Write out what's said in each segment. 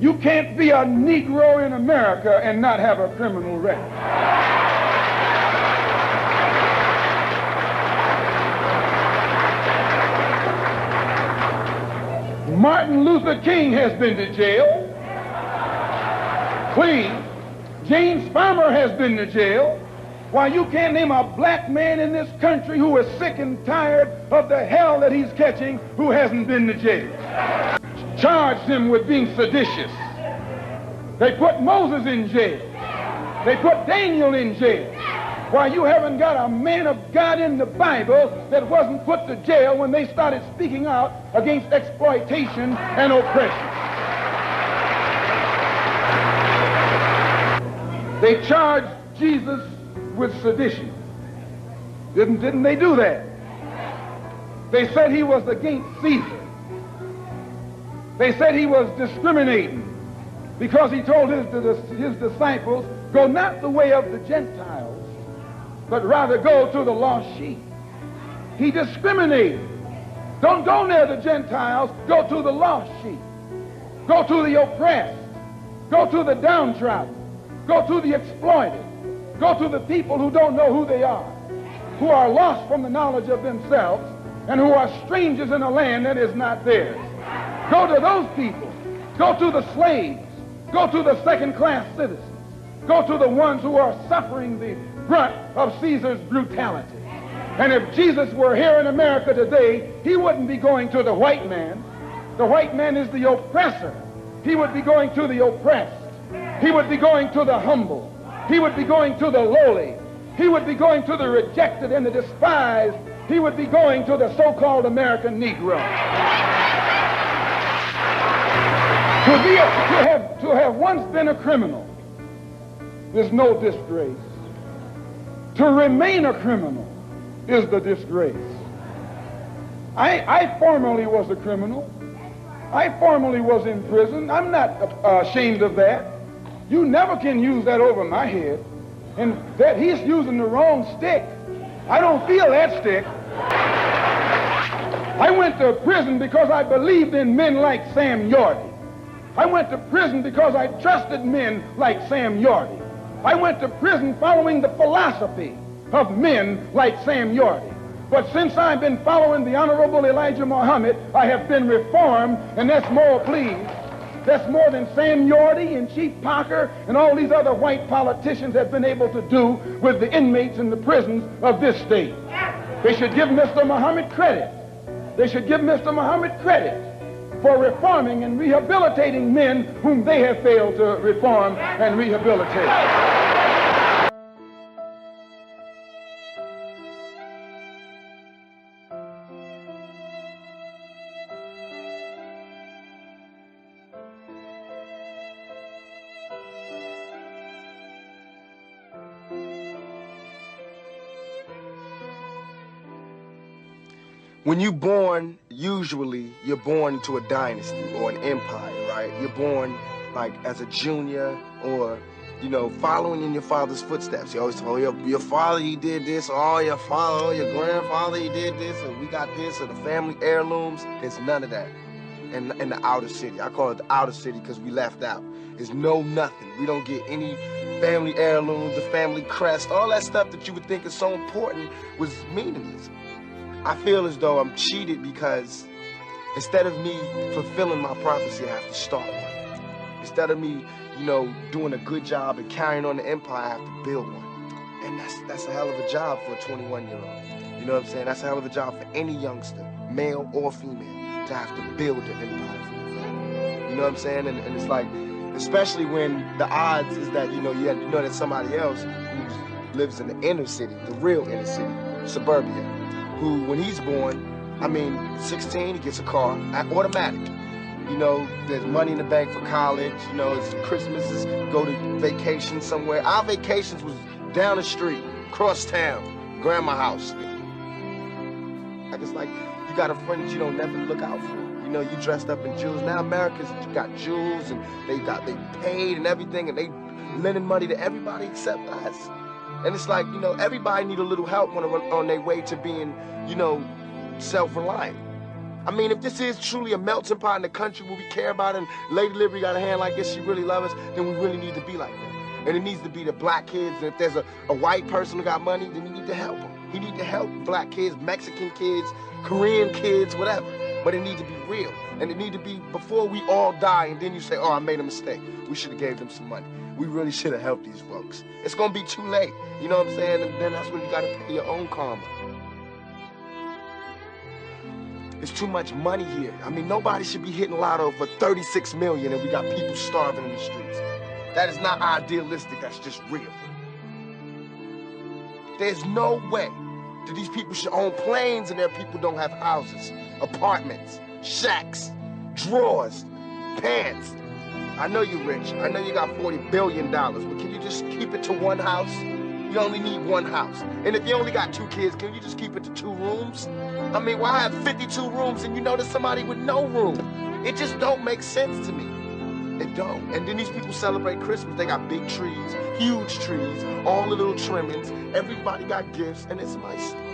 You can't be a Negro in America and not have a criminal record. Martin Luther King has been to jail. Clean. James Farmer has been to jail. Why, you can't name a black man in this country who is sick and tired of the hell that he's catching who hasn't been to jail. Charged him with being seditious. They put Moses in jail. They put Daniel in jail. Why, you haven't got a man of God in the Bible that wasn't put to jail when they started speaking out against exploitation and oppression. They charged Jesus with sedition. Didn't they do that? They said he was against Caesar. They said he was discriminating because he told his disciples, go not the way of the Gentiles, but rather go to the lost sheep. He discriminated. Don't go near the Gentiles, go to the lost sheep. Go to the oppressed. Go to the downtrodden. Go to the exploited. Go to the people who don't know who they are, who are lost from the knowledge of themselves, and who are strangers in a land that is not theirs. Go to those people. Go to the slaves. Go to the second-class citizens. Go to the ones who are suffering the brunt of Caesar's brutality. And if Jesus were here in America today, he wouldn't be going to the white man. The white man is the oppressor. He would be going to the oppressed. He would be going to the humble. He would be going to the lowly. He would be going to the rejected and the despised. He would be going to the so-called American Negro. To have once been a criminal is no disgrace. To remain a criminal is the disgrace. I formerly was a criminal. I formerly was in prison. I'm not ashamed of that. You never can use that over my head. And that he's using the wrong stick. I don't feel that stick. I went to prison because I believed in men like Sam Yorty. I went to prison because I trusted men like Sam Yorty. I went to prison following the philosophy of men like Sam Yorty. But since I've been following the Honorable Elijah Muhammad, I have been reformed, and that's more, please. That's more than Sam Yorty and Chief Parker and all these other white politicians have been able to do with the inmates in the prisons of this state. They should give Mr. Muhammad credit. They should give Mr. Muhammad credit for reforming and rehabilitating men whom they have failed to reform and rehabilitate. When you're born, usually you're born into a dynasty or an empire, right? You're born like as a junior or, you know, following in your father's footsteps. You always tell your father, he did this, or your father, or your grandfather, he did this, or we got this, or the family heirlooms. There's none of that in the outer city. I call it the outer city because we left out. There's no nothing. We don't get any family heirlooms, the family crest, all that stuff that you would think is so important was meaningless. I feel as though I'm cheated because instead of me fulfilling my prophecy, I have to start one. Instead of me, you know, doing a good job and carrying on the empire, I have to build one. And that's a hell of a job for a 21-year-old. You know what I'm saying? That's a hell of a job for any youngster, male or female, to have to build an empire for their family. You know what I'm saying? And it's like, especially when the odds is that, you know that somebody else who lives in the inner city, the real inner city, suburbia, who, when he's born, 16, he gets a car, automatic. You know, there's money in the bank for college, you know, it's Christmases, go to vacation somewhere. Our vacations was down the street, cross town, grandma's house. Like, it's like, you got a friend that you don't never look out for. You know, you dressed up in jewels. Now America's got jewels, and they paid and everything, and they lending money to everybody except us. And it's like, you know, everybody need a little help on their way to being, you know, self-reliant. I mean, if this is truly a melting pot in the country where we care about it, and Lady Liberty got a hand like this, she really loves us, then we really need to be like that. And it needs to be the black kids, and if there's a white person who got money, then we need to help them. He need to help black kids, Mexican kids, Korean kids, whatever. But it need to be real. And it need to be before we all die, and then you say, oh, I made a mistake. We should have gave them some money. We really should have helped these folks. It's gonna be too late. You know what I'm saying? And then that's when you gotta pay your own karma. It's too much money here. I mean, nobody should be hitting lotto for 36 million and we got people starving in the streets. That is not idealistic, that's just real. There's no way that these people should own planes and their people don't have houses, apartments, shacks, drawers, pants. I know you're rich. I know you got $40 billion, but can you just keep it to one house? You only need one house. And if you only got 2 kids, can you just keep it to 2 rooms? I mean, why have 52 rooms and you know there's somebody with no room? It just don't make sense to me. It don't. And then these people celebrate Christmas. They got big trees, huge trees, all the little trimmings. Everybody got gifts, and it's my story.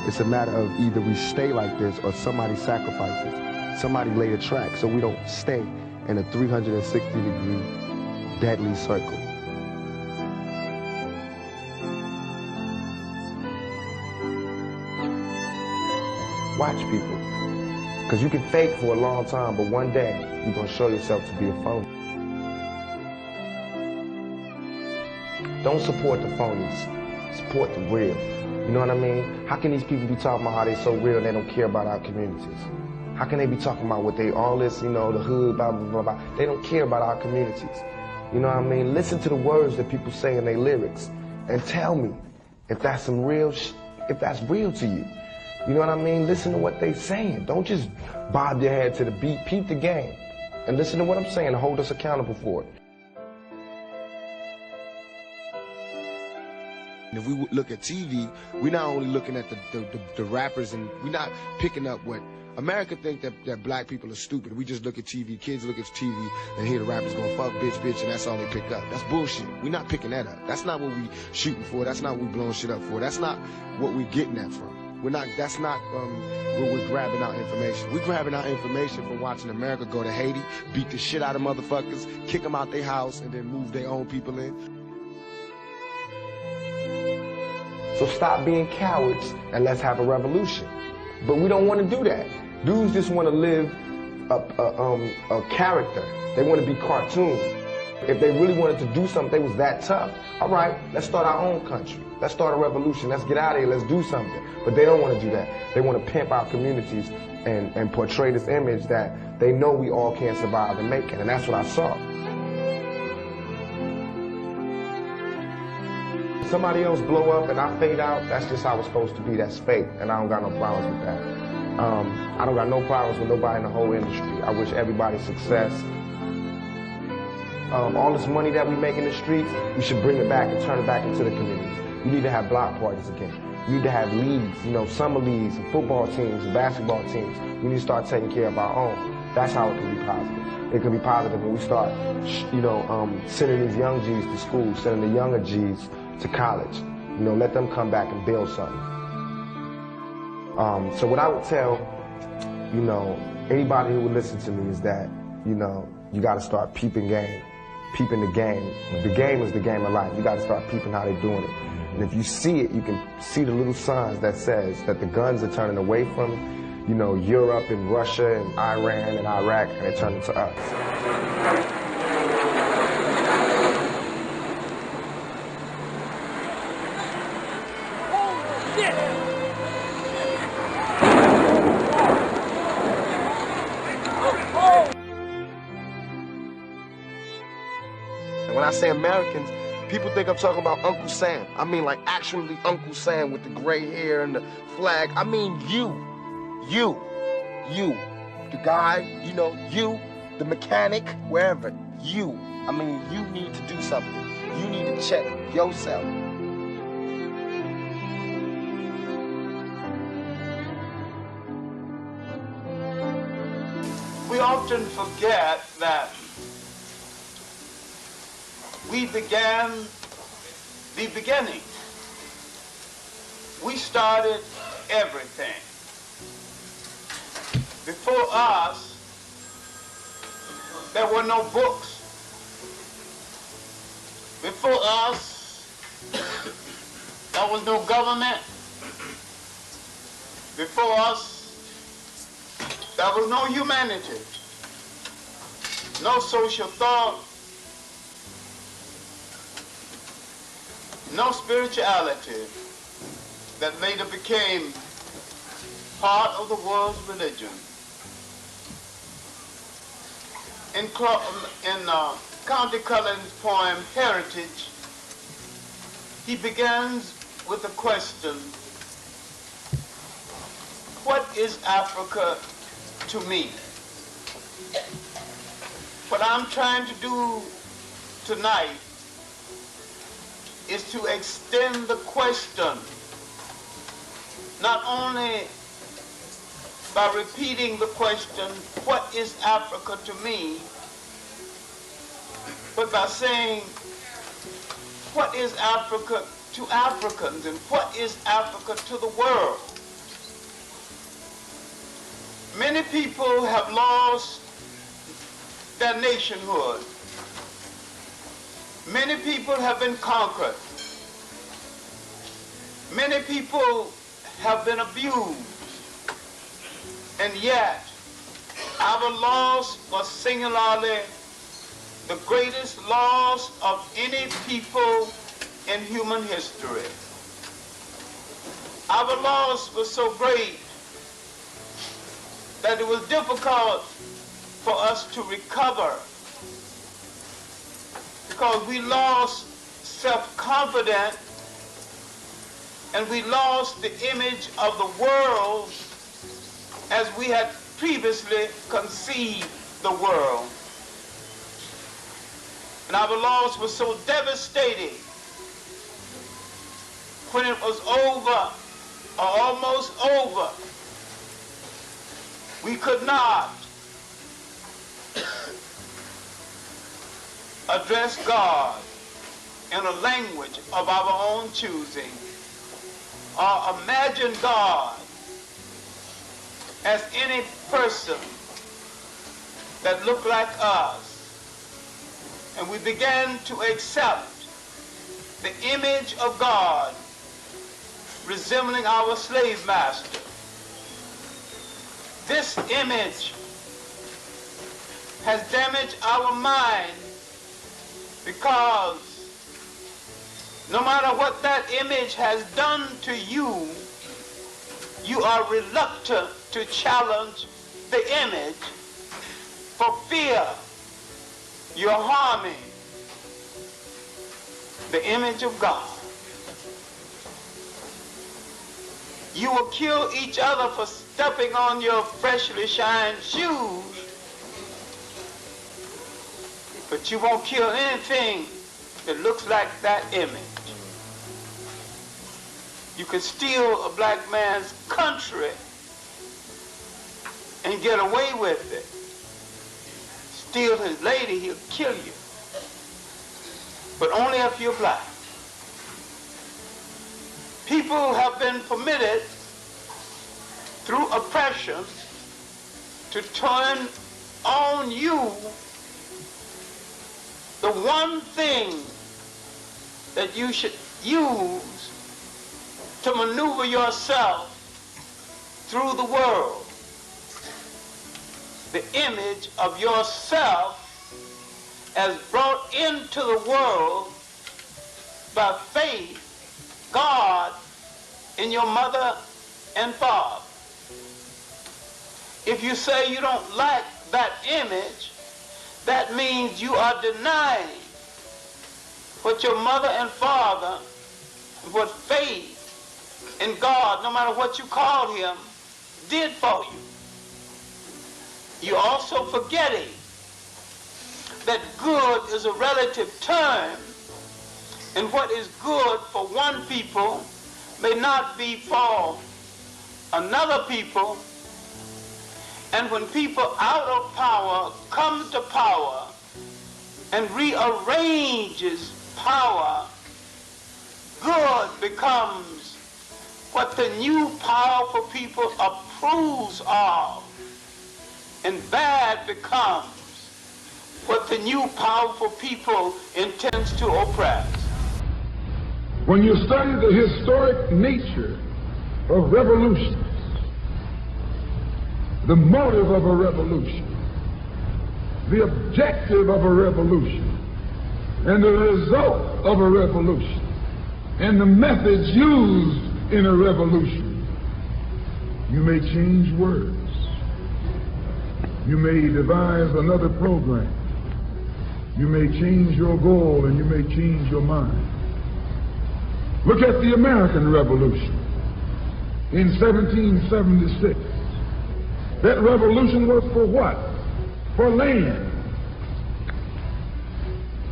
It's a matter of either we stay like this or somebody sacrifices. Somebody lay a track so we don't stay in a 360-degree deadly circle. Watch people. Because you can fake for a long time, but one day you're going to show yourself to be a phony. Don't support the phonies. Support the real. You know what I mean? How can these people be talking about how they so real and they don't care about our communities? How can they be talking about what they, all this, you know, the hood, blah, blah, blah, blah. They don't care about our communities. You know what I mean? Listen to the words that people say in their lyrics and tell me if that's some real, if that's real to you. You know what I mean? Listen to what they saying. Don't just bob your head to the beat. Peep the game. And listen to what I'm saying and hold us accountable for it. If we look at TV, we're not only looking at the rappers, and we're not picking up what America think that black people are stupid. We just look at TV, kids look at TV and hear the rappers going fuck, bitch, and that's all they pick up. That's bullshit. We're not picking that up. That's not what we shooting for. That's not what we blowing shit up for. That's not what we're getting that from. We're not, that's not where we're grabbing our information. We're grabbing our information from watching America go to Haiti, beat the shit out of motherfuckers, kick them out their house, and then move their own people in. So stop being cowards and let's have a revolution. But we don't want to do that. Dudes just want to live a character. They want to be cartoon. If they really wanted to do something, they was that tough. All right, let's start our own country. Let's start a revolution. Let's get out of here. Let's do something. But they don't want to do that. They want to pimp our communities and portray this image that they know we all can't survive and make it. And that's what I saw. Somebody else blow up and I fade out, that's just how it's supposed to be. That's fake, and I don't got no problems with that. I don't got no problems with nobody in the whole industry. I wish everybody success. All this money that we make in the streets, we should bring it back and turn it back into the communities. We need to have block parties again. We need to have leagues, you know, summer leagues, and football teams, and basketball teams. We need to start taking care of our own. That's how it can be positive. It can be positive when we start, you know, sending these young G's to school, sending the younger G's to college. You know, let them come back and build something. So what I would tell, you know, anybody who would listen to me is that, you know, you got to start peeping game, peeping the game. The game is the game of life. You got to start peeping how they're doing it. And if you see it, you can see the little signs that says that the guns are turning away from, you know, Europe and Russia and Iran and Iraq, and they're turning to us. When I say Americans, people think I'm talking about Uncle Sam. I mean like actually Uncle Sam with the gray hair and the flag. I mean you, the guy, you know, you, the mechanic, wherever, you, I mean, you need to do something. You need to check yourself. We often forget that we began the beginning. We started everything. Before us, there were no books. Before us, there was no government. Before us, there was no humanity, no social thought, no spirituality that later became part of the world's religion. In County Cullen's poem, Heritage, he begins with the question, what is Africa to me? What I'm trying to do tonight is to extend the question, not only by repeating the question, what is Africa to me, but by saying, what is Africa to Africans, and what is Africa to the world? Many people have lost their nationhood. Many people have been conquered. Many people have been abused. And yet, our loss was singularly the greatest loss of any people in human history. Our loss was so great that it was difficult for us to recover, because we lost self-confidence and we lost the image of the world as we had previously conceived the world. And our loss was so devastating when it was over, or almost over. We could not address God in a language of our own choosing, or imagine God as any person that looked like us. And we began to accept the image of God resembling our slave master. This image has damaged our mind, because no matter what that image has done to you, you are reluctant to challenge the image for fear you're harming the image of God. You will kill each other for stepping on your freshly shined shoes, but you won't kill anything that looks like that image. You can steal a black man's country and get away with it. Steal his lady, he'll kill you. But only if you're black. People have been permitted through oppression to turn on you the one thing that you should use to maneuver yourself through the world. The image of yourself as brought into the world by faith, God in your mother and father. If you say you don't like that image, that means you are denying what your mother and father, what faith in God, no matter what you call him, did for you. You're also forgetting that good is a relative term, and what is good for one people may not be for another people. And when people out of power come to power and rearranges power, good becomes what the new powerful people approves of, and bad becomes what the new powerful people intends to oppress. When you study the historic nature of revolutions, the motive of a revolution, the objective of a revolution, and the result of a revolution, and the methods used in a revolution, you may change words. You may devise another program. You may change your goal and you may change your mind. Look at the American Revolution in 1776. That revolution was for what? For land.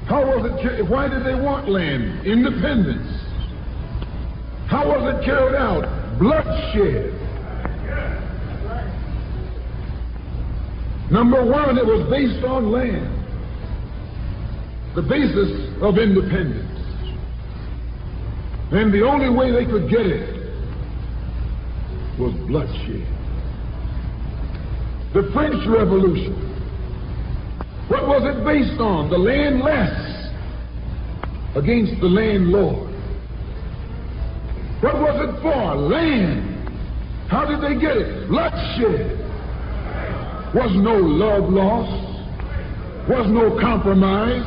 How was it? Why did they want land? Independence. How was it carried out? Bloodshed. Number one, it was based on land. The basis of independence. And the only way they could get it was bloodshed. The French Revolution, what was it based on? The landless against the landlord. What was it for? Land. How did they get it? Bloodshed. Was no love lost. Was no compromise.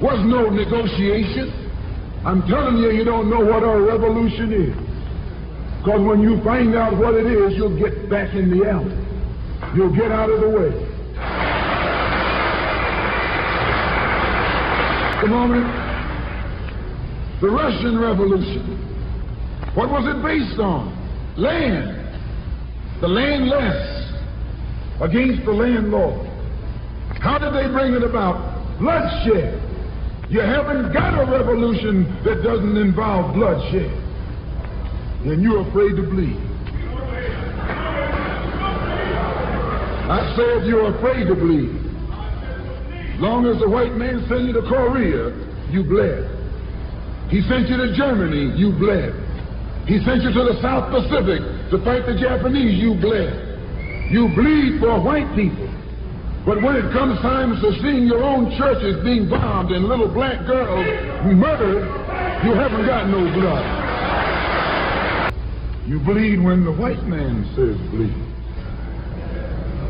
Was no negotiation. I'm telling you, you don't know what a revolution is. Because when you find out what it is, you'll get back in the alley. You'll get out of the way. The moment, the Russian Revolution, what was it based on? Land. The landless against the landlord. How did they bring it about? Bloodshed. You haven't got a revolution that doesn't involve bloodshed. And you're afraid to bleed. I said you're afraid to bleed. As long as the white man sent you to Korea, you bled. He sent you to Germany, you bled. He sent you to the South Pacific to fight the Japanese, you bled. You bleed for white people. But when it comes time to seeing your own churches being bombed and little black girls murdered, you haven't got no blood. You bleed when the white man says bleed.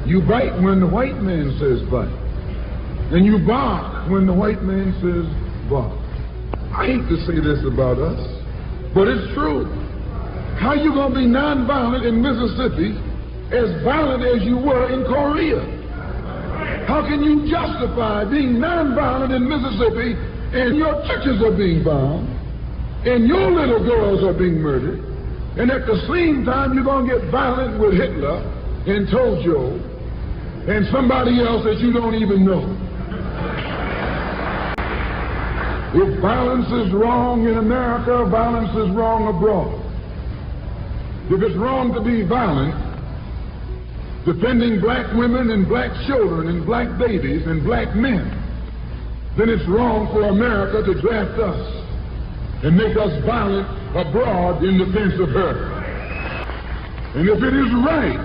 You bite when the white man says bite. And you bark when the white man says bark. I hate to say this about us, but it's true. How you gonna be nonviolent in Mississippi as violent as you were in Korea? How can you justify being nonviolent in Mississippi and your churches are being bombed and your little girls are being murdered, and at the same time you're going to get violent with Hitler and Tojo and somebody else that you don't even know? If violence is wrong in America, violence is wrong abroad. If it's wrong to be violent, defending black women and black children and black babies and black men, then it's wrong for America to draft us and make us violent abroad in defense of her. And if it is right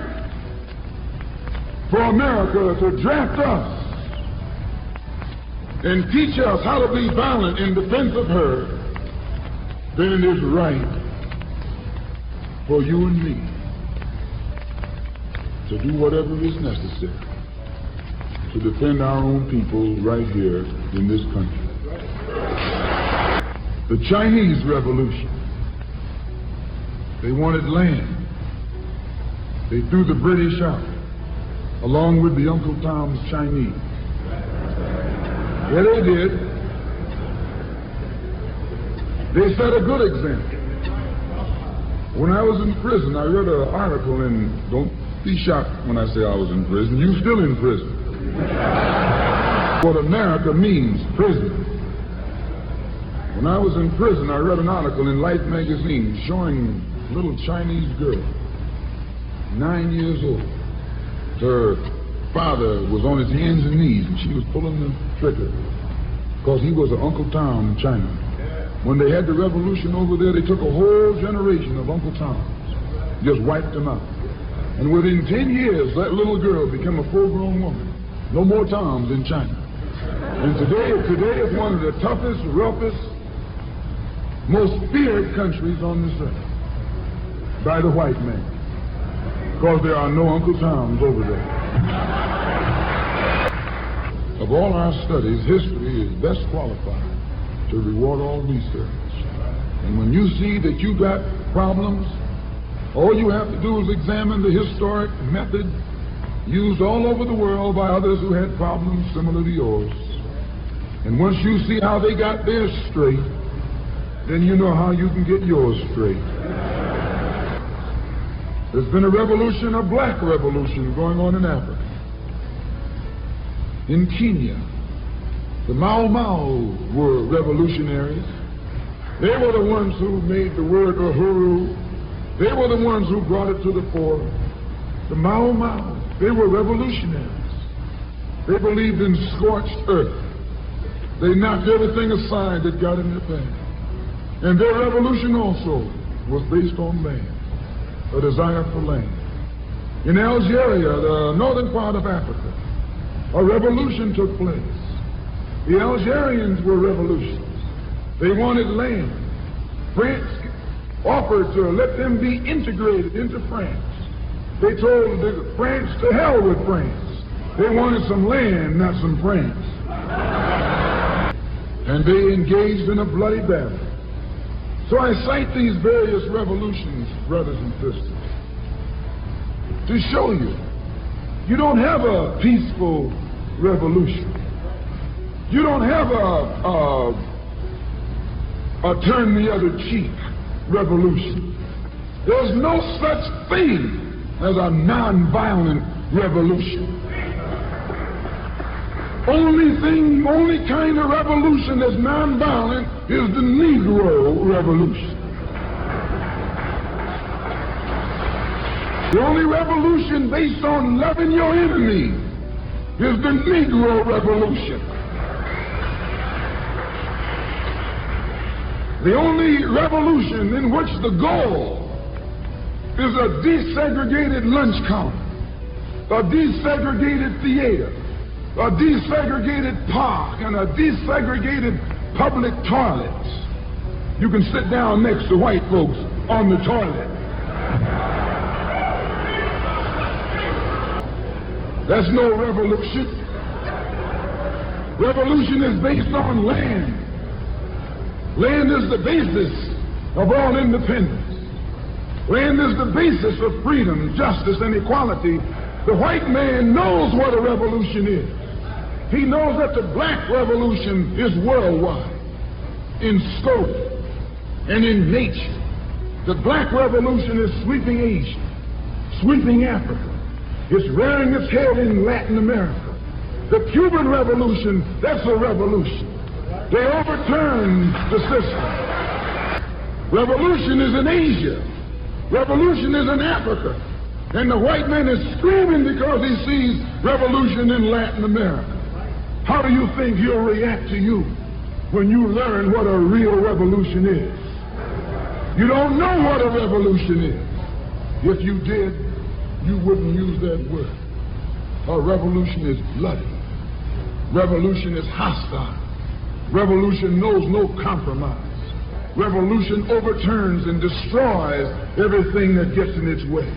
for America to draft us and teach us how to be violent in defense of her, then it is right for you and me to do whatever is necessary to defend our own people right here in this country. The Chinese Revolution, they wanted land. They threw the British out, along with the Uncle Tom's Chinese. Yeah, they did. They set a good example. When I was in prison, I read an article in, don't be shocked when I say I was in prison. You're still in prison. What America means, prison. When I was in prison, I read an article in Life magazine showing a little Chinese girl, 9 years old. Her father was on his hands and knees, and she was pulling the trigger because he was an Uncle Tom in China. When they had the revolution over there, they took a whole generation of Uncle Toms, just wiped them out. And within 10 years, that little girl became a full-grown woman. No more Toms in China. And today is one of the toughest, roughest, most feared countries on this earth by the white man, because there are no Uncle Toms over there. Of all our studies, history is best qualified to reward all research. And when you see that you got problems, all you have to do is examine the historic method used all over the world by others who had problems similar to yours. And once you see how they got theirs straight, then you know how you can get yours straight. There's been a revolution, a black revolution, going on in Africa. In Kenya, the Mau Mau were revolutionaries. They were the ones who made the word uhuru. They were the ones who brought it to the fore. The Mau Mau, they were revolutionaries. They believed in scorched earth. They knocked everything aside that got in their path. And their revolution also was based on land, a desire for land. In Algeria, the northern part of Africa, a revolution took place. The Algerians were revolutionists. They wanted land. France offered to let them be integrated into France. They told France to hell with France. They wanted some land, not some France. And they engaged in a bloody battle. So I cite these various revolutions, brothers and sisters, to show you, you don't have a peaceful revolution. You don't have a turn the other cheek revolution. There's no such thing as a non-violent revolution. Only kind of revolution that's non-violent is the Negro revolution. The only revolution based on loving your enemy is the Negro revolution. The only revolution in which the goal is a desegregated lunch counter, a desegregated theater, a desegregated park, and a desegregated public toilet. You can sit down next to white folks on the toilet. That's no revolution. Revolution is based on land. Land is the basis of all independence. Land is the basis of freedom, justice, and equality. The white man knows what a revolution is. He knows that the black revolution is worldwide, in scope and in nature. The black revolution is sweeping Asia, sweeping Africa. It's rearing its head in Latin America. The Cuban Revolution, that's a revolution. They overturned the system. Revolution is in Asia. Revolution is in Africa. And the white man is screaming because he sees revolution in Latin America. How do you think he'll react to you when you learn what a real revolution is? You don't know what a revolution is. If you did, you wouldn't use that word. A revolution is bloody. Revolution is hostile. Revolution knows no compromise. Revolution overturns and destroys everything that gets in its way.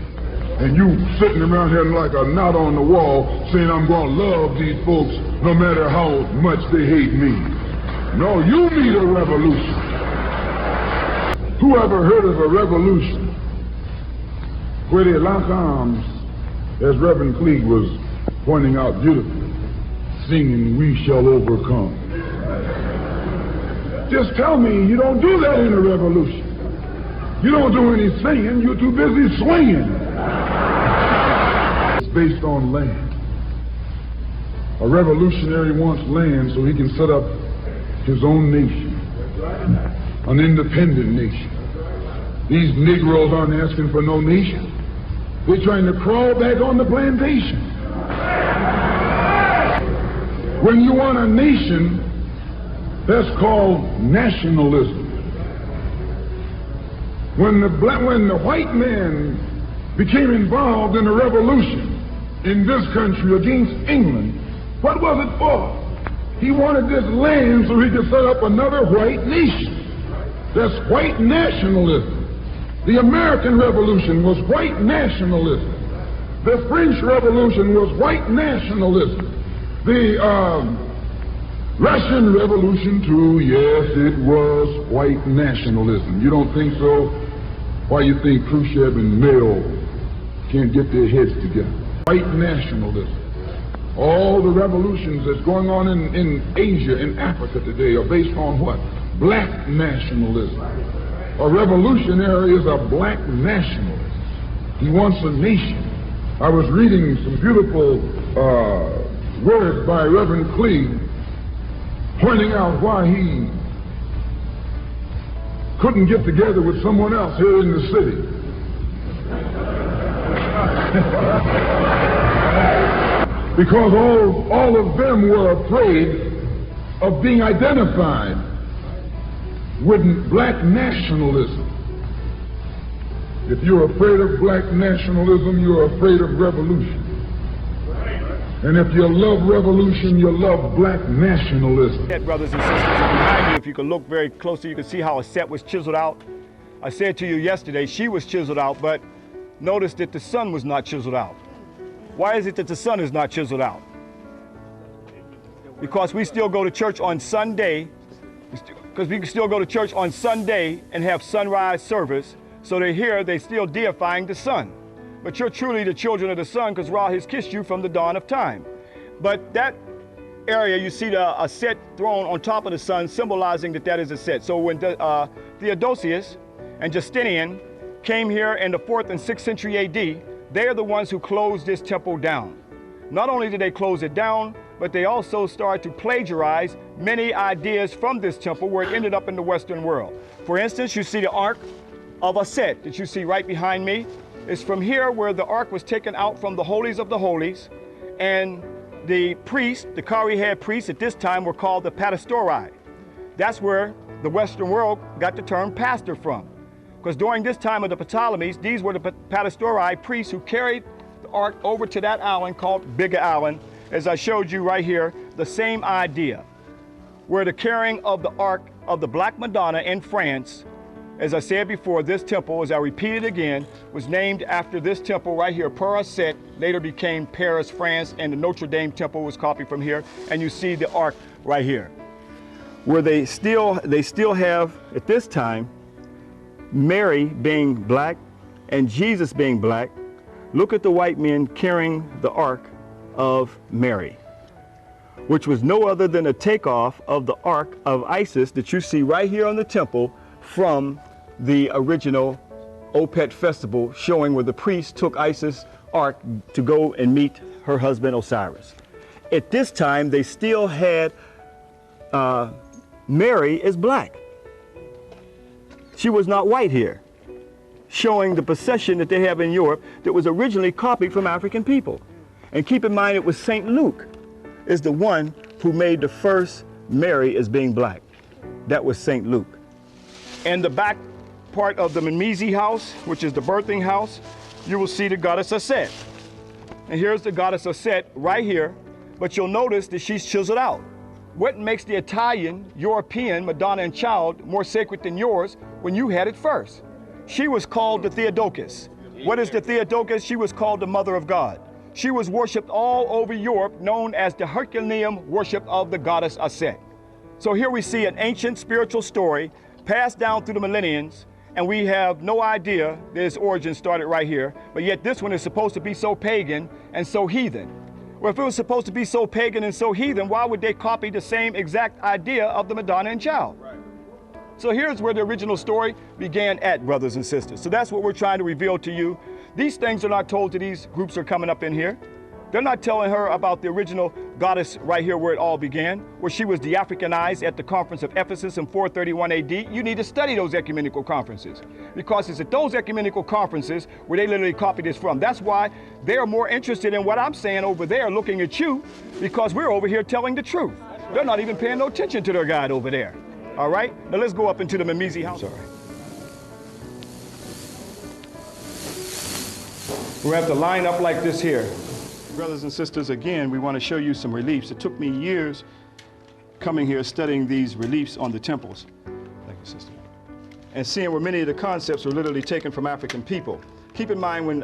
And you sitting around here like a knot on the wall saying, I'm going to love these folks no matter how much they hate me. No, you need a revolution. Who ever heard of a revolution where they lock arms, as Reverend Cleage was pointing out beautifully, singing, we shall overcome? Just tell me you don't do that in a revolution. You don't do any singing, you're too busy swinging. It's based on land. A revolutionary wants land so he can set up his own nation, an independent nation. These Negroes aren't asking for no nation. They're trying to crawl back on the plantation. When you want a nation, that's called nationalism. When the white man became involved in a revolution in this country against England, what was it for? He wanted this land so he could set up another white nation. That's white nationalism. The American Revolution was white nationalism. The French Revolution was white nationalism. The Russian Revolution, too, yes, it was white nationalism. You don't think so? Why you think Khrushchev and Mao can't get their heads together? White nationalism. All the revolutions that's going on in Asia, in Africa today are based on what? Black nationalism. A revolutionary is a black nationalist. He wants a nation. I was reading some beautiful words by Reverend Cleave, pointing out why he couldn't get together with someone else here in the city. Because all of them were afraid of being identified with black nationalism. If you're afraid of black nationalism, you're afraid of revolution. And if you love revolution, you love black nationalism. Brothers and sisters, and behind you, if you can look very closely, you can see how a set was chiseled out. I said to you yesterday, she was chiseled out, but notice that the sun was not chiseled out. Why is it that the sun is not chiseled out? Because we still go to church on Sunday, because we can still go to church on Sunday and have sunrise service, so they're here, they're still deifying the sun. But you're truly the children of the sun because Ra has kissed you from the dawn of time. But that area, you see a set thrown on top of the sun, symbolizing that that is a set. So when Theodosius and Justinian came here in the 4th and 6th century AD, they are the ones who closed this temple down. Not only did they close it down, but they also started to plagiarize many ideas from this temple where it ended up in the Western world. For instance, you see the Ark of Aset that you see right behind me. It's from here where the Ark was taken out from the Holies of the Holies, and the priests, the Kari head priests at this time were called the Pastori. That's where the Western world got the term pastor from. Because during this time of the Ptolemies, these were the Pastori priests who carried the Ark over to that island called Bigger Island. As I showed you right here, the same idea, where the carrying of the Ark of the Black Madonna in France, as I said before, this temple, as I repeat it again, was named after this temple right here, Père Aset, later became Paris, France, and the Notre Dame temple was copied from here. And you see the Ark right here, where they still have, at this time, Mary being black and Jesus being black. Look at the white men carrying the Ark of Mary, which was no other than a takeoff of the Ark of Isis that you see right here on the temple from the original Opet festival, showing where the priest took Isis' Ark to go and meet her husband Osiris. At this time, they still had Mary as black. She was not white here, showing the procession that they have in Europe that was originally copied from African people. And keep in mind, it was St. Luke is the one who made the first Mary as being black. That was St. Luke. In the back part of the Mimizi house, which is the birthing house, you will see the goddess Aset. And here's the goddess Aset right here, but you'll notice that she's chiseled out. What makes the Italian, European Madonna and Child more sacred than yours when you had it first? She was called the Theotokos. What is the Theotokos? She was called the Mother of God. She was worshipped all over Europe, known as the Herculean worship of the goddess Aset. So here we see an ancient spiritual story passed down through the millenniums, and we have no idea that its origin started right here, but yet this one is supposed to be so pagan and so heathen. Well, if it was supposed to be so pagan and so heathen, why would they copy the same exact idea of the Madonna and Child? Right. So here's where the original story began at, brothers and sisters. So that's what we're trying to reveal to you. These things are not told to these groups who are coming up in here. They're not telling her about the original goddess right here where it all began, where she was de-Africanized at the conference of Ephesus in 431 AD. You need to study those ecumenical conferences, because it's at those ecumenical conferences where they literally copied this from. That's why they're more interested in what I'm saying over there, looking at you, because we're over here telling the truth. They're not even paying no attention to their guide over there. All right? Now let's go up into the Mimizi house. Sorry. We have to line up like this here. Brothers and sisters, again, we want to show you some reliefs. It took me years coming here studying these reliefs on the temples. Thank you, sister. And seeing where many of the concepts were literally taken from African people. Keep in mind when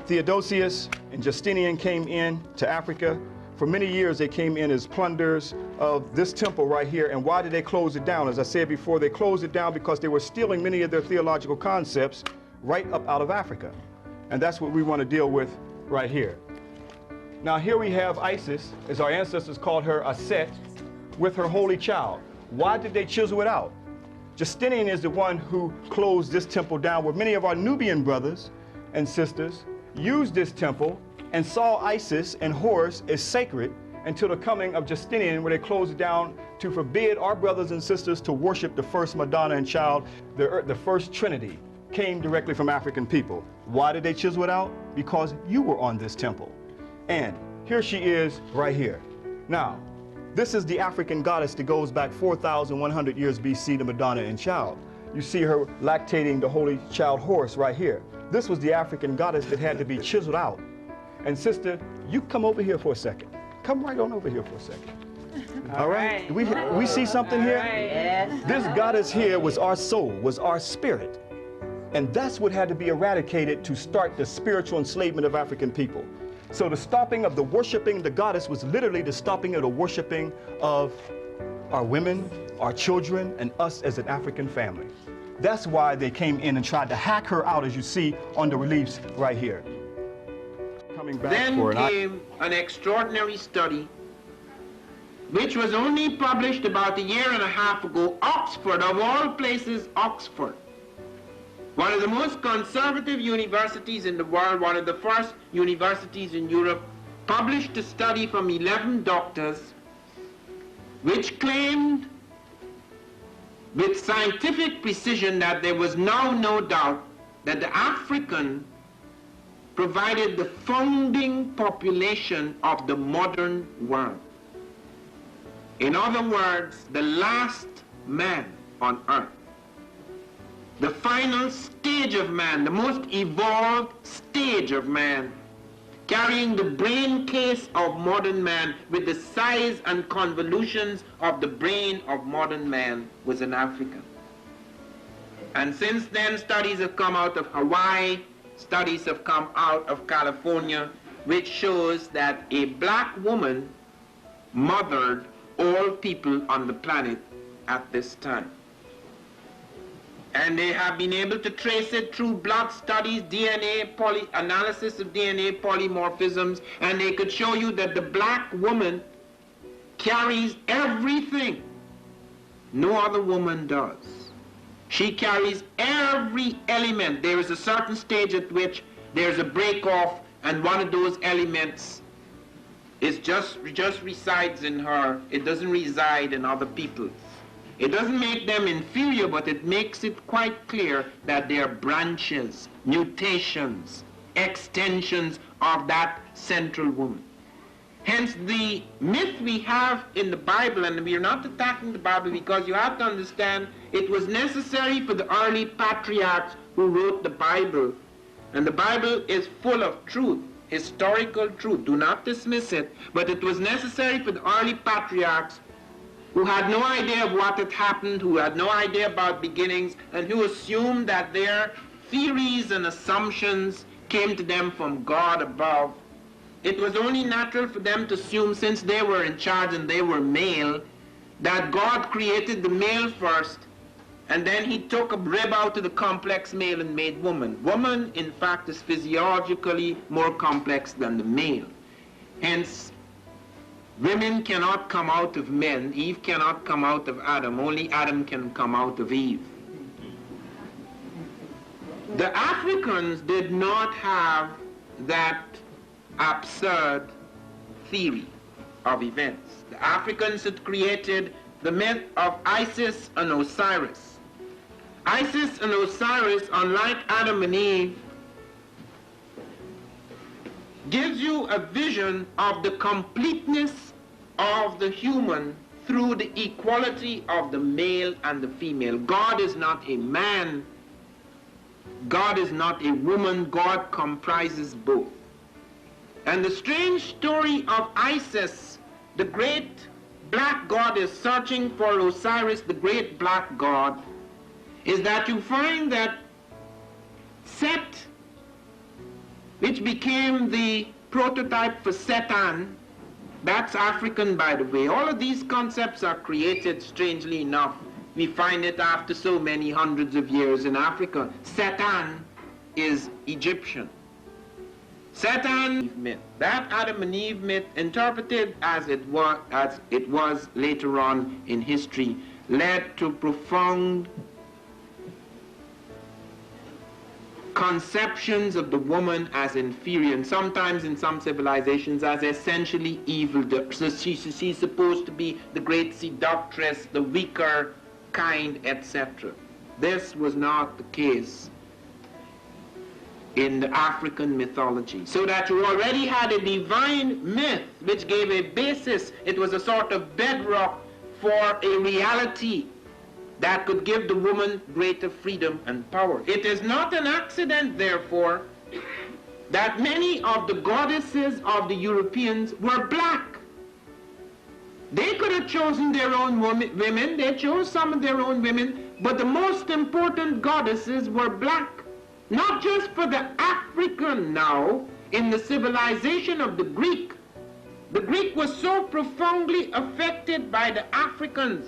Theodosius and Justinian came in to Africa, for many years they came in as plunderers of this temple right here. And why did they close it down? As I said before, they closed it down because they were stealing many of their theological concepts right up out of Africa. And that's what we want to deal with right here. Now here we have Isis, as our ancestors called her, Aset, with her holy child. Why did they chisel it out? Justinian is the one who closed this temple down, where many of our Nubian brothers and sisters used this temple and saw Isis and Horus as sacred until the coming of Justinian, where they closed it down to forbid our brothers and sisters to worship the first Madonna and child. The first Trinity came directly from African people. Why did they chisel it out? Because you were on this temple. And here she is right here. Now, this is the African goddess that goes back 4,100 years BC to Madonna and child. You see her lactating the holy child Horus right here. This was the African goddess that had to be chiseled out. And sister, you come over here for a second. Come right on over here for a second. All right? We see something here? Yes. This goddess here was our soul, was our spirit. And that's what had to be eradicated to start the spiritual enslavement of African people. So the stopping of the worshiping the goddess was literally the stopping of the worshiping of our women, our children, and us as an African family. That's why they came in and tried to hack her out, as you see on the reliefs right here. Coming back Then for it. came an extraordinary study, which was only published about a year and a half ago. Oxford, of all places, Oxford. One of the most conservative universities in the world, one of the first universities in Europe, published a study from 11 doctors which claimed with scientific precision that there was now no doubt that the African provided the founding population of the modern world. In other words, the last man on earth. The final stage of man, the most evolved stage of man, carrying the brain case of modern man with the size and convolutions of the brain of modern man, was an African. And since then, studies have come out of Hawaii, studies have come out of California, which shows that a black woman mothered all people on the planet at this time. And they have been able to trace it through blood studies, DNA, analysis of DNA polymorphisms, and they could show you that the black woman carries everything no other woman does. She carries every element. There is a certain stage at which there's a break-off, and one of those elements is just resides in her. It doesn't reside in other people. It doesn't make them inferior, but it makes it quite clear that they are branches, mutations, extensions of that central woman. Hence the myth we have in the Bible, and we are not attacking the Bible, because you have to understand it was necessary for the early patriarchs who wrote the Bible. And the Bible is full of truth, historical truth. Do not dismiss it. But it was necessary for the early patriarchs who had no idea of what had happened, who had no idea about beginnings, and who assumed that their theories and assumptions came to them from God above. It was only natural for them to assume, since they were in charge and they were male, that God created the male first, and then he took a rib out of the complex male and made woman. Woman, in fact, is physiologically more complex than the male. Hence, women cannot come out of men. Eve cannot come out of Adam. Only Adam can come out of Eve. The Africans did not have that absurd theory of events. The Africans had created the myth of Isis and Osiris. Isis and Osiris, unlike Adam and Eve, gives you a vision of the completeness of the human through the equality of the male and the female. God is not a man. God is not a woman. God comprises both. And the strange story of Isis, the great black goddess searching for Osiris, the great black god, is that you find that Set, which became the prototype for Satan, that's African, by the way. All of these concepts are created, strangely enough. We find it after so many hundreds of years in Africa. Satan is Egyptian. Satan myth, that Adam and Eve myth, interpreted as it was later on in history, led to profound conceptions of the woman as inferior, and sometimes in some civilizations as essentially evil. So she's supposed to be the great seductress, the weaker kind, etc. This was not the case in the African mythology. So that you already had a divine myth which gave a basis. It was a sort of bedrock for a reality that could give the woman greater freedom and power. It is not an accident, therefore, that many of the goddesses of the Europeans were black. They could have chosen their own women, they chose some of their own women, but the most important goddesses were black. Not just for the African now, in the civilization of the Greek. The Greek was so profoundly affected by the Africans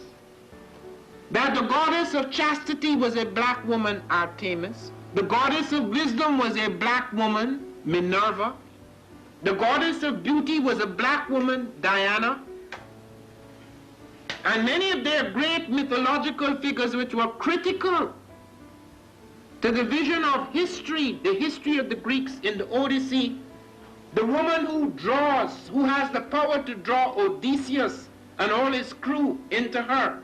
that the goddess of chastity was a black woman, Artemis. The goddess of wisdom was a black woman, Minerva. The goddess of beauty was a black woman, Diana. And many of their great mythological figures which were critical to the vision of history, the history of the Greeks in the Odyssey, the woman who draws, who has the power to draw Odysseus and all his crew into her,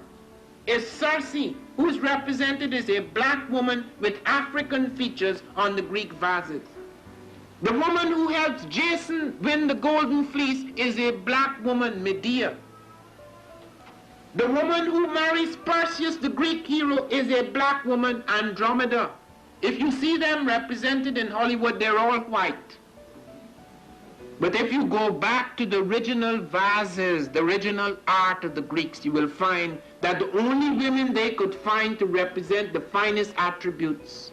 is Circe, who is represented as a black woman with African features on the Greek vases. The woman who helps Jason win the Golden Fleece is a black woman, Medea. The woman who marries Perseus, the Greek hero, is a black woman, Andromeda. If you see them represented in Hollywood, they're all white. But if you go back to the original vases, the original art of the Greeks, you will find that the only women they could find to represent the finest attributes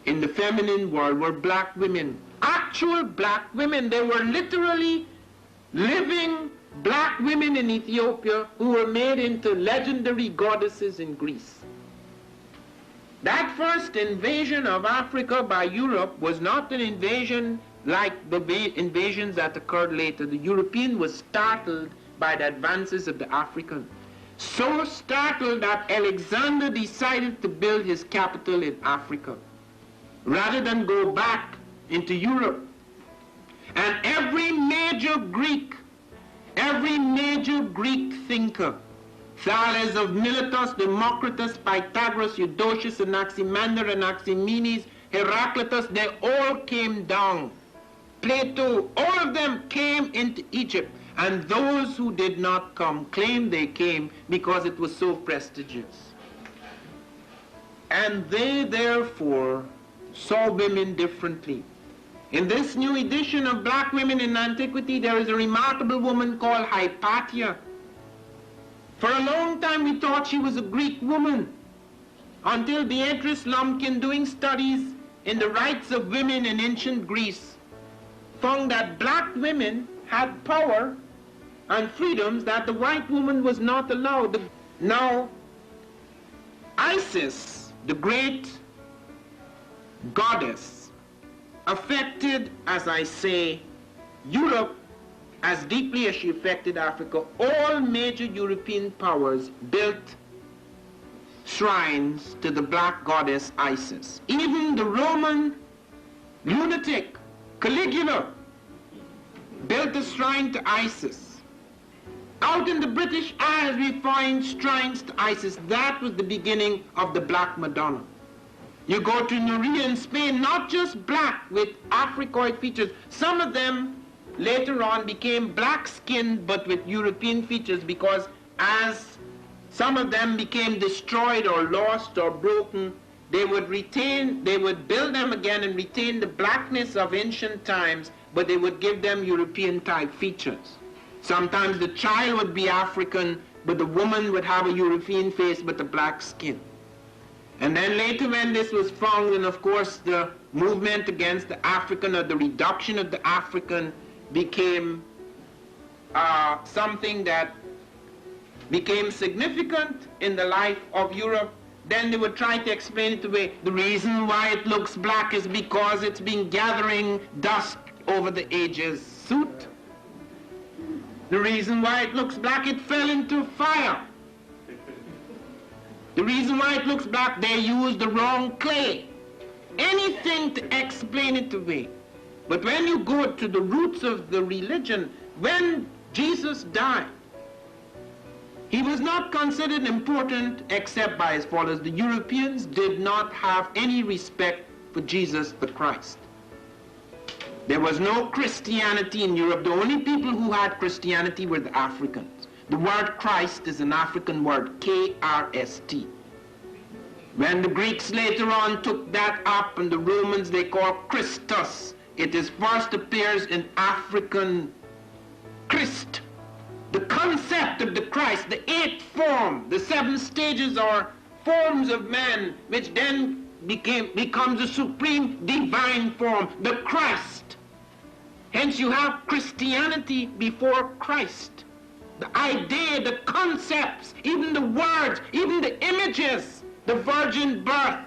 in the feminine world were black women. Actual black women. They were literally living black women in Ethiopia who were made into legendary goddesses in Greece. That first invasion of Africa by Europe was not an invasion like the invasions that occurred later. The European was startled by the advances of the African. So startled that Alexander decided to build his capital in Africa rather than go back into Europe. And every major Greek thinker, Thales of Miletus, Democritus, Pythagoras, Eudoxus, Anaximander, Anaximenes, Heraclitus, they all came down. Plato, all of them came into Egypt. And those who did not come claimed they came because it was so prestigious. And they therefore saw women differently. In this new edition of Black Women in Antiquity, there is a remarkable woman called Hypatia. For a long time we thought she was a Greek woman, until Beatrice Lumpkin, doing studies in the rights of women in ancient Greece, found that black women had power and freedoms that the white woman was not allowed. Now, Isis, the great goddess, affected, as I say, Europe as deeply as she affected Africa. All major European powers built shrines to the black goddess Isis. Even the Roman lunatic Caligula built a shrine to Isis. Out in the British Isles we find shrines to Isis. That was the beginning of the Black Madonna. You go to Nuria in Spain, not just black with Africoid features. Some of them later on became black-skinned but with European features, because as some of them became destroyed or lost or broken, they would build them again and retain the blackness of ancient times, but they would give them European-type features. Sometimes the child would be African, but the woman would have a European face but a black skin. And then later when this was found, and of course the movement against the African, or the reduction of the African, became something that became significant in the life of Europe, then they would try to explain it away. The reason why it looks black is because it's been gathering dust over the ages. Soot. The reason why it looks black, it fell into fire. The reason why it looks black, they used the wrong clay. Anything to explain it away. But when you go to the roots of the religion, when Jesus died, he was not considered important except by his followers. The Europeans did not have any respect for Jesus the Christ. There was no Christianity in Europe. The only people who had Christianity were the Africans. The word Christ is an African word, K-R-S-T. When the Greeks later on took that up, and the Romans they call Christus, it is first appears in African Christ. The concept of the Christ, the 8th form, the 7 stages or forms of man, which then becomes the supreme divine form, the Christ. Hence you have Christianity before Christ. The idea, the concepts, even the words, even the images, the virgin birth.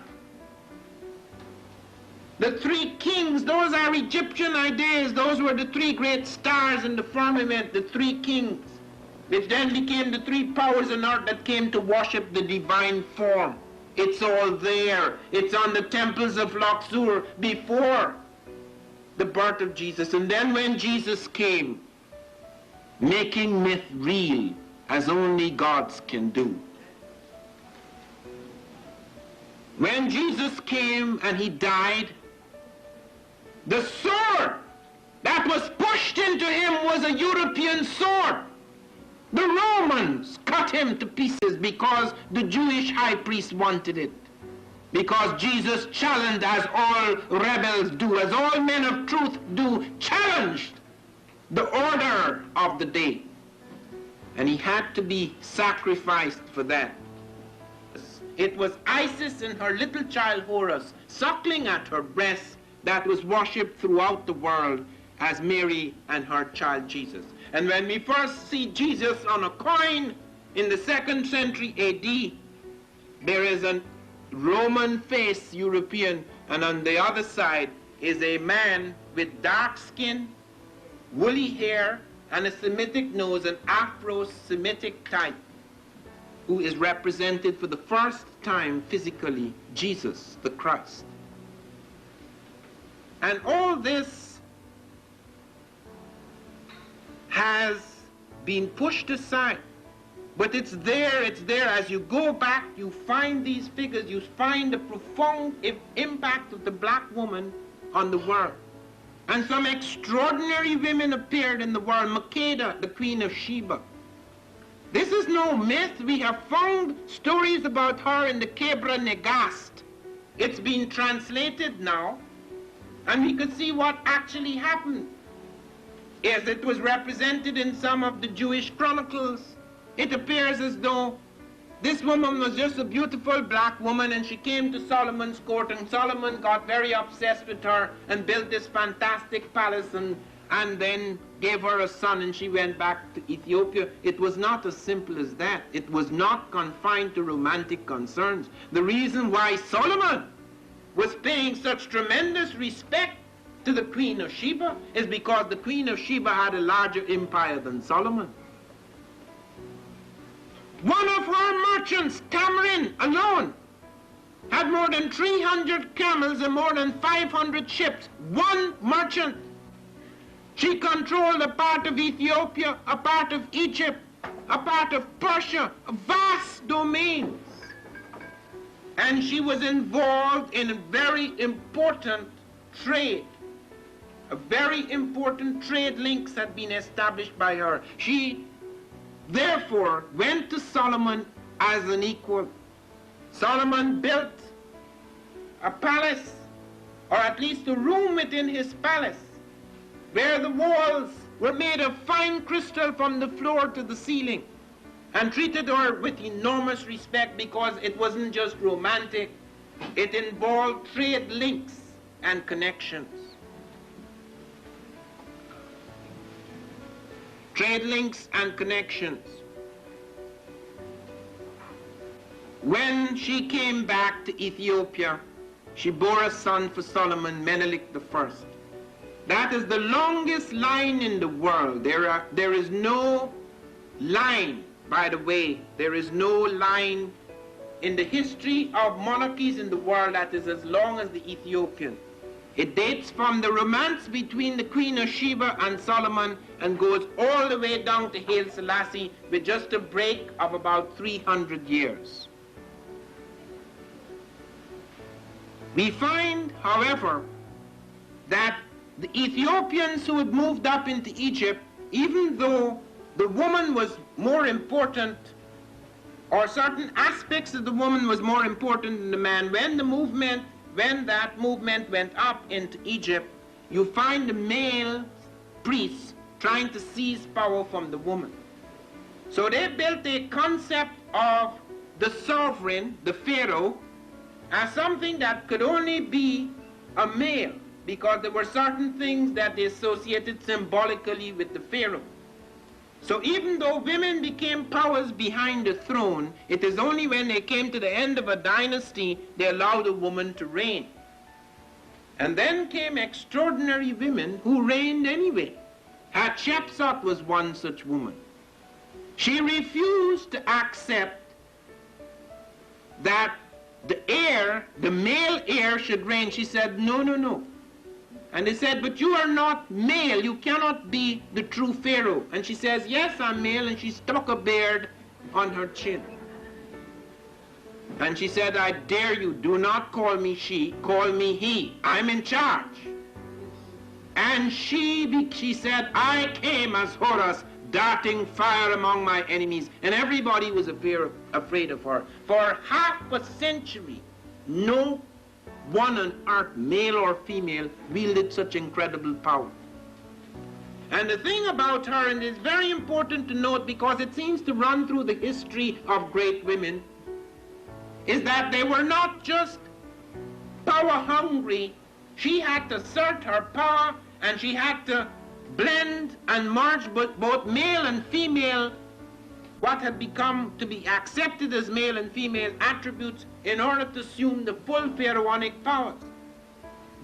The 3 kings, those are Egyptian ideas. Those were the 3 great stars in the firmament, the 3 kings, which then became the 3 powers on earth that came to worship the divine form. It's all there. It's on the temples of Luxor before the birth of Jesus. And then when Jesus came, making myth real, as only gods can do. When Jesus came and he died, the sword that was pushed into him was a European sword. The Romans cut him to pieces because the Jewish high priest wanted it. Because Jesus challenged, as all rebels do, as all men of truth do, challenged the order of the day. And he had to be sacrificed for that. It was Isis and her little child Horus, suckling at her breast, that was worshipped throughout the world as Mary and her child Jesus. And when we first see Jesus on a coin in the 2nd century AD, there is a Roman face, European, and on the other side is a man with dark skin, woolly hair, and a Semitic nose, an Afro-Semitic type, who is represented for the first time physically, Jesus the Christ. And all this has been pushed aside. But it's there. As you go back, you find these figures, you find the profound impact of the black woman on the world. And some extraordinary women appeared in the world. Makeda, the Queen of Sheba. This is no myth. We have found stories about her in the Kebra Negast. It's been translated now. And we could see what actually happened. As it was represented in some of the Jewish chronicles, it appears as though this woman was just a beautiful black woman, and she came to Solomon's court, and Solomon got very obsessed with her and built this fantastic palace and then gave her a son, and she went back to Ethiopia. It was not as simple as that. It was not confined to romantic concerns. The reason why Solomon was paying such tremendous respect to the Queen of Sheba is because the Queen of Sheba had a larger empire than Solomon. One of her merchants, Tamarin alone, had more than 300 camels and more than 500 ships. One merchant. She controlled a part of Ethiopia, a part of Egypt, a part of Persia, vast domains. And she was involved in a very important trade. A very important trade links had been established by her. She therefore went to Solomon as an equal. Solomon built a palace, or at least a room within his palace, where the walls were made of fine crystal from the floor to the ceiling, and treated her with enormous respect because it wasn't just romantic, it involved trade links and connections. Trade links and connections. When she came back to Ethiopia, she bore a son for Solomon, Menelik I. That is the longest line in the world. There is no line, by the way, there is no line in the history of monarchies in the world that is as long as the Ethiopian. It dates from the romance between the Queen of Sheba and Solomon and goes all the way down to Haile Selassie with just a break of about 300 years. We find, however, that the Ethiopians who had moved up into Egypt, even though the woman was more important, or certain aspects of the woman was more important than the man, when that movement went up into Egypt, you find the male priests trying to seize power from the woman. So they built a concept of the sovereign, the pharaoh, as something that could only be a male, because there were certain things that they associated symbolically with the pharaoh. So even though women became powers behind the throne, it is only when they came to the end of a dynasty they allowed a woman to reign. And then came extraordinary women who reigned anyway. Hatshepsut was one such woman. She refused to accept that the male heir should reign. She said, no, no, no. And they said, but you are not male, you cannot be the true pharaoh. And she says, yes, I'm male, and she stuck a beard on her chin. And she said, I dare you, do not call me she, call me he. I'm in charge. And she said, I came as Horus, darting fire among my enemies. And everybody was afraid of her. For half a century, no one on earth, male or female, wielded such incredible power. And the thing about her, and it's very important to note because it seems to run through the history of great women, is that they were not just power hungry. She had to assert her power, and she had to blend and merge both male and female, what had become to be accepted as male and female attributes, in order to assume the full pharaonic powers.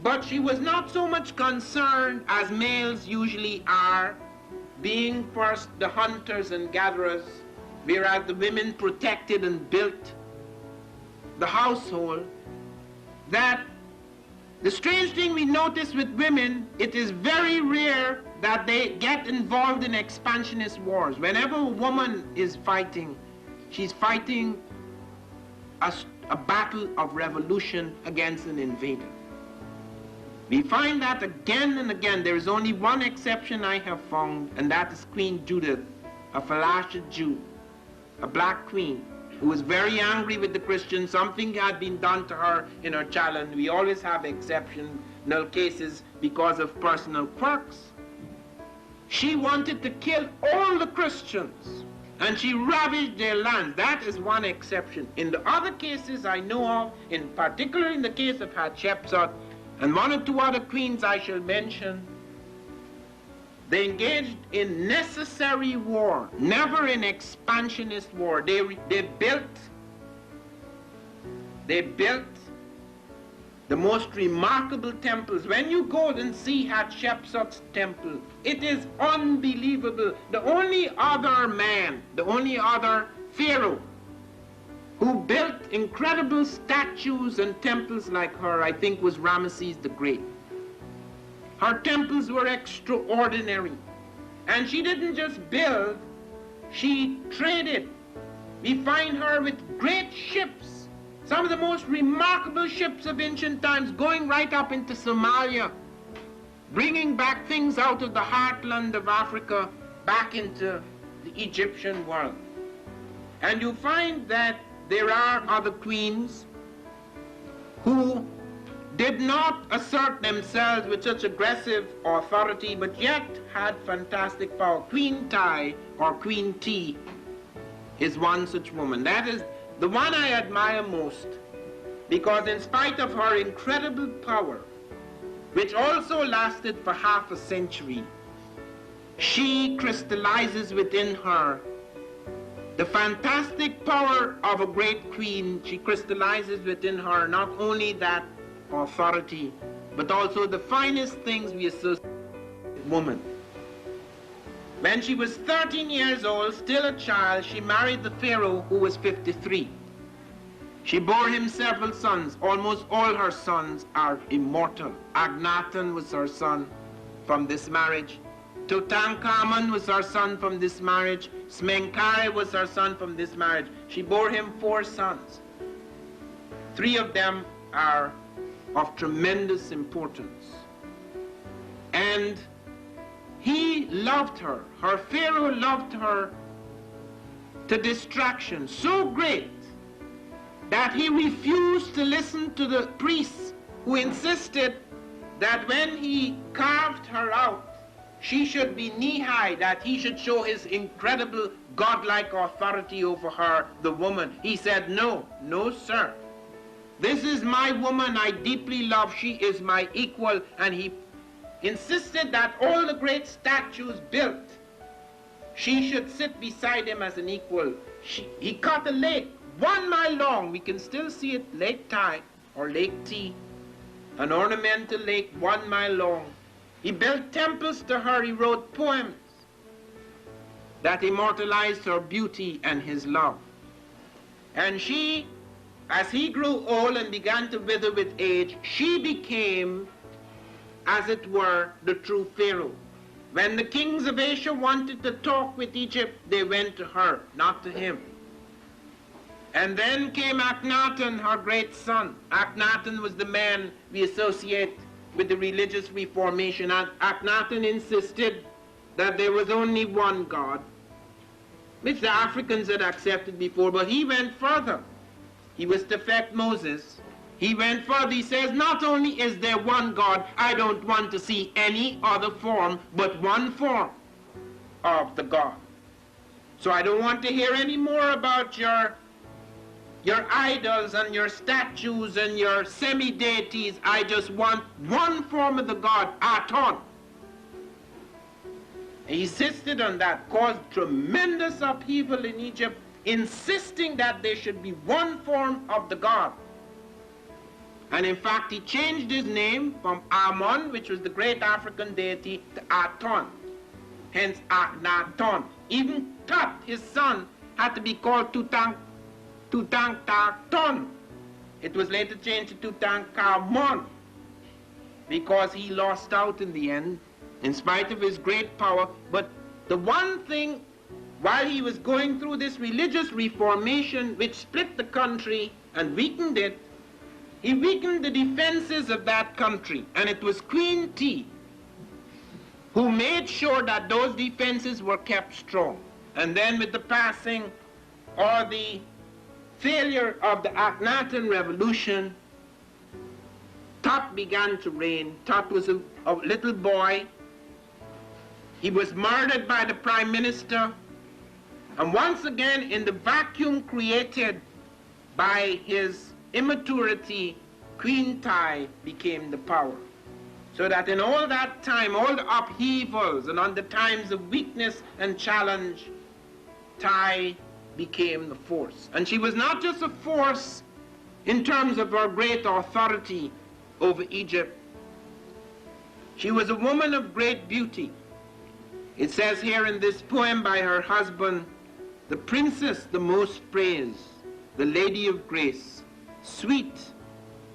But she was not so much concerned, as males usually are, being first the hunters and gatherers, whereas the women protected and built the household, that the strange thing we notice with women, it is very rare that they get involved in expansionist wars. Whenever a woman is fighting, she's fighting a battle of revolution against an invader. We find that again and again. There is only one exception I have found, and that is Queen Judith, a Falasha Jew, a black queen, who was very angry with the Christians. Something had been done to her in her childhood. We always have exceptional cases because of personal quirks. She wanted to kill all the Christians, and she ravaged their lands. That is one exception. In the other cases I know of, in particular in the case of Hatshepsut, and one or two other queens I shall mention, they engaged in necessary war, never in expansionist war. They built the most remarkable temples. When you go and see Hatshepsut's temple, it is unbelievable. The only other man, the only other pharaoh who built incredible statues and temples like her, I think, was Ramesses the Great. Her temples were extraordinary. And she didn't just build, she traded. We find her with great ships, some of the most remarkable ships of ancient times, going right up into Somalia, bringing back things out of the heartland of Africa back into the Egyptian world. And you find that there are other queens who did not assert themselves with such aggressive authority, but yet had fantastic power. Queen Tai, or Queen T, is one such woman. That is the one I admire most, because in spite of her incredible power, which also lasted for half a century, she crystallizes within her the fantastic power of a great queen. She crystallizes within her not only that authority, but also the finest things we associate with woman. When she was 13 years old, still a child, she married the Pharaoh, who was 53. She bore him several sons. Almost all her sons are immortal. Akhenaten was her son from this marriage. Tutankhamun was her son from this marriage. Smenkhare was her son from this marriage. She bore him 4 sons. 3 of them are of tremendous importance. And he loved her. Her Pharaoh loved her to distraction so great that he refused to listen to the priests who insisted that when he carved her out, she should be knee-high, that he should show his incredible godlike authority over her, the woman. He said, no, no, sir. This is my woman I deeply love. She is my equal. And he insisted that all the great statues built, she should sit beside him as an equal. He cut a lake 1 mile long. We can still see it, Lake Tai or Lake T, an ornamental lake 1 mile long. He built temples to her. He wrote poems that immortalized her beauty and his love. And she, as he grew old and began to wither with age, she became, as it were, the true Pharaoh. When the kings of Asia wanted to talk with Egypt, they went to her, not to him. And then came Akhenaten, her great son. Akhenaten was the man we associate with the religious reformation. And Akhenaten insisted that there was only one God, which the Africans had accepted before, but he went further. He was to affect Moses. He went further. He says, not only is there one God, I don't want to see any other form but one form of the God. So I don't want to hear any more about your idols and your statues and your semi-deities. I just want one form of the God, Aton. He insisted on that, caused tremendous upheaval in Egypt, insisting that there should be one form of the God. And in fact, he changed his name from Amon, which was the great African deity, to Aton, hence Akhenaton. Even Tut, his son, had to be called Tutankhamun. It was later changed to Tutankhamun because he lost out in the end, in spite of his great power. But the one thing, while he was going through this religious reformation which split the country and weakened it, he weakened the defenses of that country. And it was Queen T who made sure that those defenses were kept strong. And then with the passing or the failure of the Akhenaten revolution, Tut began to reign. Tut was a little boy. He was murdered by the prime minister. And once again, in the vacuum created by his immaturity, Queen Tai became the power. So that in all that time, all the upheavals and on the times of weakness and challenge, Tai became the force. And she was not just a force in terms of her great authority over Egypt. She was a woman of great beauty. It says here in this poem by her husband, the princess the most praised, the lady of grace, sweet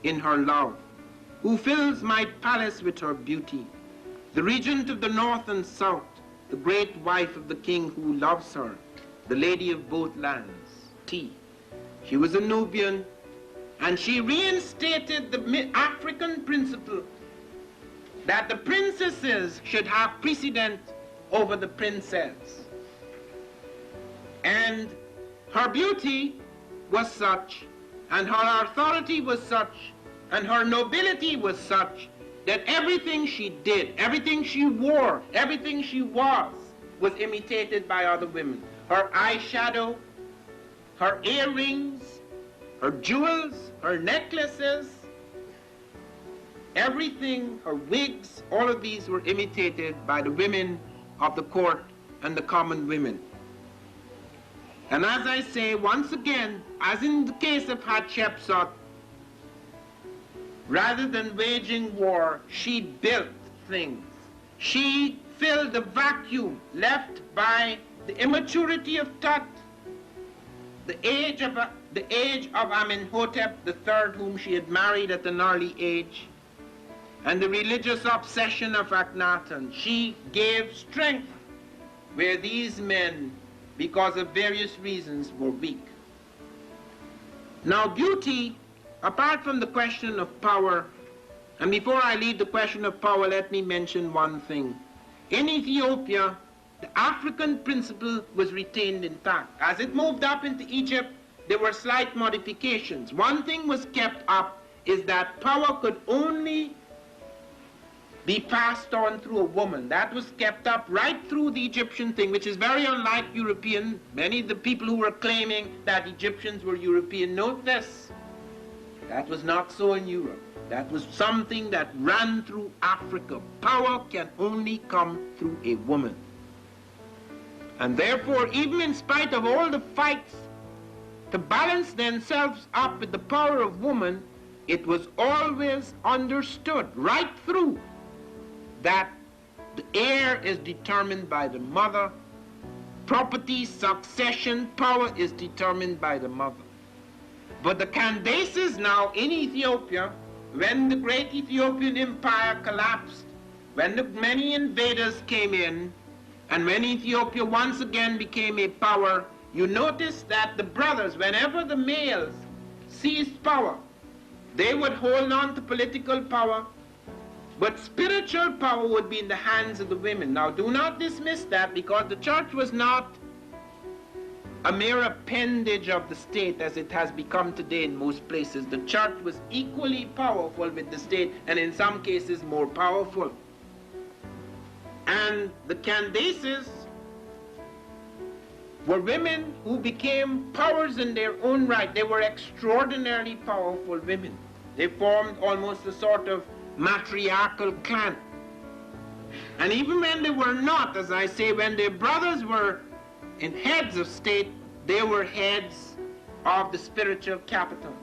in her love, who fills my palace with her beauty. the regent of the north and south, the great wife of the king who loves her, the lady of both lands, T. She was a Nubian, and she reinstated the African principle that the princesses should have precedence over the princess. And her beauty was such, and her authority was such, and her nobility was such, that everything she did, everything she wore, everything she was imitated by other women. Her eyeshadow, her earrings, her jewels, her necklaces, everything, her wigs, all of these were imitated by the women of the court and the common women. And as I say, once again, as in the case of Hatshepsut, rather than waging war, she built things. She filled the vacuum left by the immaturity of Tut, the age of Amenhotep III, whom she had married at an early age, and the religious obsession of Akhenaten. She gave strength where these men, because of various reasons, were weak. Now beauty, apart from the question of power, and before I leave the question of power, let me mention one thing. In Ethiopia, the African principle was retained intact. As it moved up into Egypt, there were slight modifications. One thing was kept up, is that power could only be passed on through a woman. That was kept up right through the Egyptian thing, which is very unlike European. Many of the people who were claiming that Egyptians were European, note this, that was not so in Europe. That was something that ran through Africa. Power can only come through a woman. And therefore, even in spite of all the fights to balance themselves up with the power of woman, it was always understood right through that the heir is determined by the mother, property, succession, power is determined by the mother. But the Candaces now in Ethiopia, when the great Ethiopian empire collapsed, when the many invaders came in, and when Ethiopia once again became a power, you notice that the brothers, whenever the males seized power, they would hold on to political power, but spiritual power would be in the hands of the women. Now, do not dismiss that, because the church was not a mere appendage of the state as it has become today in most places. The church was equally powerful with the state, and in some cases more powerful. And the Candaces were women who became powers in their own right. They were extraordinarily powerful women. They formed almost a sort of matriarchal clan. And even when they were not, as I say, when their brothers were in heads of state, they were heads of the spiritual capitals,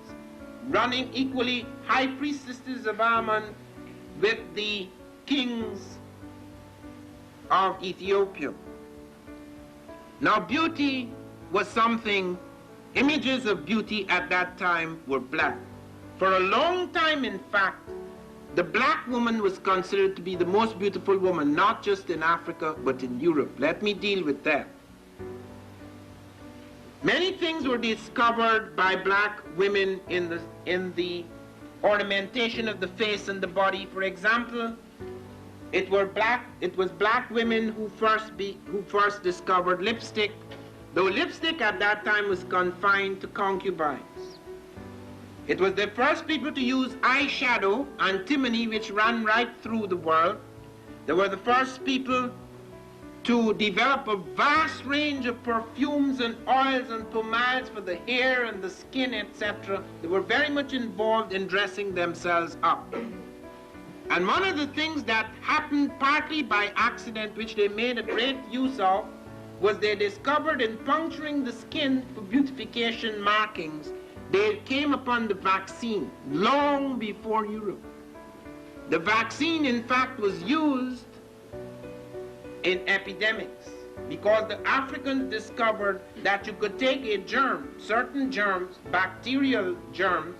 running equally high priestesses of Ammon with the kings of Ethiopia. Now beauty was something, images of beauty at that time were black. For a long time, in fact, the black woman was considered to be the most beautiful woman, not just in Africa, but in Europe. Let me deal with that. Many things were discovered by black women in the ornamentation of the face and the body. For example, it was black women who first discovered lipstick, though lipstick at that time was confined to concubines. It was the first people to use eyeshadow, antimony, which ran right through the world. They were the first people to develop a vast range of perfumes and oils and pomades for the hair and the skin, etc. They were very much involved in dressing themselves up. And one of the things that happened partly by accident, which they made a great use of, was they discovered in puncturing the skin for beautification markings, they came upon the vaccine long before Europe. The vaccine, in fact, was used in epidemics because the Africans discovered that you could take a germ, certain germs, bacterial germs,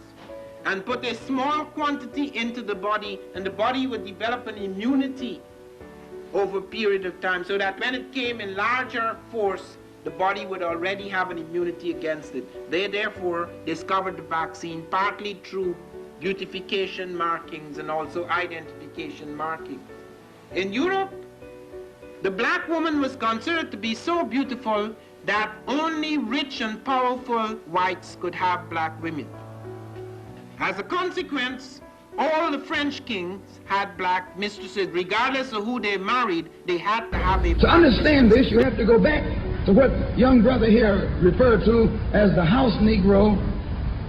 and put a small quantity into the body, and the body would develop an immunity over a period of time, so that when it came in larger force, the body would already have an immunity against it. They therefore discovered the vaccine partly through beautification markings and also identification markings. In Europe, the black woman was considered to be so beautiful that only rich and powerful whites could have black women. As a consequence, all the French kings had black mistresses. Regardless of who they married, they had to have a... To understand this, you have to go back to what young brother here referred to as the house Negro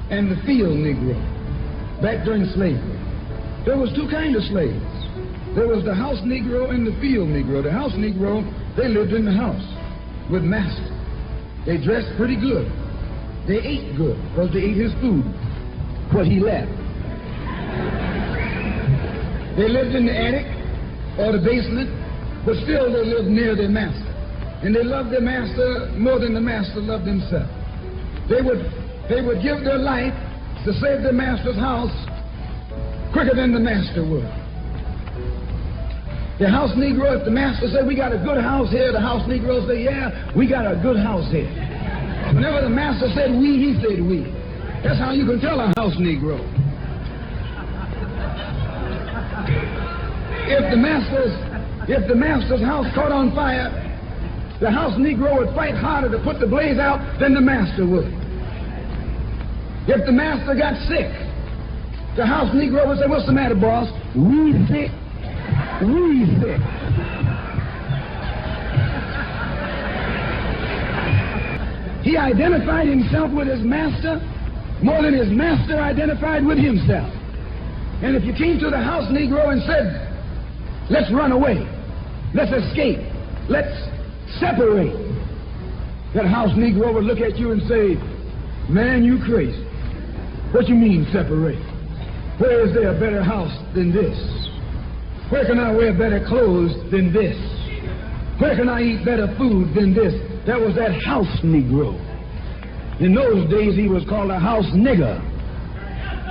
and the field Negro, back during slavery. There was two kinds of slaves. There was the house Negro and the field Negro. The house Negro, they lived in the house with master. They dressed pretty good. They ate good because they ate his food, what he left. They lived in the attic or the basement, but still they lived near their master. And they loved their master more than the master loved himself. They would give their life to save their master's house quicker than the master would. The house Negro, if the master said, we got a good house here, the house Negro said, yeah, we got a good house here. Whenever the master said we, he said we. That's how you can tell a house Negro. If the master's house caught on fire, the house Negro would fight harder to put the blaze out than the master would. If the master got sick, the house Negro would say, what's the matter, boss? We sick. We sick. He identified himself with his master more than his master identified with himself. And if you came to the house Negro and said, let's run away, let's escape, let's separate, that house Negro would look at you and say, man, you crazy. What you mean separate? Where is there a better house than this? Where can I wear better clothes than this? Where can I eat better food than this? That was that house Negro. In those days, he was called a house nigger.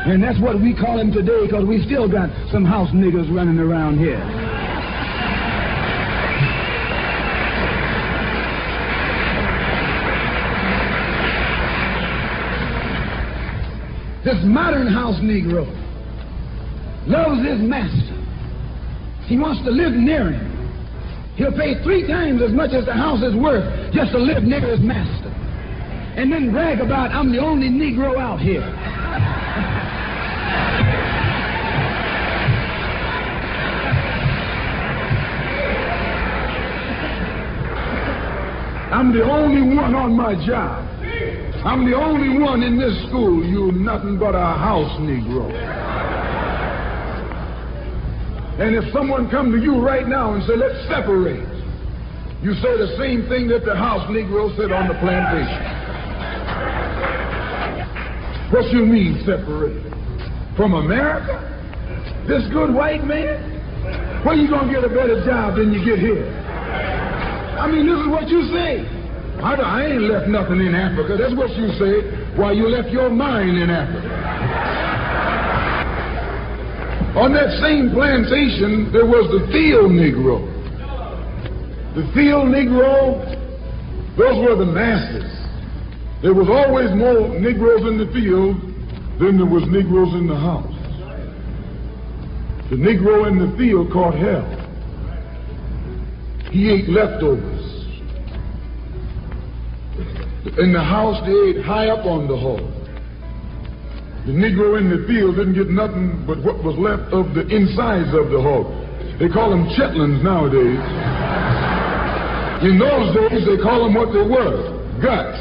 And that's what we call him today, because we still got some house niggers running around here. This modern house Negro loves his master. He wants to live near him. He'll pay 3 times as much as the house is worth just to live near his master. And then brag about, I'm the only Negro out here. I'm the only one on my job. I'm the only one in this school. You nothing but a house Negro. And if someone come to you right now and say, let's separate, you say the same thing that the house Negro said on the plantation. What you mean separate? From America? This good white man? Where you gonna get a better job than you get here? I mean, this is what you say. I ain't left nothing in Africa. That's what you say, while you left your mind in Africa. On that same plantation, there was the field Negro. The field Negro, those were the masters. There was always more Negroes in the field than there was Negroes in the house. The Negro in the field caught hell. He ate leftovers. In the house, they ate high up on the hog. The Negro in the field didn't get nothing but what was left of the insides of the hog. They call them chitlins nowadays. In those days, they call them what they were, guts.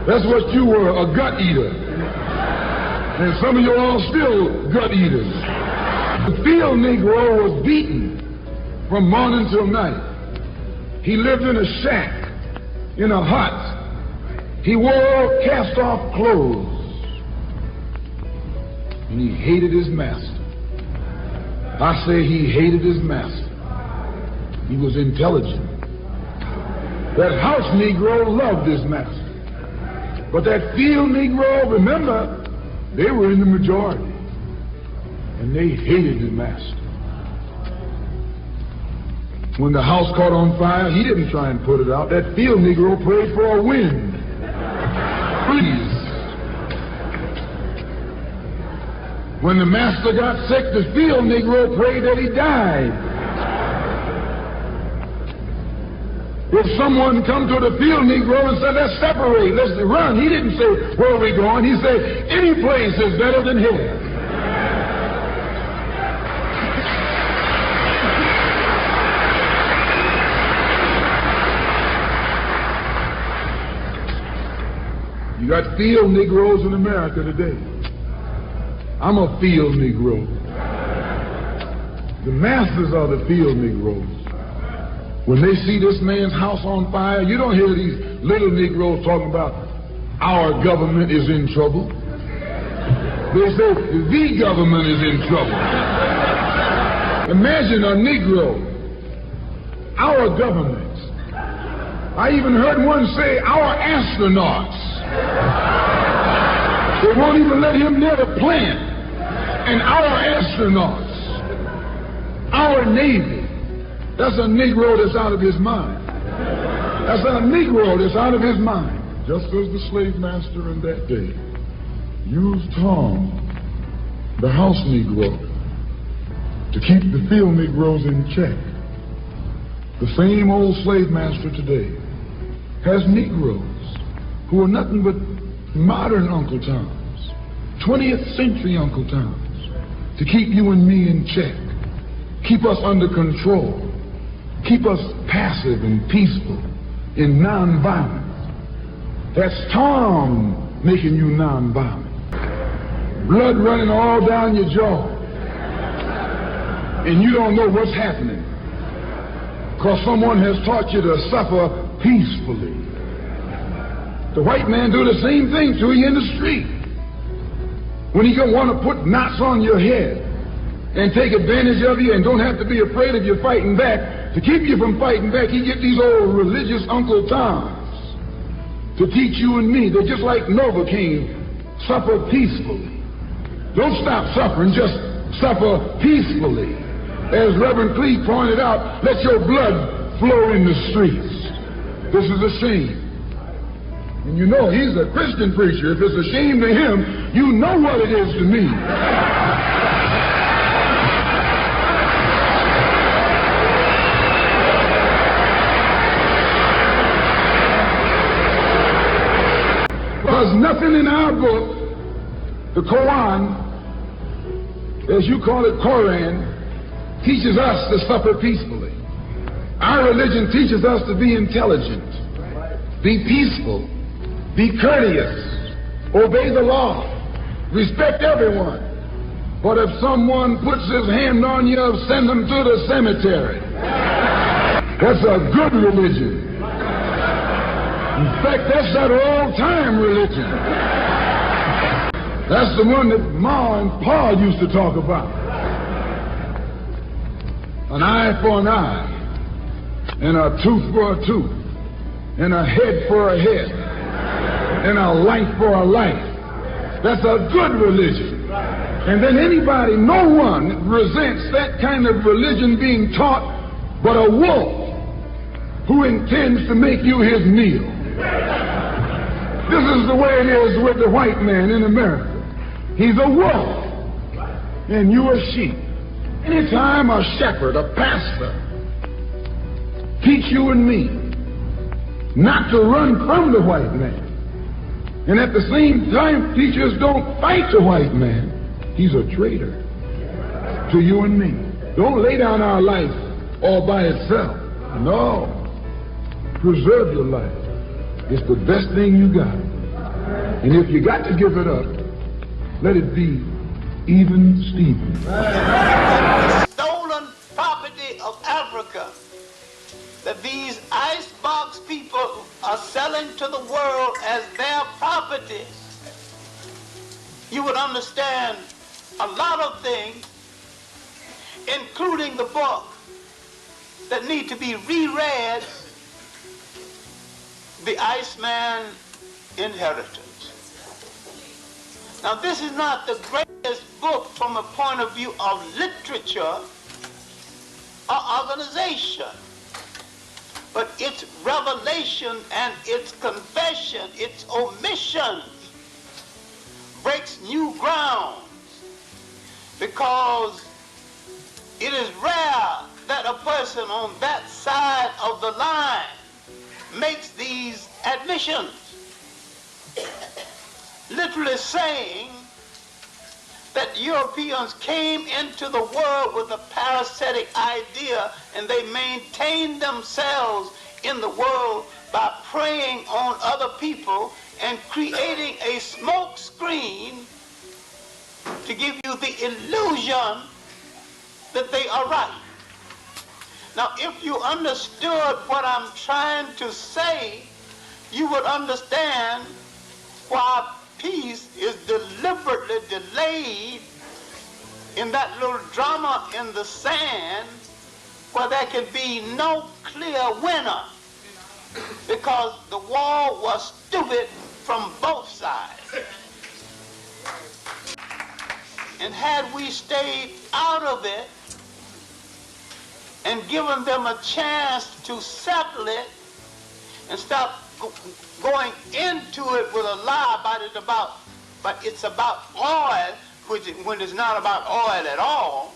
That's what you were, a gut eater. And some of you all still gut eaters. The field Negro was beaten from morning till night. He lived in a shack, in a hut. He wore cast-off clothes. And he hated his master. I say he hated his master. He was intelligent. That house Negro loved his master. But that field Negro, remember, they were in the majority. And they hated the master. When the house caught on fire, he didn't try and put it out. That field Negro prayed for a wind. Please. When the master got sick, the field Negro prayed that he died. If someone come to the field Negro and said, let's separate, let's run, he didn't say, where are we going? He said, any place is better than here. You got field Negroes in America today. I'm a field Negro. The masters are the field Negroes. When they see this man's house on fire, you don't hear these little Negroes talking about our government is in trouble. They say the government is in trouble. Imagine a Negro, our government. I even heard one say our astronauts. They won't even let him near the plant. And our astronauts, our Navy, that's a Negro that's out of his mind. That's a Negro that's out of his mind. Just as the slave master in that day used Tom, the house Negro, to keep the field Negroes in check, the same old slave master today has Negroes who are nothing but modern Uncle Toms, 20th century Uncle Toms, to keep you and me in check, keep us under control, keep us passive and peaceful in nonviolence. That's Tom making you nonviolent. Blood running all down your jaw, and you don't know what's happening because someone has taught you to suffer peacefully. The white man do the same thing to you in the street. When he gonna want to put knots on your head and take advantage of you and don't have to be afraid of you fighting back, to keep you from fighting back, he get these old religious Uncle Toms to teach you and me. They're just like Novocaine, suffer peacefully. Don't stop suffering, just suffer peacefully. As Reverend Cleave pointed out, let your blood flow in the streets. This is a shame. And you know he's a Christian preacher. If it's a shame to him, you know what it is to me. Because nothing in our book, the Quran, as you call it, Koran, teaches us to suffer peacefully. Our religion teaches us to be intelligent, be peaceful, be courteous, obey the law, respect everyone. But if someone puts his hand on you, send them to the cemetery. That's a good religion. In fact, that's that old-time religion. That's the one that Ma and Pa used to talk about. An eye for an eye, and a tooth for a tooth, and a head for a head, and a life for a life. That's a good religion. And then anybody, no one resents that kind of religion being taught but a wolf who intends to make you his meal. This is the way it is with the white man in America. He's a wolf, and you a sheep. Anytime a shepherd, a pastor, teach you and me not to run from the white man, and at the same time teachers don't fight the white man, he's a traitor to you and me. Don't lay down our life all by itself. No. Preserve your life. It's the best thing you got. And if you got to give it up, let it be even Stephen. Stolen property of Africa that these icebox people are selling to the world as their property. You would understand a lot of things, including the book, that need to be reread, The Iceman Inheritance. Now, this is not the greatest book from a point of view of literature or organization. but its revelation and its confession, its omission, breaks new ground, because it is rare that a person on that side of the line makes these admissions, literally saying that Europeans came into the world with a parasitic idea, and they maintained themselves in the world by preying on other people and creating a smoke screen to give you the illusion that they are right. Now, if you understood what I'm trying to say, you would understand why peace is deliberately delayed in that little drama in the sand where there can be no clear winner, because the war was stupid from both sides. And had we stayed out of it and given them a chance to settle it and stop going into it with a lie but it's about oil, when it's not about oil at all,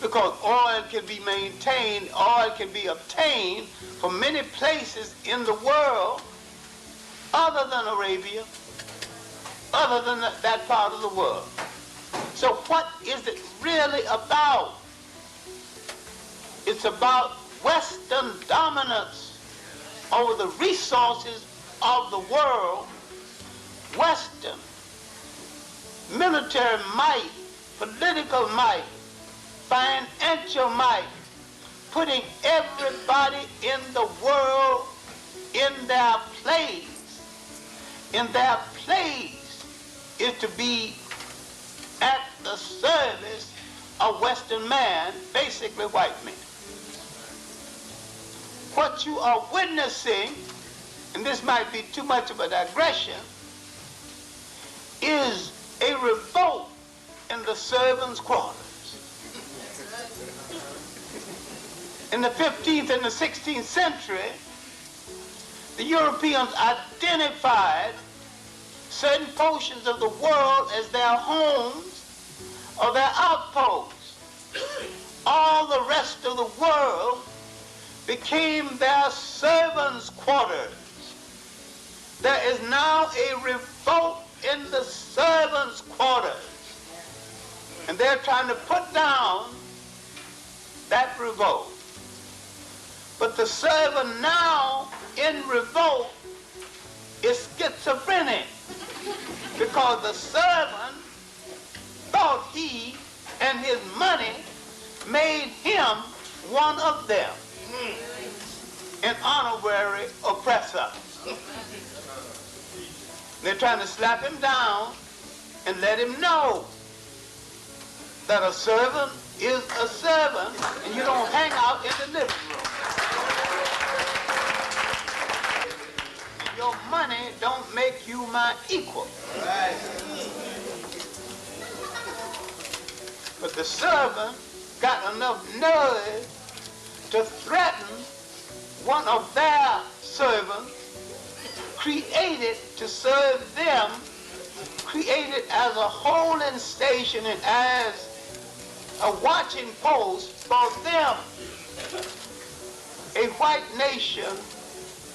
because oil can be maintained, oil can be obtained from many places in the world other than Arabia, other than that part of the world. So what is it really about? It's about Western dominance over the resources of the world, Western military might, political might, financial might, putting everybody in the world in their place. In their place is to be at the service of Western man, basically white men. What you are witnessing, and this might be too much of a digression, is a revolt in the servants' quarters. In the 15th and the 16th century, the Europeans identified certain portions of the world as their homes or their outposts. All the rest of the world became their servants' quarters. There is now a revolt in the servants' quarters, and they're trying to put down that revolt. But the servant now in revolt is schizophrenic, because the servant thought he and his money made him one of them, an honorary oppressor. They're trying to slap him down and let him know that a servant is a servant, and you don't hang out in the living room. And your money don't make you my equal. Right. But the servant got enough nerve to threaten one of their servants, created to serve them, created as a holding station and as a watching post for them, a white nation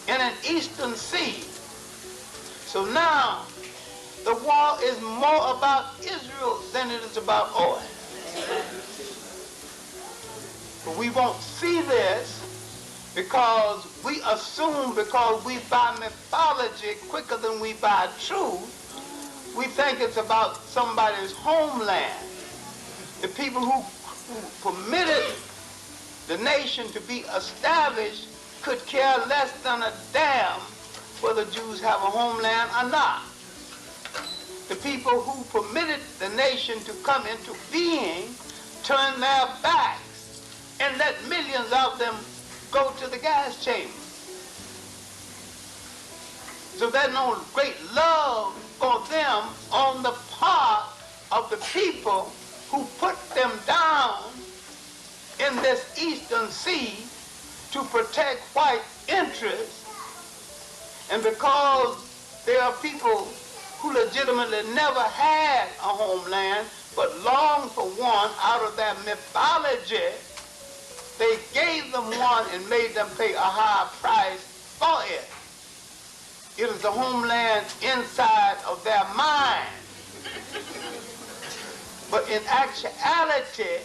in an eastern sea. So now the war is more about Israel than it is about oil. But we won't see this because we assume, because we buy mythology quicker than we buy truth, we think it's about somebody's homeland. The people who permitted the nation to be established could care less than a damn whether Jews have a homeland or not. The people who permitted the nation to come into being turned their backs and let millions of them go to the gas chamber. So there's no great love for them on the part of the people who put them down in this eastern sea to to protect white interests, and because there are people who legitimately never had a homeland but longed for one out of their mythology, they gave them one and made them pay a high price for it. It is the homeland inside of their mind. But in actuality,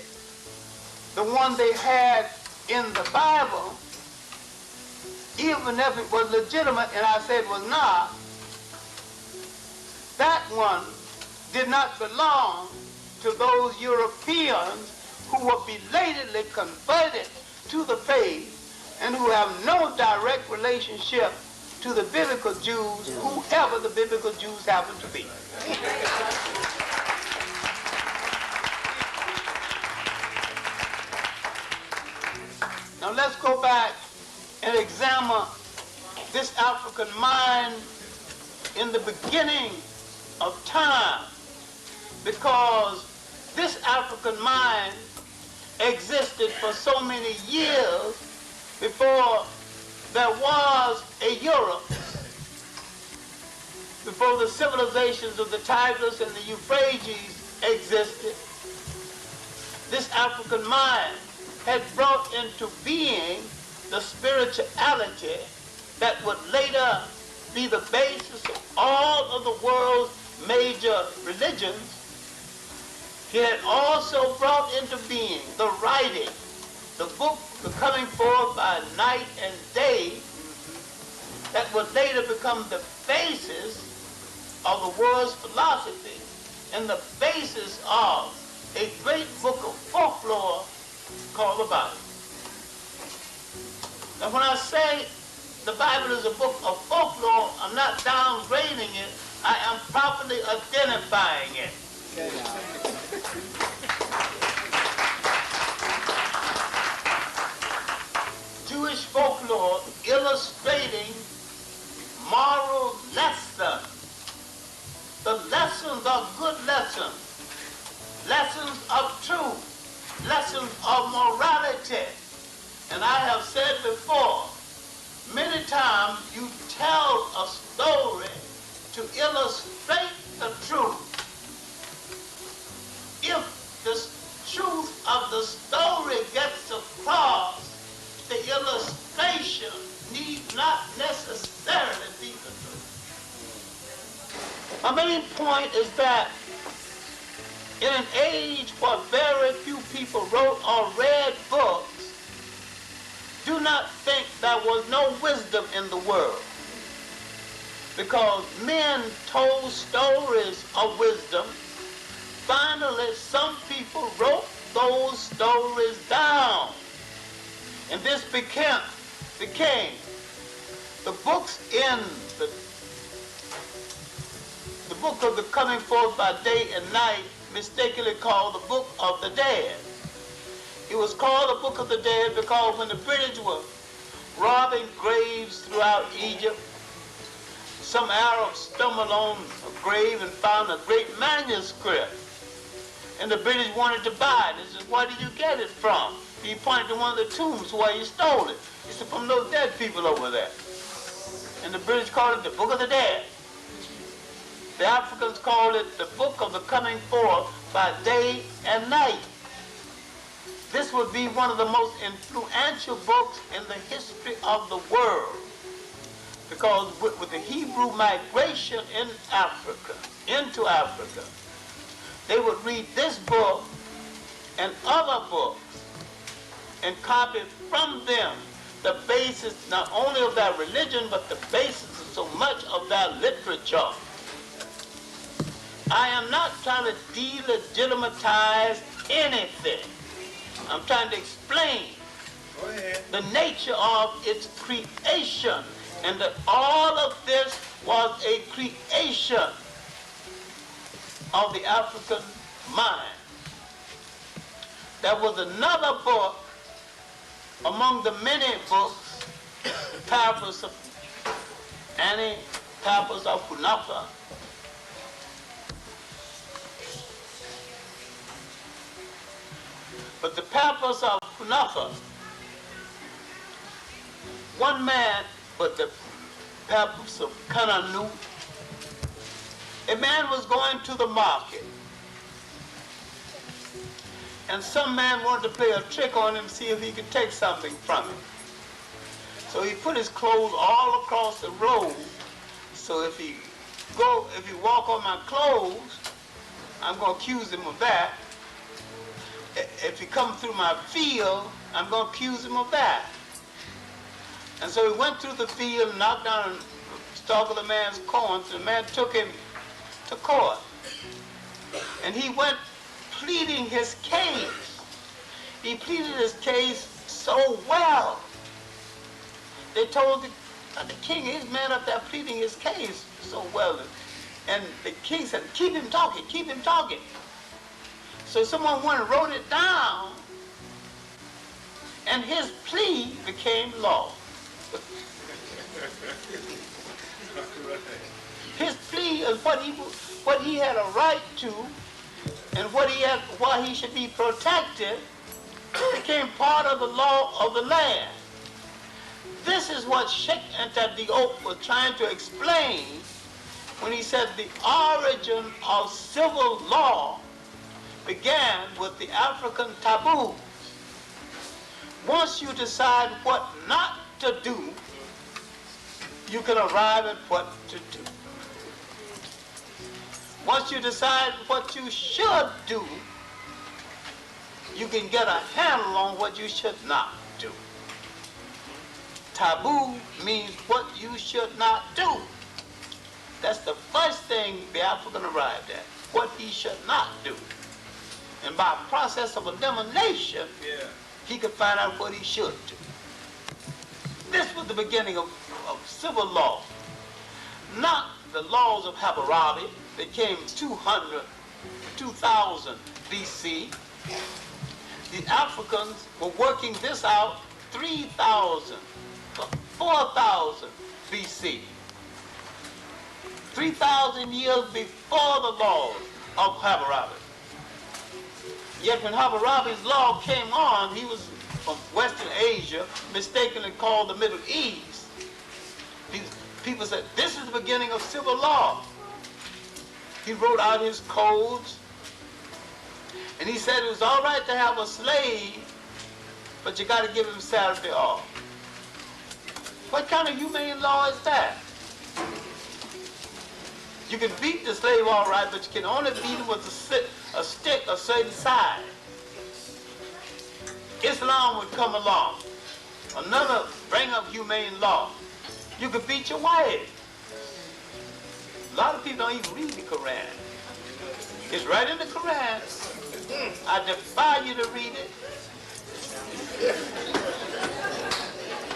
the one they had in the Bible, even if it was legitimate, and I said was not, that one did not belong to those Europeans who were belatedly converted to the faith and who have no direct relationship to the biblical Jews, whoever the biblical Jews happen to be. Now let's go back and examine this African mind in the beginning of time, because this African mind existed for so many years before there was a Europe, before the civilizations of the Tigris and the Euphrates existed. This African mind had brought into being the spirituality that would later be the basis of all of the world's major religions. He had also brought into being the writing, the book, the coming forth by night and day, that would later become the basis of the world's philosophy and the basis of a great book of folklore called the Bible. Now when I say the Bible is a book of folklore, I'm not downgrading it, I am properly identifying it. Jewish folklore illustrating moral lessons. The lessons are good lessons, lessons of truth, lessons of morality. And I have said before, many times you tell a story to illustrate the truth. If the truth of the story gets across, the illustration need not necessarily be the truth. My main point is that in an age where very few people wrote or read books, do not think there was no wisdom in the world, because men told stories of wisdom. Finally, some people wrote those stories down, and this became the books in the book of the coming forth by day and night, mistakenly called the Book of the Dead. It was called the Book of the Dead because when the British were robbing graves throughout Egypt, some Arabs stumbled on a grave and found a great manuscript. And the British wanted to buy it. They said, "Where did you get it from?" He pointed to one of the tombs where you stole it. He said, "From those dead people over there." And the British called it the Book of the Dead. The Africans called it the Book of the Coming Forth by Day and Night. This would be one of the most influential books in the history of the world, because with the Hebrew migration in Africa, into Africa, they would read this book and other books and copy from them the basis not only of their religion, but the basis of so much of their literature. I am not trying to delegitimize anything. I'm trying to explain the nature of its creation, and that all of this was a creation of the African mind. There was another book among the many books, Papyrus of Annie, Papyrus of Kunafa. But the Papyrus of Kunafa one man, but the purpose of Kananu, a man was going to the market, and some man wanted to play a trick on him, see if he could take something from him. So he put his clothes all across the road, so if he walk on my clothes, I'm going to accuse him of that. If he come through my field, I'm going to accuse him of that. And so he went through the field and knocked down a stalk of the man's corn, so the man took him to court. And he went pleading his case. He pleaded his case so well. They told the king, his man up there pleading his case so well. And the king said, keep him talking, keep him talking. So someone went and wrote it down, and his plea became law. His plea is what he had a right to, and why he should be protected, became part of the law of the land. This is what Sheikh Anta Diop was trying to explain when he said the origin of civil law began with the African taboos. Once you decide what not to do, you can arrive at what to do. Once you decide what you should do, you can get a handle on what you should not do. Taboo means what you should not do. That's the first thing the African arrived at, what he should not do. And by a process of elimination, he could find out what he should do. This was the beginning of civil law. Not the laws of Hammurabi that came 2000 BC. The Africans were working this out 3,000, 4,000 BC. 3,000 years before the laws of Hammurabi. Yet when Hammurabi's law came on, he was from Western Asia, mistakenly called the Middle East. People said, this is the beginning of civil law. He wrote out his codes, and he said it was all right to have a slave, but you got to give him Saturday off. What kind of humane law is that? You can beat the slave all right, but you can only beat him with a stick a certain size. Islam would come along, another bring up humane law. You could beat your wife. A lot of people don't even read the Quran. It's right in the Quran. I defy you to read it.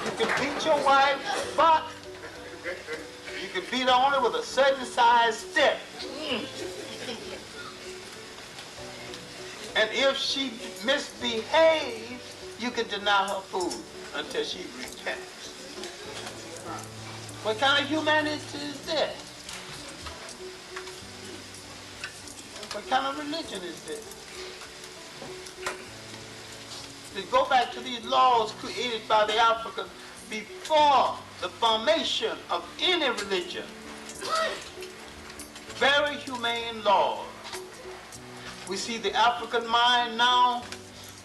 You can beat your wife, but you can beat her only with a certain size stick. And if she misbehaves, you can deny her food until she repents. What kind of humanity is this? What kind of religion is this? To go back to these laws created by the Africans before the formation of any religion. Very humane laws. We see the African mind now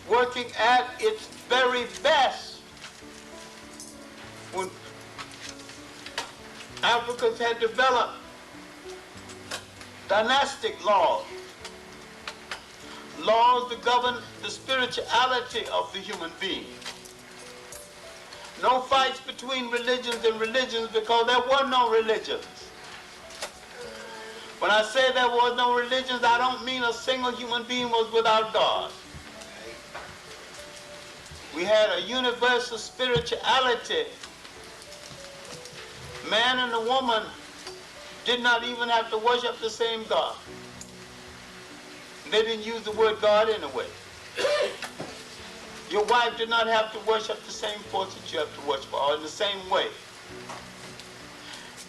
working at its very best. When Africans had developed dynastic laws, laws that govern the spirituality of the human being. No fights between religions and religions because there were no religions. When I say there was no religions, I don't mean a single human being was without God. We had a universal spirituality. Man and a woman did not even have to worship the same God. They didn't use the word God anyway. Your wife did not have to worship the same force that you have to worship, or in the same way.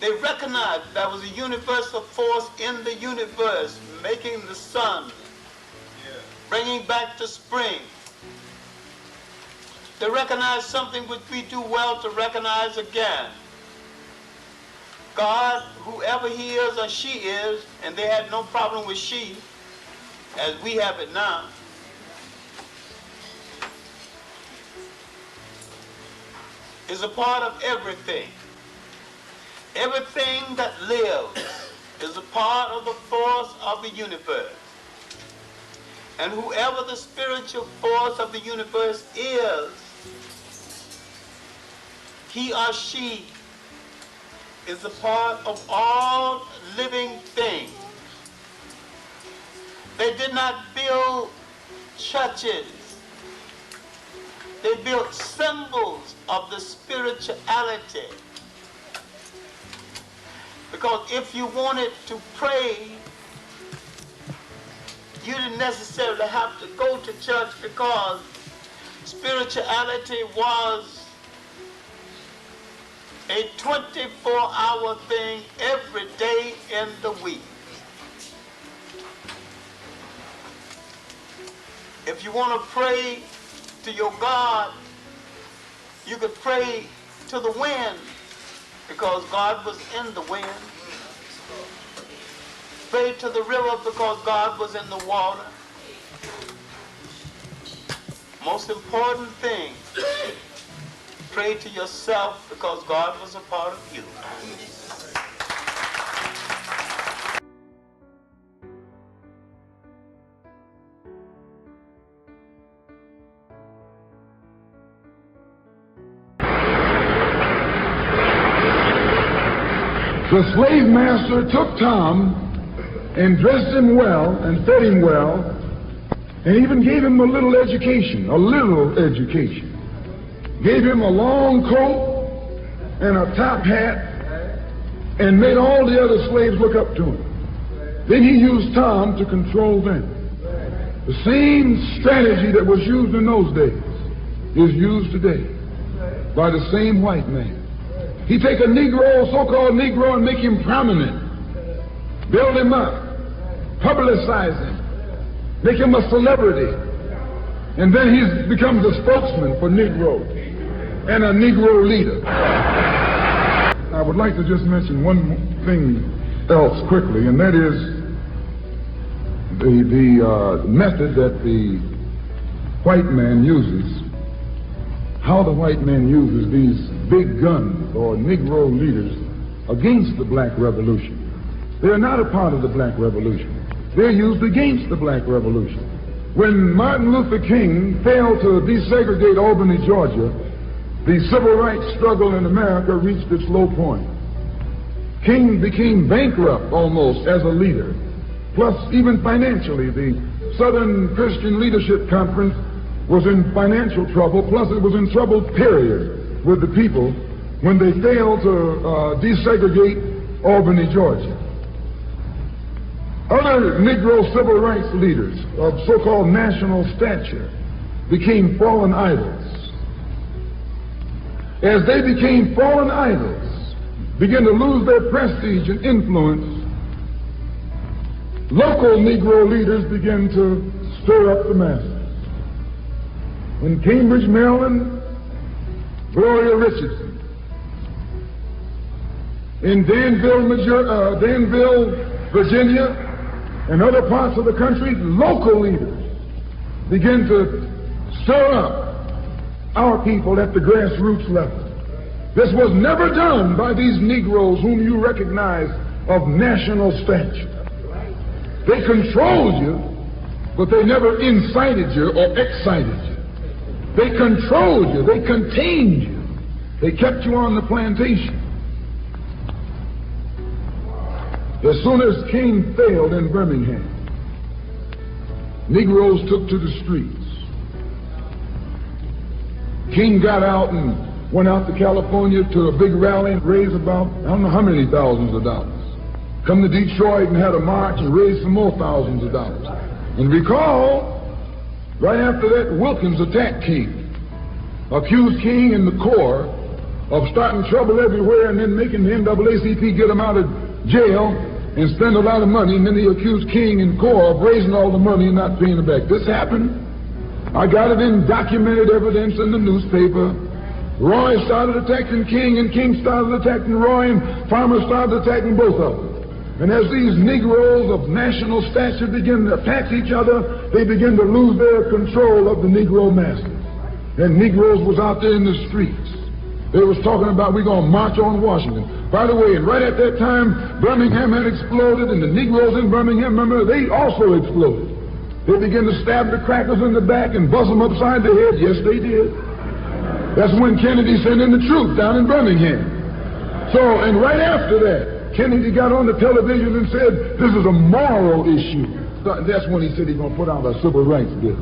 They recognized there was a universal force in the universe, making the sun, bringing back the spring. They recognize something which we do well to recognize again. God, whoever he is or she is, and they had no problem with she, as we have it now, is a part of everything. Everything that lives is a part of the force of the universe. And whoever the spiritual force of the universe is, he or she is a part of all living things. They did not build churches. They built symbols of the spirituality. Because if you wanted to pray, you didn't necessarily have to go to church, because spirituality was a 24-hour thing every day in the week. If you want to pray to your God, you could pray to the wind, because God was in the wind. Pray to the river, because God was in the water. Most important thing, pray to yourself, because God was a part of you. The slave master took Tom and dressed him well and fed him well, and even gave him a little education. Gave him a long coat and a top hat, and made all the other slaves look up to him. Then he used Tom to control them. The same strategy that was used in those days is used today by the same white man. He take a Negro, so-called Negro, and make him prominent, build him up, publicize him, make him a celebrity, and then he becomes a spokesman for Negro and a Negro leader. I would like to just mention one thing else quickly, and that is the method that the white man uses, how the white man uses these big guns or Negro leaders against the black revolution. They're not a part of the black revolution. They're used against the black revolution. When Martin Luther King failed to desegregate Albany, Georgia, the civil rights struggle in America reached its low point. King became bankrupt almost as a leader. Plus, even financially, the Southern Christian Leadership Conference was in financial trouble, plus it was in trouble, period, with the people when they failed to desegregate Albany, Georgia. Other Negro civil rights leaders of so-called national stature became fallen idols. As they became fallen idols, began to lose their prestige and influence, local Negro leaders began to stir up the masses. In Cambridge, Maryland, Gloria Richardson. In Danville, Virginia, and other parts of the country, local leaders begin to stir up our people at the grassroots level. This was never done by these Negroes whom you recognize of national stature. They controlled you, but they never incited you or excited you. They controlled you, they contained you, they kept you on the plantation. As soon as King failed in Birmingham, Negroes took to the streets. King got out and went out to California to a big rally and raised about, I don't know how many thousands of dollars. Come to Detroit and had a march and raised some more thousands of dollars. And recall, right after that, Wilkins attacked King, accused King and the Corps of starting trouble everywhere and then making the NAACP get him out of jail and spend a lot of money, and then they accused King and Corps of raising all the money and not paying it back. This happened. I got it in documented evidence in the newspaper. Roy started attacking King, and King started attacking Roy, and Farmer started attacking both of them. And as these Negroes of national stature begin to attack each other, they begin to lose their control of the Negro masses. And Negroes was out there in the streets. They was talking about, we're going to march on Washington. By the way, and right at that time, Birmingham had exploded, and the Negroes in Birmingham, remember, they also exploded. They began to stab the crackers in the back and bust them upside the head. Yes, they did. That's when Kennedy sent in the troops down in Birmingham. So, and right after that, Kennedy got on the television and said, this is a moral issue. That's when he said he's going to put out a civil rights bill.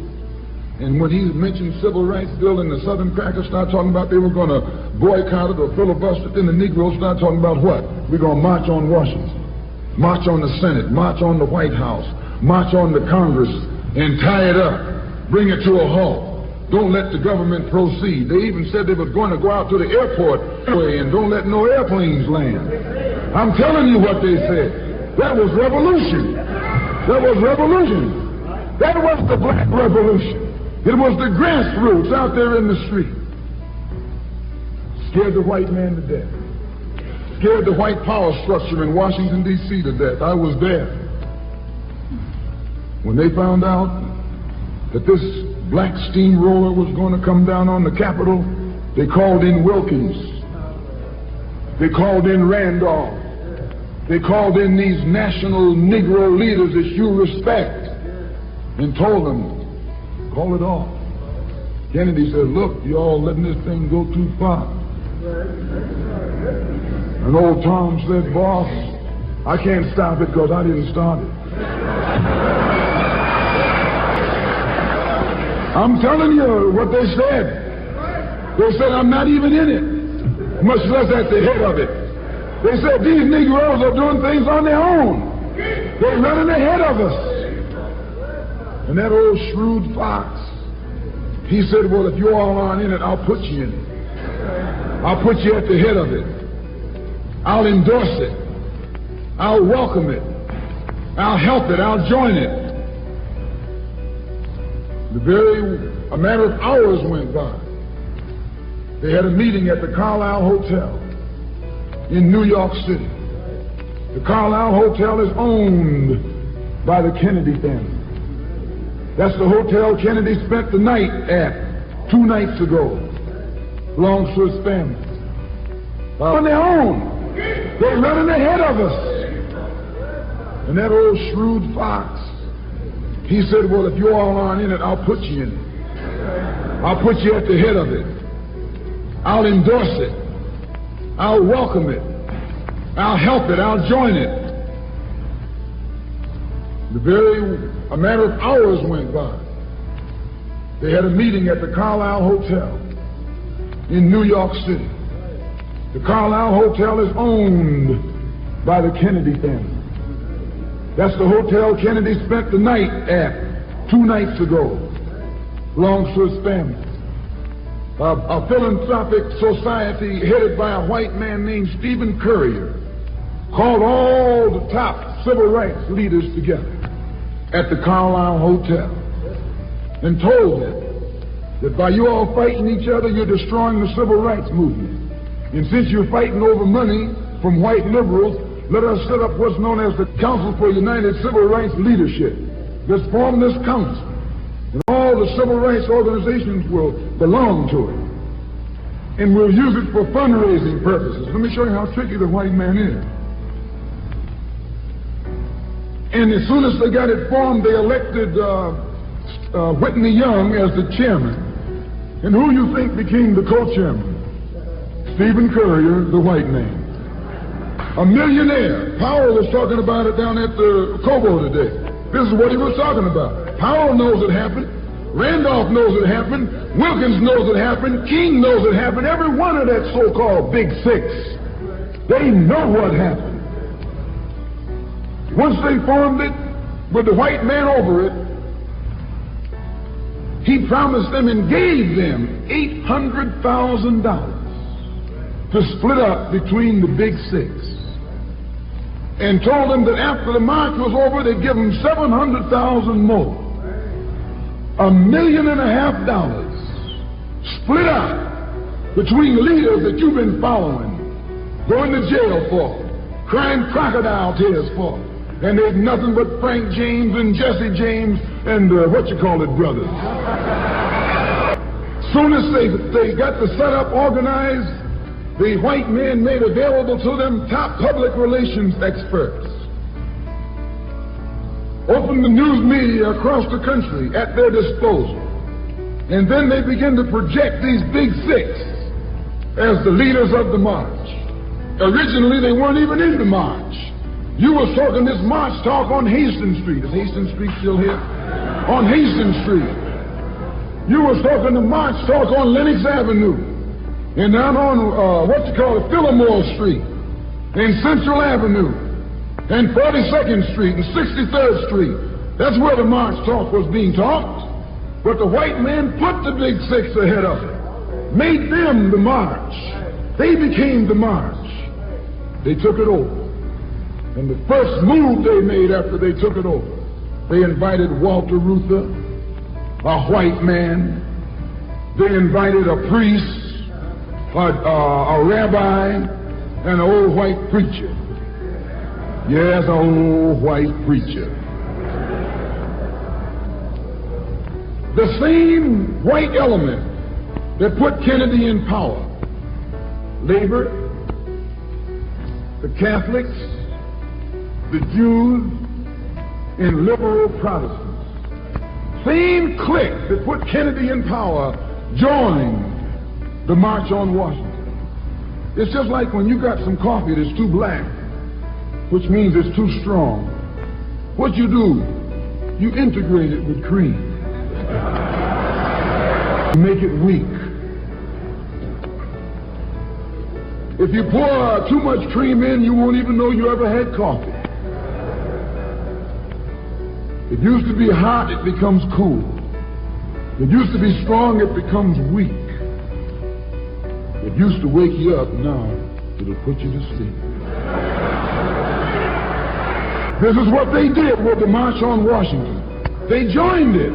And when he mentioned civil rights bill, and the Southern crackers started talking about they were going to boycott it or filibuster it, then the Negroes started talking about what? We're going to march on Washington, march on the Senate, march on the White House, march on the Congress, and tie it up, bring it to a halt. Don't let the government proceed. They even said they were going to go out to the airport and don't let no airplanes land. I'm telling you what they said. That was revolution. That was revolution. That was the black revolution. It was the grassroots out there in the street. Scared the white man to death. Scared the white power structure in Washington, D.C. to death. I was there. When they found out that this black steamroller was going to come down on the Capitol, they called in Wilkins. They called in Randolph. They called in these national Negro leaders that you respect and told them, call it off. Kennedy said, look, y'all letting this thing go too far. And old Tom said, boss, I can't stop it because I didn't start it. I'm telling you what they said. They said, I'm not even in it, much less at the head of it. They said, these Negroes are doing things on their own. They're running ahead of us. And that old shrewd fox, he said, well, if you all aren't in it, I'll put you in it. I'll put you at the head of it. I'll endorse it. I'll welcome it. I'll help it. I'll join it. A matter of hours went by. They had a meeting at the Carlisle Hotel in New York City. The Carlisle Hotel is owned by the Kennedy family. That's the hotel Kennedy spent the night at 2 nights ago. Belongs to his family. On their own. They're running ahead of us. And that old shrewd fox, he said, well, if you all aren't in it, I'll put you in it. I'll put you at the head of it. I'll endorse it. I'll welcome it. I'll help it. I'll join it. A matter of hours went by. They had a meeting at the Carlisle Hotel in New York City. The Carlisle Hotel is owned by the Kennedy family. That's the hotel Kennedy spent the night at 2 nights ago. Belongs to his family. A philanthropic society headed by a white man named Stephen Currier called all the top civil rights leaders together at the Carlisle Hotel and told them that by you all fighting each other, you're destroying the civil rights movement. And since you're fighting over money from white liberals, let us set up what's known as the Council for United Civil Rights Leadership. Let's form this council. And all the civil rights organizations will belong to it. And we'll use it for fundraising purposes. Let me show you how tricky the white man is. And as soon as they got it formed, they elected Whitney Young as the chairman. And who you think became the co-chairman? Stephen Currier, the white man. A millionaire. Powell was talking about it down at the Cobo today. This is what he was talking about. Powell knows it happened. Randolph knows it happened. Wilkins knows it happened. King knows it happened. Every one of that so-called Big Six, they know what happened. Once they formed it, with the white man over it, he promised them and gave them $800,000 to split up between the Big Six. And told them that after the march was over, they'd give them $700,000 more. $1.5 million split up between leaders that you've been following, going to jail for, crying crocodile tears for, and there's nothing but Frank James and Jesse James and brothers. Soon as they got the setup organized, the white men made available to them top public relations experts. Opened the news media across the country at their disposal. And then they begin to project these big six as the leaders of the march. Originally, they weren't even in the march. You was talking this march talk on Hastings Street. Is Hastings Street still here? On Hastings Street. You was talking the march talk on Lenox Avenue. And down on, Fillmore Street. And Central Avenue. And 42nd Street and 63rd Street. That's where the march talk was being talked. But the white men put the big six ahead of it. Made them the march. They became the march. They took it over. And the first move they made after they took it over, they invited Walter Reuther, a white man. They invited a priest, a rabbi, and an old white preacher. Yes, an old white preacher. The same white element that put Kennedy in power. Labor, the Catholics, the Jews, and liberal Protestants. Same clique that put Kennedy in power joined the March on Washington. It's just like when you got some coffee that's too black, which means it's too strong. What you do, you integrate it with cream. Make it weak. If you pour too much cream in, you won't even know you ever had coffee. It used to be hot, it becomes cool. It used to be strong, it becomes weak. It used to wake you up, now it'll put you to sleep. This is what they did with the March on Washington. They joined it.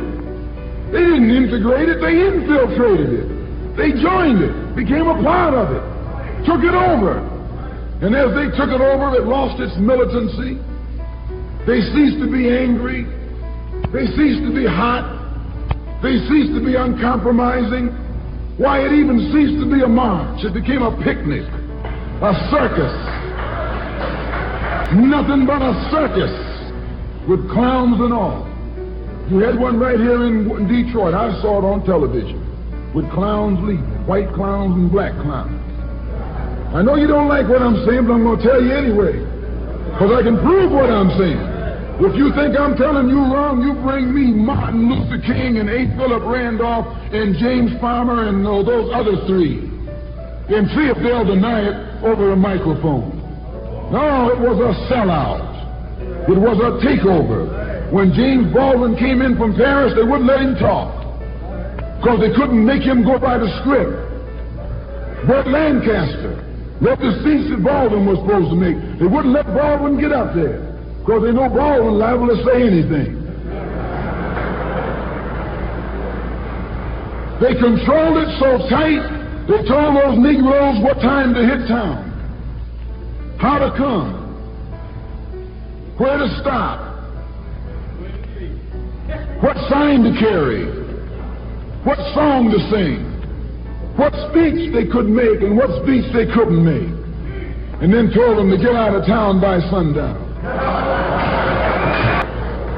They didn't integrate it, they infiltrated it. They joined it, became a part of it, took it over. And as they took it over, it lost its militancy. They ceased to be angry. They ceased to be hot. They ceased to be uncompromising. Why, it even ceased to be a march. It became a picnic, a circus. Nothing but a circus with clowns and all. You had one right here in Detroit. I saw it on television with clowns leading, white clowns and black clowns. I know you don't like what I'm saying, but I'm going to tell you anyway, because I can prove what I'm saying. If you think I'm telling you wrong, you bring me Martin Luther King and A. Philip Randolph and James Farmer and those other three, and see if they'll deny it over a microphone. No, it was a sellout. It was a takeover. When James Baldwin came in from Paris, they wouldn't let him talk because they couldn't make him go by the script. Burt Lancaster left the speech that Baldwin was supposed to make. They wouldn't let Baldwin get up there because they know Baldwin liable to say anything. They controlled it so tight, they told those Negroes what time to hit town, how to come, where to stop, what sign to carry, what song to sing, what speech they could make and what speech they couldn't make, and then told them to get out of town by sundown.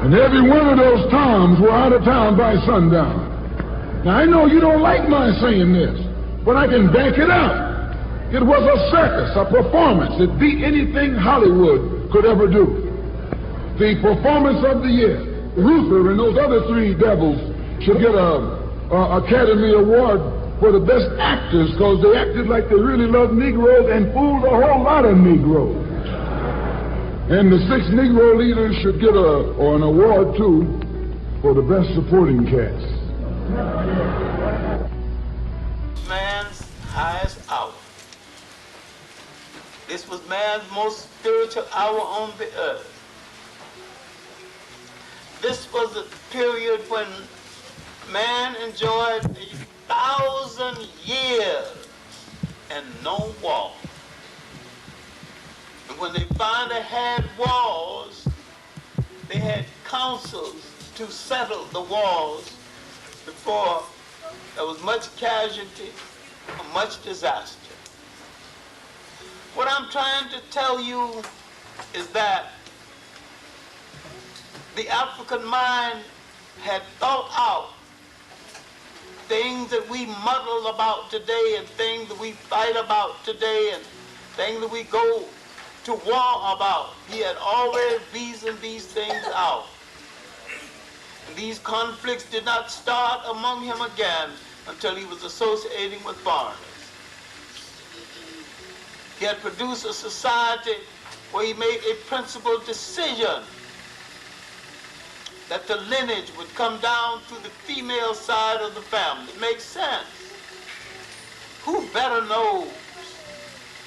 And every one of those Toms were out of town by sundown. Now, I know you don't like my saying this, but I can back it up. It was a circus, a performance. It beat anything Hollywood could ever do. The performance of the year. Reuther and those other three devils should get a Academy Award for the best actors because they acted like they really loved Negroes and fooled a whole lot of Negroes. And the 6 Negro leaders should get an award too for the best supporting cast. Man's highest hour. This was man's most spiritual hour on the earth. This was a period when Man enjoyed 1,000 years and no wall. And when they finally had walls, they had councils to settle the walls before there was much casualty or much disaster. What I'm trying to tell you is that the African mind had thought out things that we muddle about today and things that we fight about today and things that we go to war about. He had already reasoned these things out. And these conflicts did not start among him again until he was associating with foreigners. He had produced a society where he made a principled decision that the lineage would come down through the female side of the family. It makes sense. Who better knows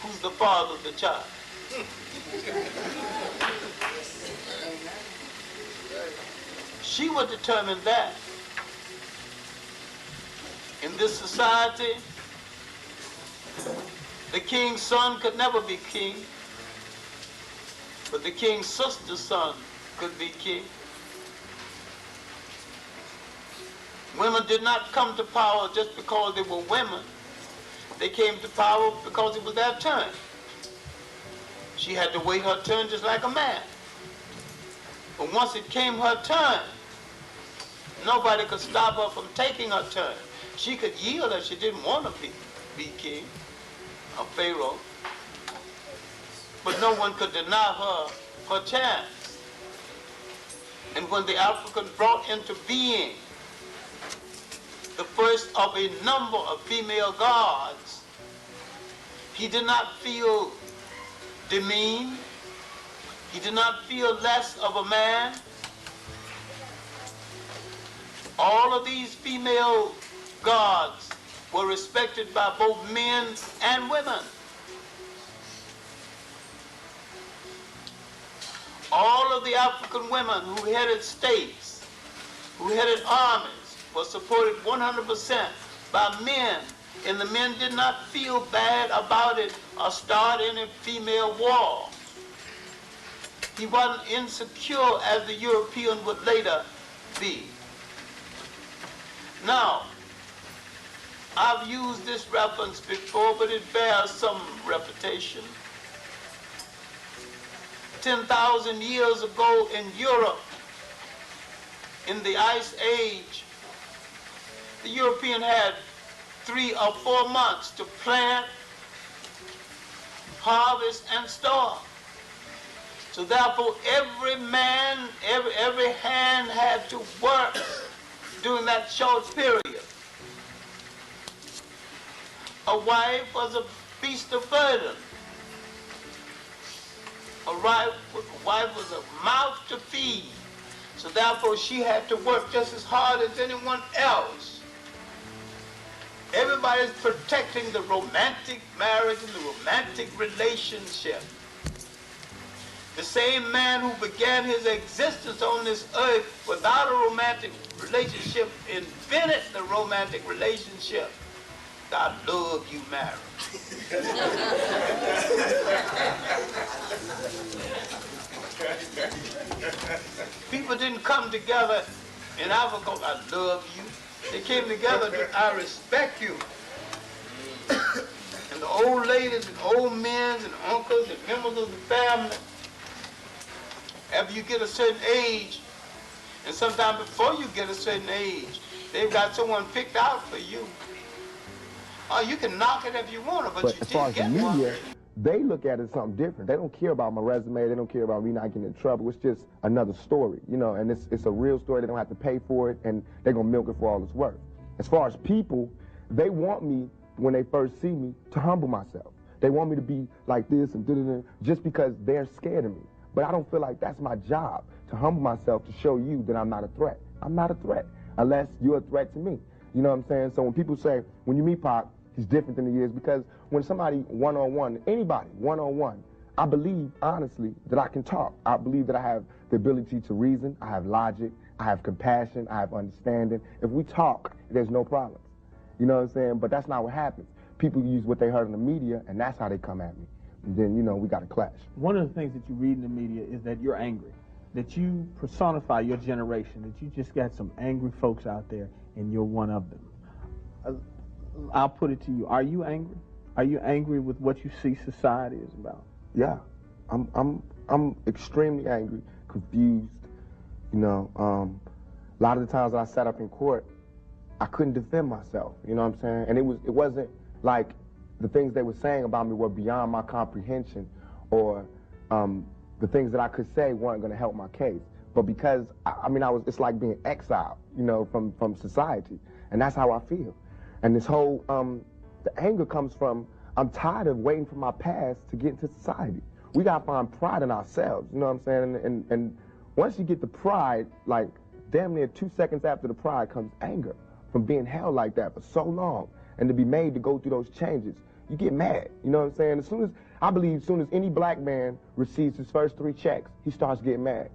who's the father of the child? She would determine that. In this society, the king's son could never be king, but the king's sister's son could be king. Women did not come to power just because they were women. They came to power because it was their turn. She had to wait her turn just like a man. But once it came her turn, nobody could stop her from taking her turn. She could yield if she didn't want to be king or pharaoh. But no one could deny her her chance. And when the African brought into being the first of a number of female gods, he did not feel demeaned. He did not feel less of a man. All of these female gods were respected by both men and women. All of the African women who headed states, who headed armies, were supported 100% by men, and the men did not feel bad about it or start any female war. He wasn't insecure as the European would later be. Now, I've used this reference before, but it bears some repetition. 10,000 years ago in Europe, in the Ice Age, the European had 3 or 4 months to plant, harvest, and store. So therefore, every man, every hand had to work during that short period. A wife was a beast of burden. A wife was a mouth to feed. So therefore, she had to work just as hard as anyone else. Everybody's protecting the romantic marriage and the romantic relationship. The same man who began his existence on this earth without a romantic relationship invented the romantic relationship. I love you, Mary. People didn't come together in Africa, I love you. They came together, I respect you. And the old ladies and old men and uncles and members of the family, after you get a certain age, and sometime before you get a certain age, they've got someone picked out for you. Oh, you can knock it if you want to, but you as far as the didn't get media, one. they look at it something different. They don't care about my resume. They don't care about me not getting in trouble. It's just another story, you know, and it's a real story. They don't have to pay for it, and they're going to milk it for all it's worth. As far as people, they want me, when they first see me, to humble myself. They want me to be like this and da-da-da, just because they're scared of me. But I don't feel like that's my job, to humble myself, to show you that I'm not a threat. I'm not a threat, unless you're a threat to me. You know what I'm saying? So when people say, when you meet Pac, he's different than he is, because when somebody one-on-one, anybody one-on-one, I believe, honestly, that I can talk. I believe that I have the ability to reason. I have logic. I have compassion, I have understanding. If we talk, there's no problems. You know what I'm saying? But that's not what happens. People use what they heard in the media, and that's how they come at me. And then, you know, we got a clash. One of the things that you read in the media is that you're angry, that you personify your generation, that you just got some angry folks out there, and you're one of them. I'll put it to you. Are you angry? Are you angry with what you see society is about? Yeah, I'm extremely angry, confused. You know, a lot of the times that I sat up in court, I couldn't defend myself. You know what I'm saying? And it wasn't like the things they were saying about me were beyond my comprehension, or the things that I could say weren't going to help my case. But because it's like being exiled, you know, from society, and that's how I feel. And this whole the anger comes from, I'm tired of waiting for my past to get into society. We got to find pride in ourselves, you know what I'm saying? And once you get the pride, like damn near 2 seconds after the pride comes anger from being held like that for so long, and to be made to go through those changes. You get mad, you know what I'm saying? I believe as soon as any black man receives his first 3 checks, he starts getting mad.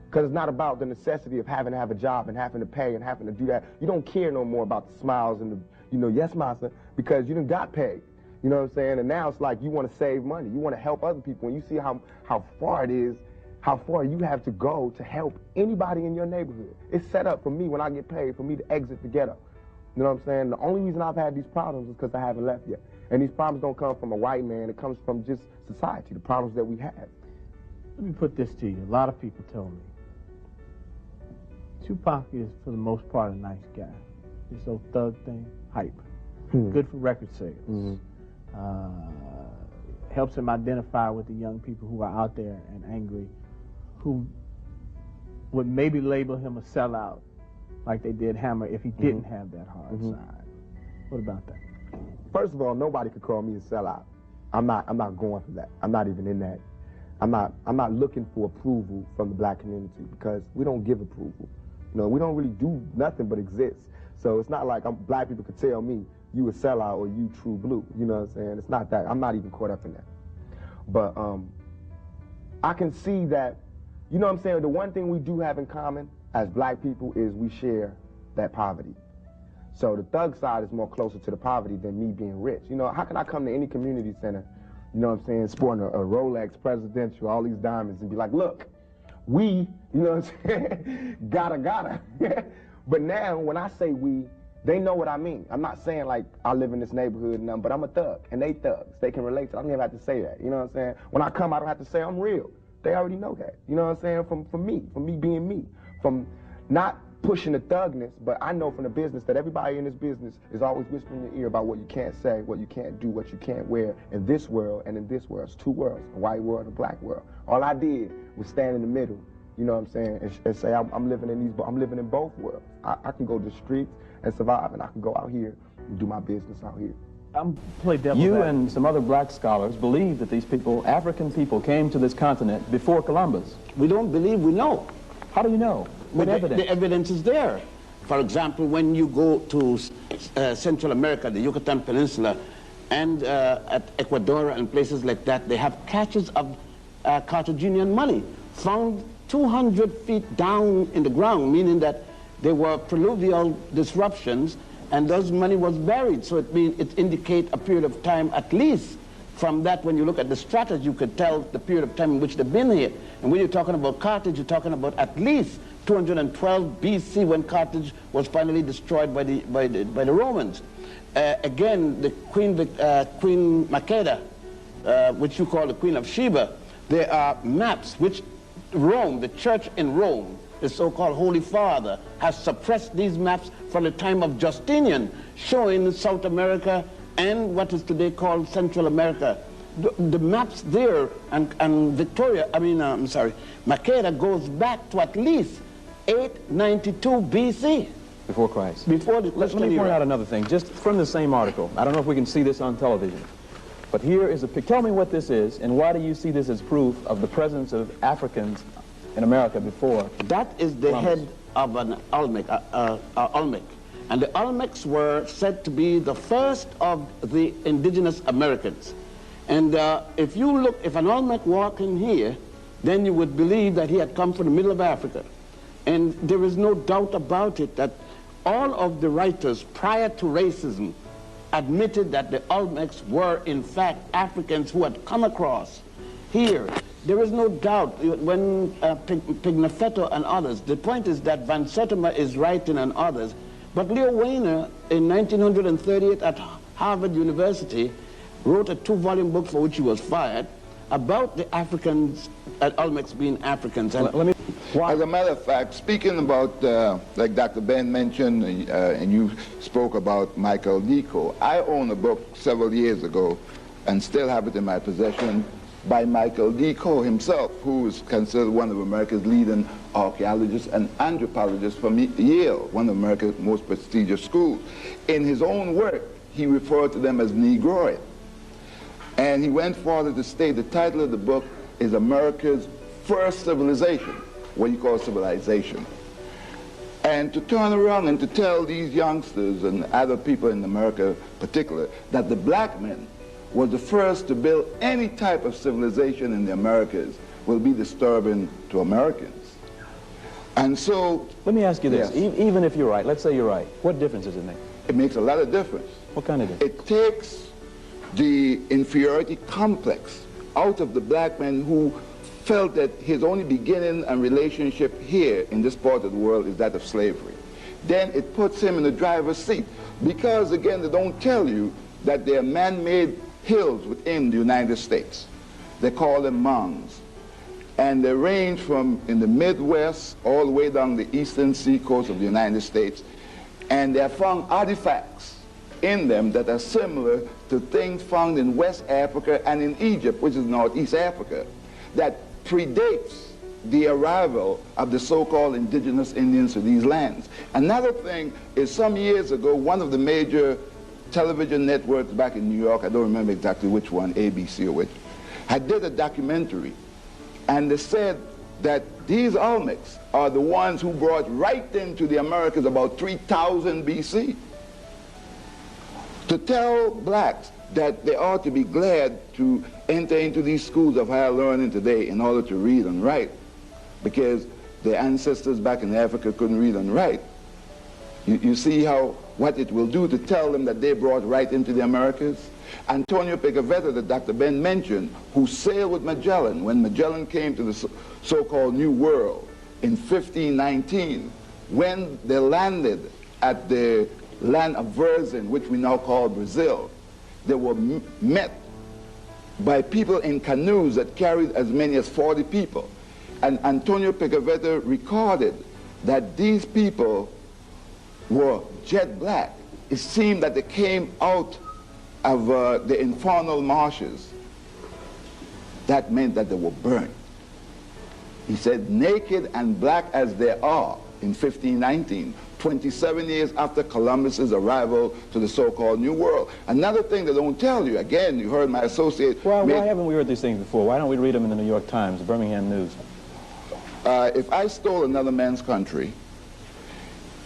Because it's not about the necessity of having to have a job and having to pay and having to do that. You don't care no more about the smiles and the, you know, yes, massa, because you done got paid. You know what I'm saying? And now it's like you want to save money. You want to help other people. And you see how far it is, how far you have to go to help anybody in your neighborhood. It's set up for me when I get paid for me to exit the ghetto. You know what I'm saying? The only reason I've had these problems is because I haven't left yet. And these problems don't come from a white man. It comes from just society, the problems that we have. Let me put this to you. A lot of people tell me Tupac is, for the most part, a nice guy. This old thug thing, hype. Good for record sales. Helps him identify with the young people who are out there and angry, who would maybe label him a sellout, like they did Hammer, if he didn't have that hard side. What about that? First of all, nobody could call me a sellout. I'm not going for that. I'm not even in that. I'm not looking for approval from the black community, because we don't give approval. You know, we don't really do nothing but exist. So it's not like black people could tell me you a sellout or you true blue. You know what I'm saying? It's not that. I'm not even caught up in that. But I can see that, you know what I'm saying, the one thing we do have in common as black people is we share that poverty. So the thug side is more closer to the poverty than me being rich. You know, how can I come to any community center, you know what I'm saying, sporting a Rolex Presidential, all these diamonds, and be like, look, we, you know what I'm saying, gotta. But now, when I say we, they know what I mean. I'm not saying like I live in this neighborhood and nothing, but I'm a thug, and they thugs. They can relate to it. I don't even have to say that, you know what I'm saying? When I come, I don't have to say I'm real. They already know that, you know what I'm saying? From me being me, from not pushing the thugness, but I know from the business that everybody in this business is always whispering in your ear about what you can't say, what you can't do, what you can't wear in this world and in this world. It's 2 worlds, a white world and a black world. All I did was stand in the middle, you know what I'm saying, and say I'm living in both worlds. I can go to the streets and survive, and I can go out here and do my business out here. You and some other black scholars believe that these people, African people, came to this continent before Columbus. We don't believe, we know. How do you know? What evidence? The evidence is there. For example, when you go to Central America, the Yucatan Peninsula, and at Ecuador and places like that, they have caches of Carthaginian money found 200 feet down in the ground, meaning that there were pluvial disruptions, and those money was buried. So it indicates a period of time, at least from that, when you look at the strategy, you could tell the period of time in which they've been here. And when you're talking about Carthage, you're talking about at least 212 BC, when Carthage was finally destroyed by the Romans. Again, the Queen Makeda, which you call the Queen of Sheba, there are maps which Rome, the church in Rome, the so-called Holy Father, has suppressed these maps from the time of Justinian, showing South America and what is today called Central America. The maps there, and Makeda goes back to at least 892 BC. Before Christ. Before the Let me point out another thing, just from the same article. I don't know if we can see this on television, but here is a picture. Tell me what this is, and why do you see this as proof of the presence of Africans in America before? That is the Columbus. head of an Olmec. And the Olmecs were said to be the first of the indigenous Americans. And if you look, if an Olmec walked in here, then you would believe that he had come from the middle of Africa. And there is no doubt about it that all of the writers prior to racism admitted that the Olmecs were in fact Africans who had come across here. There is no doubt when Pigafetta and others, the point is that Van Sertima is writing and others, but Leo Weiner in 1938 at Harvard University wrote a 2-volume book for which he was fired about the Africans, Olmecs being Africans. And as a matter of fact, speaking about, like Dr. Ben mentioned, and you spoke about Michael Nico, I own a book several years ago and still have it in my possession by Michael Nico himself, who is considered one of America's leading archaeologists and anthropologists from Yale, one of America's most prestigious schools. In his own work, he referred to them as Negroid. And he went further to state the title of the book is America's First Civilization, what you call civilization. And to turn around and to tell these youngsters and other people in America in particular that the black men was the first to build any type of civilization in the Americas will be disturbing to Americans. And so... Let me ask you this. Yes. Even if you're right, let's say you're right, what difference does it make? It makes a lot of difference. What kind of difference? It takes the inferiority complex out of the black man who felt that his only beginning and relationship here in this part of the world is that of slavery. Then it puts him in the driver's seat because, again, they don't tell you that there are man-made hills within the United States. They call them mounds. And they range from in the Midwest all the way down the eastern seacoast of the United States. And they have found artifacts in them that are similar to things found in West Africa and in Egypt, which is Northeast Africa, that predates the arrival of the so-called indigenous Indians to these lands. Another thing is some years ago, one of the major television networks back in New York, I don't remember exactly which one, ABC or which, had did a documentary, and they said that these Olmecs are the ones who brought right into the Americas about 3000 BC. To tell blacks that they ought to be glad to enter into these schools of higher learning today in order to read and write, because their ancestors back in Africa couldn't read and write. You see what it will do to tell them that they brought right into the Americas? Antonio Pigafetta, that Dr. Ben mentioned, who sailed with Magellan when Magellan came to the so-called New World in 1519, when they landed at the land of Verzin, which we now call Brazil, they were met by people in canoes that carried as many as 40 people. And Antonio Pigafetta recorded that these people were jet black. It seemed that they came out of the infernal marshes. That meant that they were burnt. He said, naked and black as they are in 1519, 27 years after Columbus's arrival to the so-called New World. Another thing they don't tell you, again, you heard my associate... Why haven't we heard these things before? Why don't we read them in the New York Times, the Birmingham News? If I stole another man's country,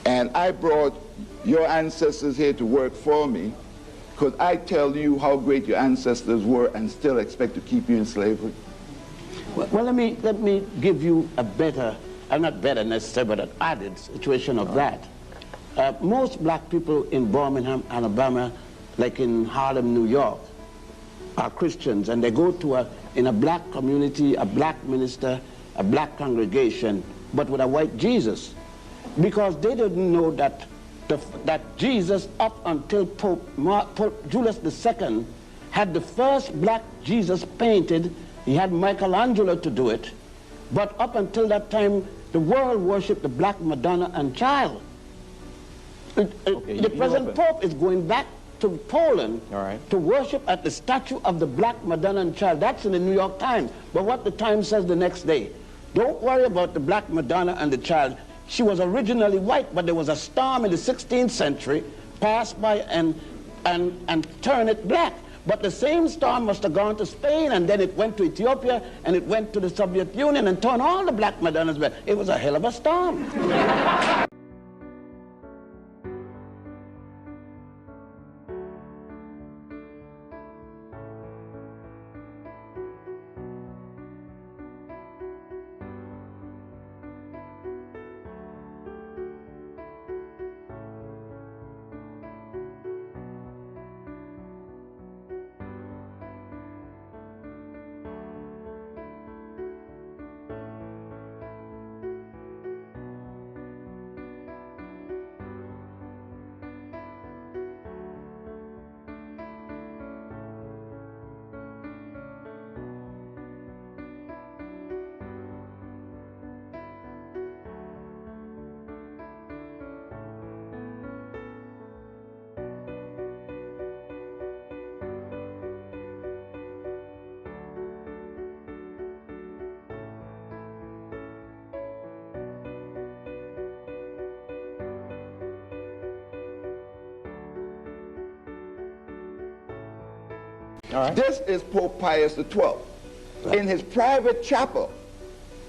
and I brought your ancestors here to work for me, could I tell you how great your ancestors were and still expect to keep you in slavery? Well, let me give you a better, not better necessarily, but an added situation of that. Most black people in Birmingham, Alabama, like in Harlem, New York, are Christians, and they go to in a black community, a black minister, a black congregation, but with a white Jesus, because they didn't know that that Jesus, up until Pope Julius II, had the first black Jesus painted. He had Michelangelo to do it, but up until that time, the world worshipped the black Madonna and Child. The present Pope is going back to Poland to worship at the statue of the black Madonna and Child. That's in the New York Times. But what the Times says the next day, don't worry about the black Madonna and the Child. She was originally white, but there was a storm in the 16th century, passed by and turned it black. But the same storm must have gone to Spain, and then it went to Ethiopia, and it went to the Soviet Union and turned all the black Madonnas black. It was a hell of a storm. All right. This is Pope Pius XII in his private chapel,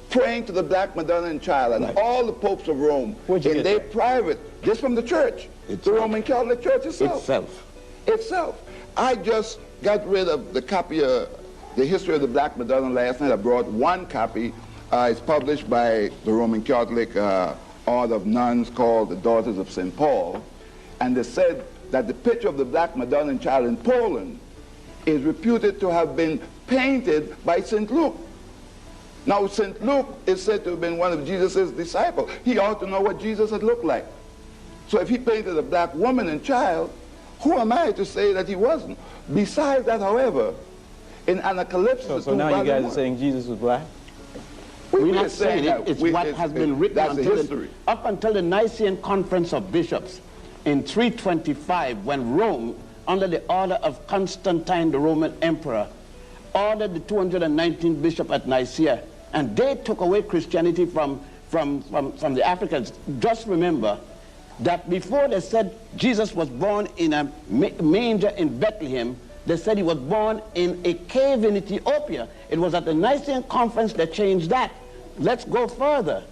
praying to the Black Madonna and Child, and all the popes of Rome in their private, just from the church, the Roman Catholic Church itself. I just got rid of the copy of the History of the Black Madonna last night. I brought one copy. It's published by the Roman Catholic Order of Nuns called the Daughters of St. Paul, and they said that the picture of the Black Madonna and Child in Poland is reputed to have been painted by St. Luke. Now, St. Luke is said to have been one of Jesus' disciples. He ought to know what Jesus had looked like. So if he painted a black woman and child, who am I to say that he wasn't? Besides that, however, in Anacalypsis... So now you guys are saying Jesus was black? We're not saying it. It's what has been written up until the Nicene Conference of Bishops in 325, when Rome, under the order of Constantine, the Roman emperor, ordered the 219 bishops at Nicaea, and they took away Christianity from the Africans. Just remember that before they said Jesus was born in a manger in Bethlehem, they said he was born in a cave in Ethiopia. It was at the Nicene Conference that changed that. Let's go further.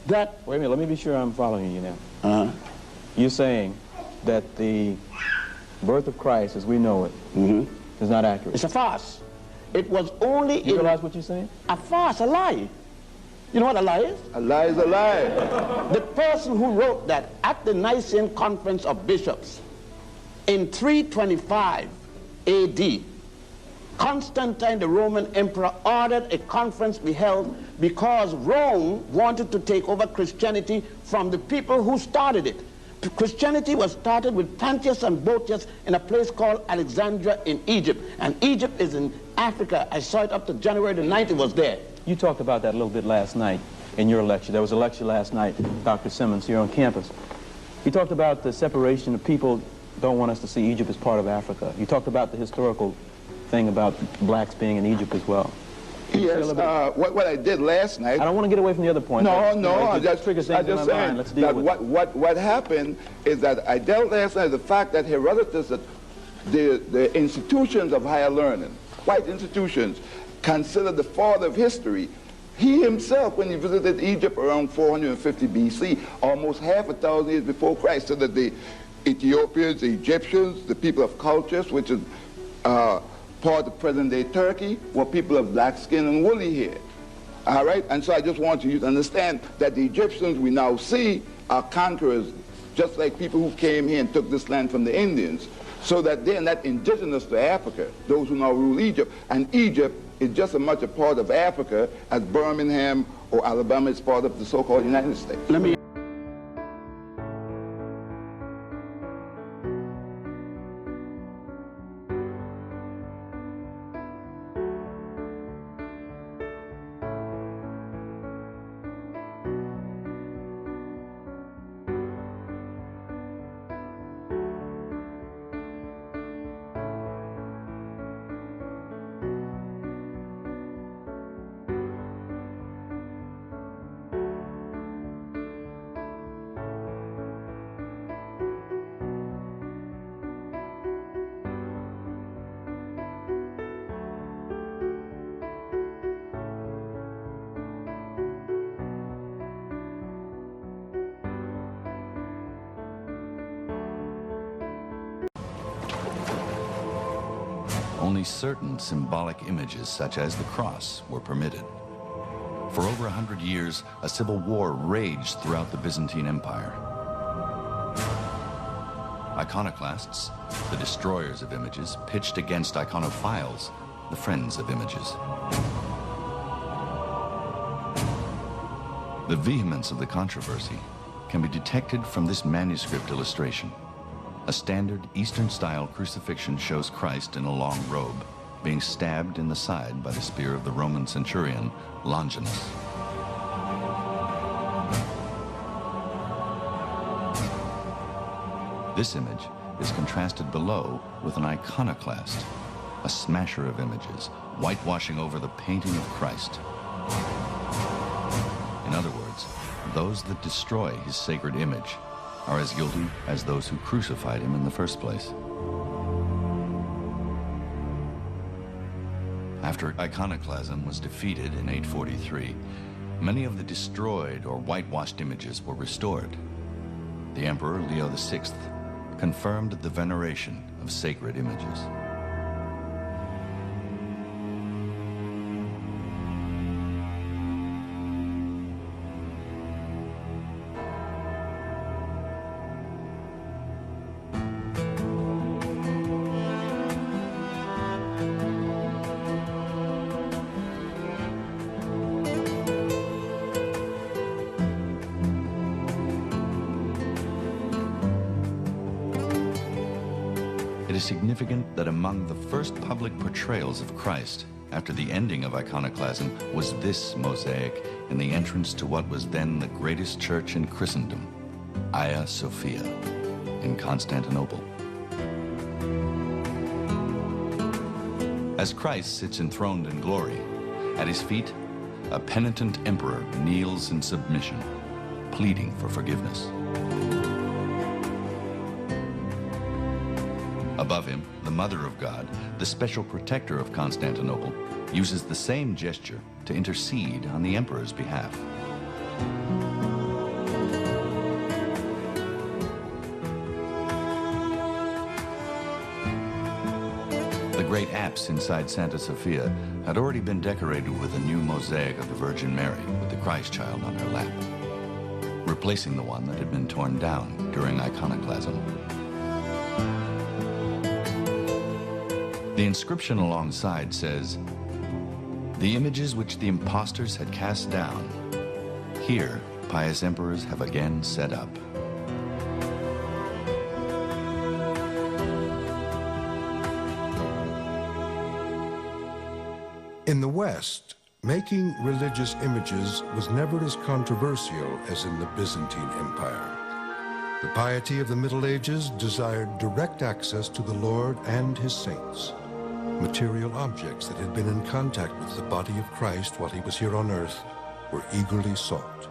Wait a minute, let me be sure I'm following you now. You're saying that the birth of Christ as we know it is not accurate. It's a farce. It was only... You realize what you're saying? A farce, a lie. You know what a lie is? A lie is a lie. The person who wrote that at the Nicene Conference of Bishops in 325 AD, Constantine, the Roman emperor, ordered a conference be held because Rome wanted to take over Christianity from the people who started it. Christianity was started with Pontius and Boetius in a place called Alexandria in Egypt. And Egypt is in Africa. I saw it up to January the 9th, it was there. You talked about that a little bit last night in your lecture. There was a lecture last night, Dr. Simmons, here on campus. You talked about the separation of people don't want us to see Egypt as part of Africa. You talked about the historical thing about blacks being in Egypt as well. Yes, what I did last night... I don't want to get away from the other point. I'm just saying that what happened is that I dealt last night with the fact that Herodotus, the institutions of higher learning, white institutions, considered the father of history. He himself, when he visited Egypt around 450 BC, almost half a thousand years before Christ, said that the Ethiopians, the Egyptians, the people of cultures, which is part of present-day Turkey, were people of black skin and woolly hair. All right? And so I just want you to understand that the Egyptians we now see are conquerors, just like people who came here and took this land from the Indians, so that they're not indigenous to Africa, those who now rule Egypt. And Egypt is just as much a part of Africa as Birmingham or Alabama is part of the so-called United States. Only certain symbolic images, such as the cross, were permitted. For over 100 years, a civil war raged throughout the Byzantine Empire. Iconoclasts, the destroyers of images, pitched against iconophiles, the friends of images. The vehemence of the controversy can be detected from this manuscript illustration. A standard Eastern-style crucifixion shows Christ in a long robe, being stabbed in the side by the spear of the Roman centurion Longinus. This image is contrasted below with an iconoclast, a smasher of images, whitewashing over the painting of Christ. In other words, those that destroy his sacred image are as guilty as those who crucified him in the first place. After iconoclasm was defeated in 843, many of the destroyed or whitewashed images were restored. The Emperor Leo VI confirmed the veneration of sacred images. It is significant that among the first public portrayals of Christ after the ending of iconoclasm was this mosaic in the entrance to what was then the greatest church in Christendom, Hagia Sophia, in Constantinople. As Christ sits enthroned in glory, at his feet, a penitent emperor kneels in submission, pleading for forgiveness. Above him, the Mother of God, the special protector of Constantinople, uses the same gesture to intercede on the emperor's behalf. The great apse inside Santa Sophia had already been decorated with a new mosaic of the Virgin Mary with the Christ child on her lap, replacing the one that had been torn down during iconoclasm. The inscription alongside says, "The images which the impostors had cast down, here pious emperors have again set up." In the West, making religious images was never as controversial as in the Byzantine Empire. The piety of the Middle Ages desired direct access to the Lord and his saints. Material objects that had been in contact with the body of Christ while he was here on earth were eagerly sought.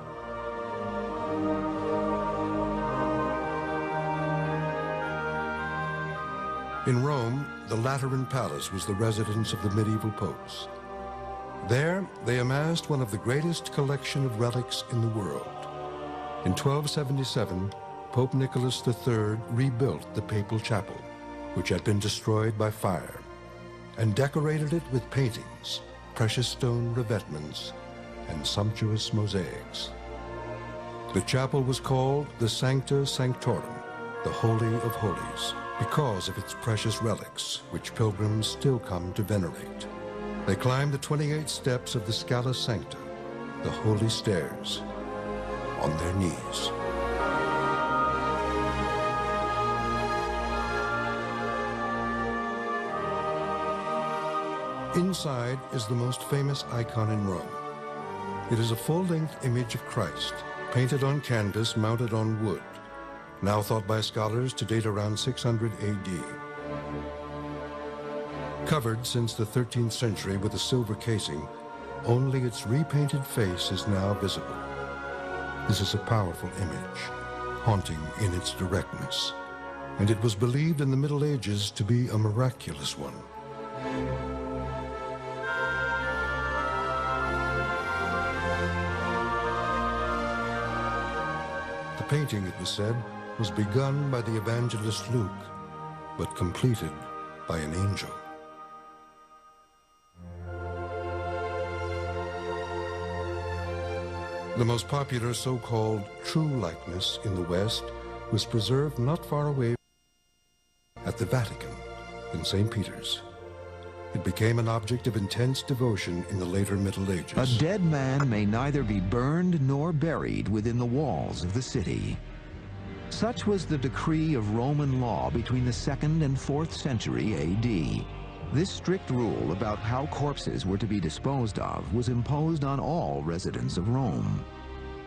In Rome, the Lateran Palace was the residence of the medieval popes. There, they amassed one of the greatest collection of relics in the world. In 1277, Pope Nicholas III rebuilt the papal chapel, which had been destroyed by fire, and decorated it with paintings, precious stone revetments, and sumptuous mosaics. The chapel was called the Sancta Sanctorum, the Holy of Holies, because of its precious relics, which pilgrims still come to venerate. They climbed the 28 steps of the Scala Sancta, the holy stairs, on their knees. Inside is the most famous icon in Rome. It is a full-length image of Christ, painted on canvas mounted on wood, now thought by scholars to date around 600 AD. Covered since the 13th century with a silver casing, only its repainted face is now visible. This is a powerful image, haunting in its directness, and it was believed in the Middle Ages to be a miraculous one. The painting, it was said, was begun by the evangelist Luke, but completed by an angel. The most popular so-called true likeness in the West was preserved not far away at the Vatican in St. Peter's. It became an object of intense devotion in the later Middle Ages. A dead man may neither be burned nor buried within the walls of the city. Such was the decree of Roman law between the 2nd and 4th century AD. This strict rule about how corpses were to be disposed of was imposed on all residents of Rome.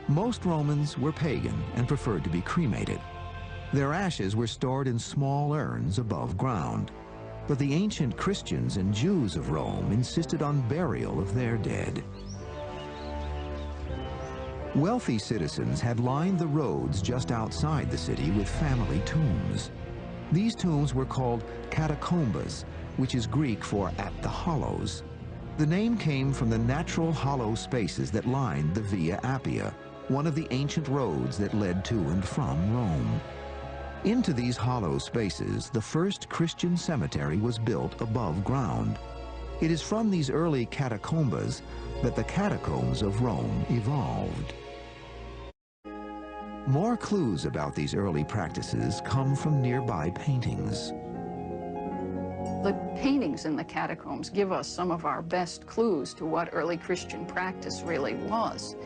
Most Romans were pagan and preferred to be cremated. Their ashes were stored in small urns above ground. But the ancient Christians and Jews of Rome insisted on burial of their dead. Wealthy citizens had lined the roads just outside the city with family tombs. These tombs were called catacombas, which is Greek for at the hollows. The name came from the natural hollow spaces that lined the Via Appia, one of the ancient roads that led to and from Rome. Into these hollow spaces, the first Christian cemetery was built above ground. It is from these early catacombas that the catacombs of Rome evolved. More clues about these early practices come from nearby paintings. The paintings in the catacombs give us some of our best clues to what early Christian practice really was.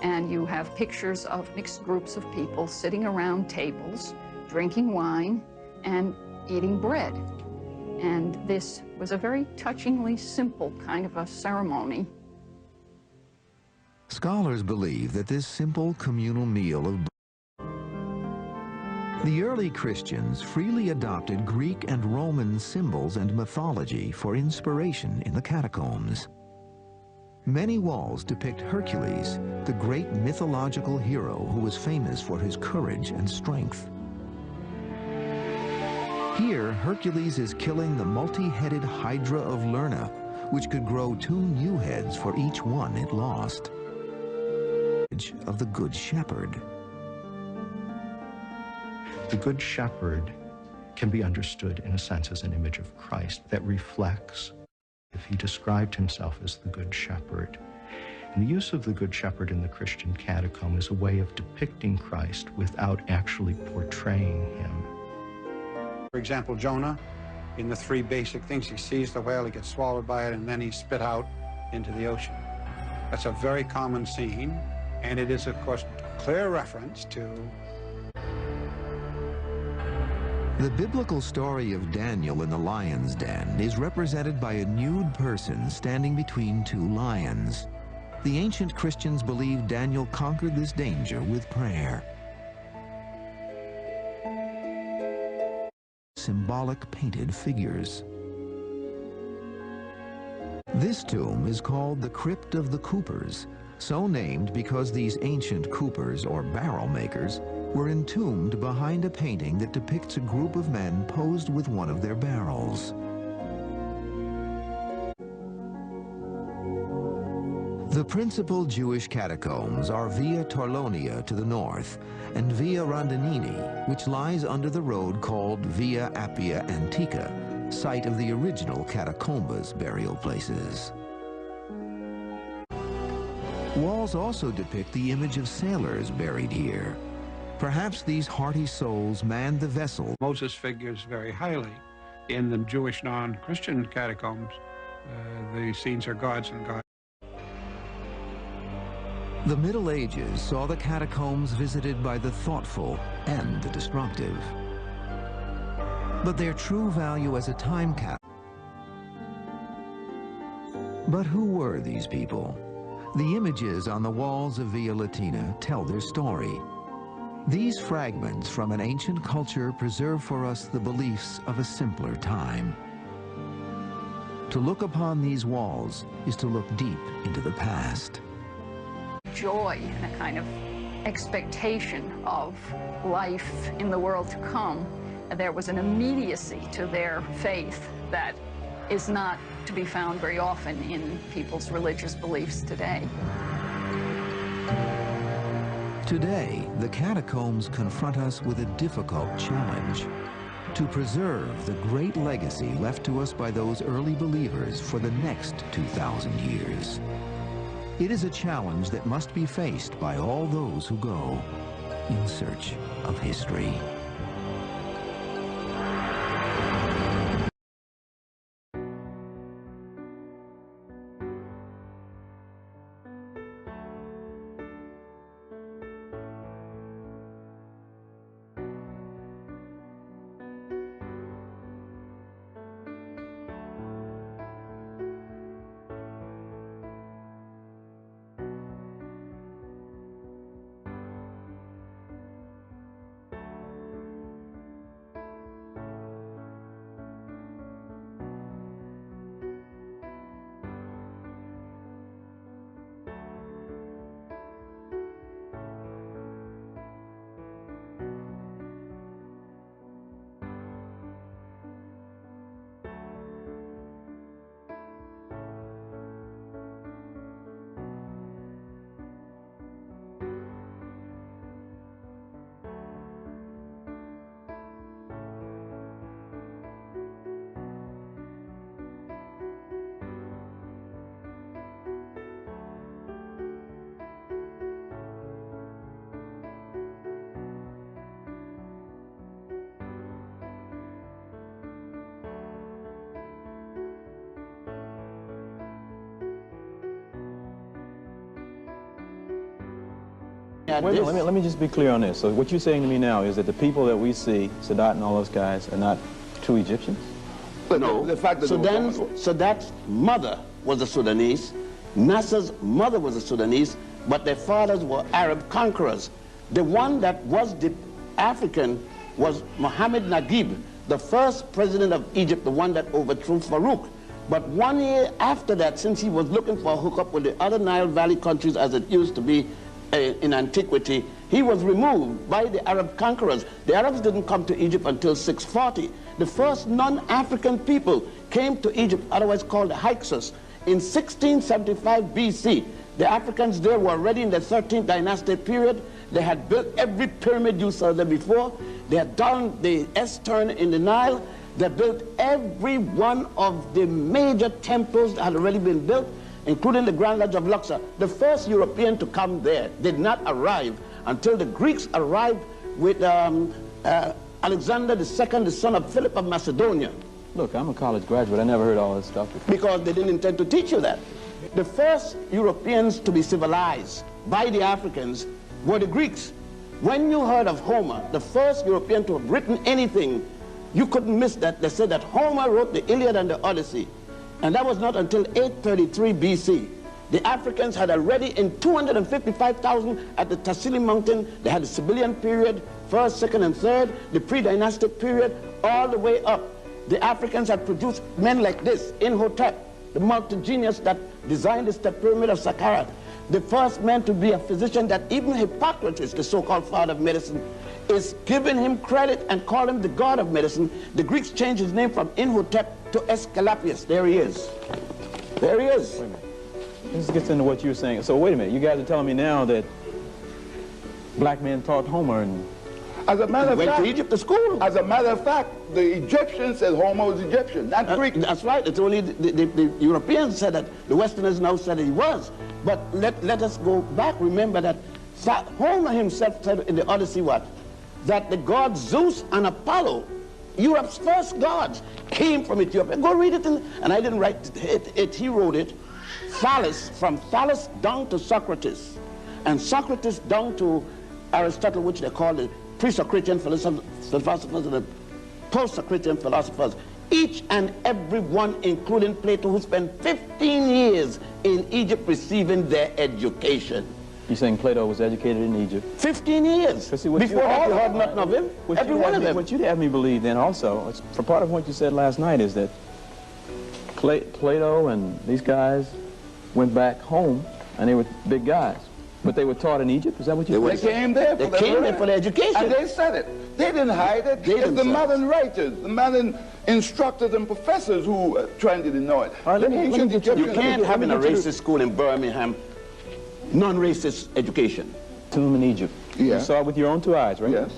And you have pictures of mixed groups of people sitting around tables, drinking wine, and eating bread. And this was a very touchingly simple kind of a ceremony. Scholars believe that this simple communal meal of the early Christians freely adopted Greek and Roman symbols and mythology for inspiration in the catacombs. Many walls depict Hercules, the great mythological hero who was famous for his courage and strength. Here, Hercules is killing the multi-headed Hydra of Lerna, which could grow 2 new heads for each one it lost. Of the Good Shepherd. The Good Shepherd can be understood in a sense as an image of Christ that reflects if he described himself as the Good Shepherd. And the use of the Good Shepherd in the Christian catacomb is a way of depicting Christ without actually portraying him. For example, Jonah, in the 3 basic things, he sees the whale, he gets swallowed by it, and then he's spit out into the ocean. That's a very common scene, and it is, of course, clear reference to the biblical story of Daniel in the lion's den is represented by a nude person standing between 2 lions. The ancient Christians believed Daniel conquered this danger with prayer. Symbolic painted figures. This tomb is called the Crypt of the Coopers, so named because these ancient coopers, or barrel makers, were entombed behind a painting that depicts a group of men posed with one of their barrels. The principal Jewish catacombs are Via Torlonia to the north and Via Rondinini, which lies under the road called Via Appia Antica, site of the original catacombas burial places. Walls also depict the image of sailors buried here. Perhaps these hearty souls manned the vessel. Moses figures very highly in the Jewish non-Christian catacombs. The scenes are gods and gods. The Middle Ages saw the catacombs visited by the thoughtful and the destructive. But their true value as a time capsule. But who were these people? The images on the walls of Via Latina tell their story. These fragments from an ancient culture preserve for us the beliefs of a simpler time. To look upon these walls is to look deep into the past. Joy and a kind of expectation of life in the world to come. There was an immediacy to their faith that is not to be found very often in people's religious beliefs today. Today, the catacombs confront us with a difficult challenge: to preserve the great legacy left to us by those early believers for the next 2,000 years. It is a challenge that must be faced by all those who go in search of history. at Wait, this. let me just be clear on this. So what you're saying to me now is that the people that we see, Sadat and all those guys, are not true Egyptians? But no. The fact that Sadat's mother was a Sudanese. Nasser's mother was a Sudanese, but their fathers were Arab conquerors. The one that was the African was Mohammed Naguib, the first president of Egypt, the one that overthrew Farouk. But 1 year after that, since he was looking for a hookup with the other Nile Valley countries as it used to be in antiquity, he was removed by the Arab conquerors. The Arabs didn't come to Egypt until 640. The first non-African people came to Egypt, otherwise called the Hyksos, in 1675 BC. The Africans there were already in the 13th dynasty period. They had built every pyramid you saw there before. They had done the S-turn in the Nile. They built every one of the major temples that had already been built, including the Grand Lodge of Luxor. The first European to come there did not arrive until the Greeks arrived with Alexander II, the son of Philip of Macedonia. Look, I'm a college graduate. I never heard all this stuff before. Because they didn't intend to teach you that. The first Europeans to be civilized by the Africans were the Greeks. When you heard of Homer, the first European to have written anything, you couldn't miss that. They said that Homer wrote the Iliad and the Odyssey. And that was not until 833 BC. The Africans had already, in 255,000 at the Tassili Mountain, they had the Sibyllian period, first, second, and third, the pre-dynastic period, all the way up. The Africans had produced men like this, Imhotep, the multi-genius that designed the step pyramid of Saqqara, the first man to be a physician that even Hippocrates, the so-called father of medicine, is giving him credit and call him the god of medicine. The Greeks changed his name from Imhotep to Aesculapius. There he is. There he is. Wait a minute. This gets into what you're saying. So wait a minute. You guys are telling me now that black men taught Homer and as a matter of fact, went to Egypt to school. As a matter of fact, the Egyptians said Homer was Egyptian, not Greek. That's right. It's only the Europeans said that. The Westerners now said he was. But let us go back. Remember that Homer himself said in the Odyssey what? That the gods Zeus and Apollo, Europe's first gods, came from Ethiopia. Go read it, and I didn't write it. He wrote it. Thales, from Thales down to Socrates, and Socrates down to Aristotle, which they call the pre-Socratian philosophers and the post-Socratian philosophers. Each and every one, including Plato, who spent 15 years in Egypt receiving their education. You're saying Plato was educated in Egypt? 15 years. Before that, you heard nothing of him. Every one of them. What you'd have me believe then also, for part of what you said last night, is that Plato and these guys went back home, and they were big guys. But they were taught in Egypt? Is that what you said? They came there for their education. And they said it. They didn't hide it. It's the modern writers, the modern instructors and professors who trying to deny it. All right, you can't have in a racist school in Birmingham non-racist education. Tomb in Egypt. Yeah. You saw it with your own two eyes, right? Yes.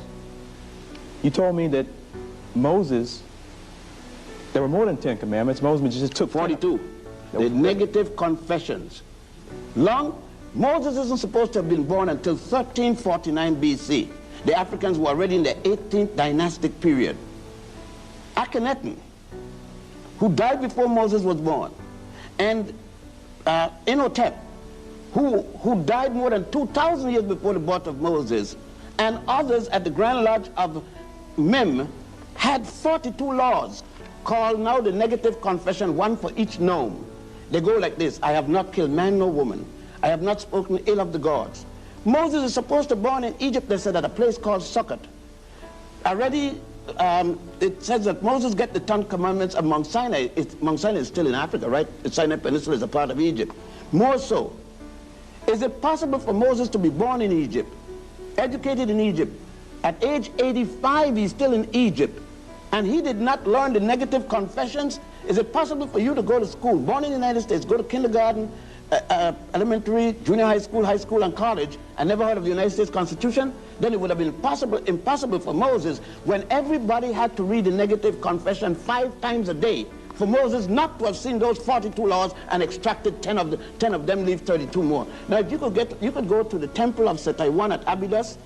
You told me that Moses, there were more than 10 commandments. Moses just took 42. The negative confessions. Moses isn't supposed to have been born until 1349 BC. The Africans were already in the 18th dynastic period. Akhenaten, who died before Moses was born, and Imhotep, who died more than 2,000 years before the birth of Moses, and others at the Grand Lodge of Mem had 42 laws called now the negative confession, one for each nome. They go like this: I have not killed man nor woman. I have not spoken ill of the gods. Moses is supposed to be born in Egypt, they said, at a place called Sukkot. Already, it says that Moses get the 10 commandments of Mount Sinai. Mount Sinai is still in Africa, right? The Sinai Peninsula is a part of Egypt. More so, is it possible for Moses to be born in Egypt, educated in Egypt? At age 85, he's still in Egypt, and he did not learn the negative confessions? Is it possible for you to go to school, born in the United States, go to kindergarten, elementary, junior high school, and college, and never heard of the United States Constitution? Then it would have been impossible for Moses, when everybody had to read the negative confession 5 times a day, for Moses not to have seen those 42 laws and extracted 10 of them, leave 32 more. Now, if you could go to the temple of Setaiwan at Abydos,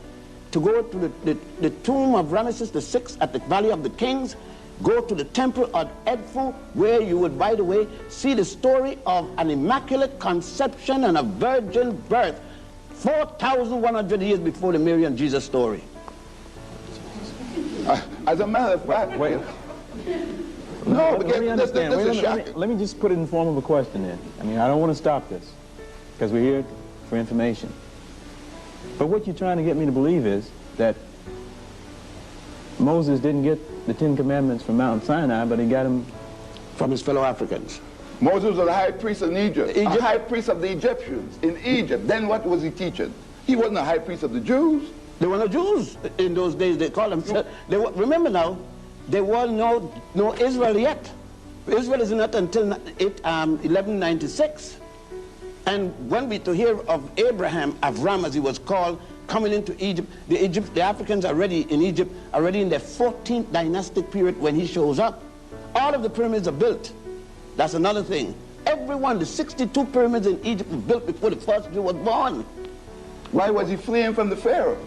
to go to the tomb of Ramesses VI at the Valley of the Kings, go to the temple of Edfu, where you would, by the way, see the story of an immaculate conception and a virgin birth 4,100 years before the Mary and Jesus story. As a matter of fact, wait. No, let me understand. Let me just put it in form of a question then. I mean, I don't want to stop this because we're here for information. But what you're trying to get me to believe is that Moses didn't get the 10 Commandments from Mount Sinai, but he got them from his fellow Africans. Moses was the high priest in Egypt, a high priest of the Egyptians in Egypt. Then what was he teaching? He wasn't a high priest of the Jews. They were no Jews in those days. They called them. Remember now, there was no Israel yet. Israel is not until 1196. And when we to hear of Abraham, Avram as he was called, coming into Egypt, the Africans already in Egypt, already in their 14th dynastic period when he shows up. All of the pyramids are built. That's another thing. Every one, the 62 pyramids in Egypt were built before the first Jew was born. Why was he fleeing from the Pharaoh?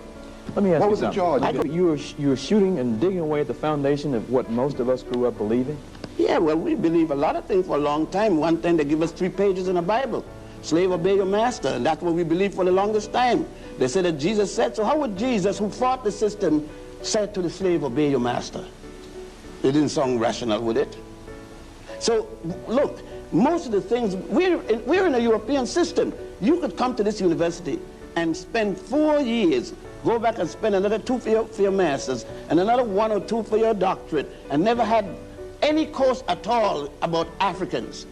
Let me ask what you was something. the charge? You were shooting and digging away at the foundation of what most of us grew up believing? Yeah, well, we believe a lot of things for a long time. One thing, they give us 3 pages in the Bible. Slave, obey your master. And that's what we believed for the longest time. They said that Jesus said, so how would Jesus, who fought the system, say to the slave, obey your master? It didn't sound rational, would it? So, look, most of the things, we're in a European system. You could come to this university and spend 4 years, go back and spend another 2 for your masters, and another 1 or 2 for your doctorate, and never had any course at all about Africans.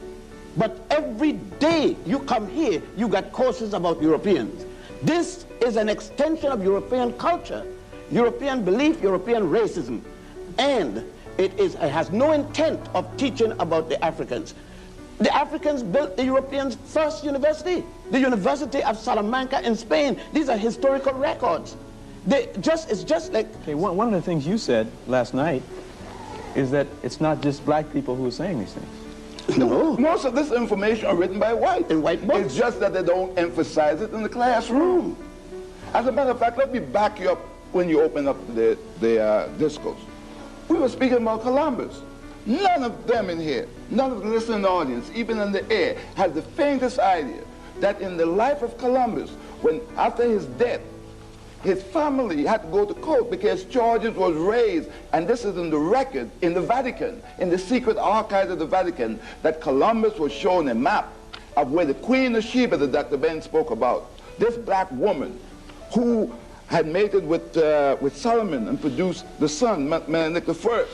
But every day you come here, you got courses about Europeans. This is an extension of European culture, European belief, European racism. And it has no intent of teaching about the Africans. The Africans built the Europeans' first university, the University of Salamanca in Spain. These are historical records. It's just like... Okay, one of the things you said last night is that it's not just black people who are saying these things. No. Most of this information are written by whites. In white books. It's just that they don't emphasize it in the classroom. As a matter of fact, let me back you up when you open up the discourse. We were speaking about Columbus. None of them in here, none of the listening audience, even in the air, has the faintest idea that in the life of Columbus, when after his death, his family had to go to court because charges was raised, and this is in the record in the Vatican, in the secret archives of the Vatican, that Columbus was shown a map of where the Queen of Sheba that Dr. Ben spoke about, this black woman who had mated with Solomon and produced the son, Menelik I,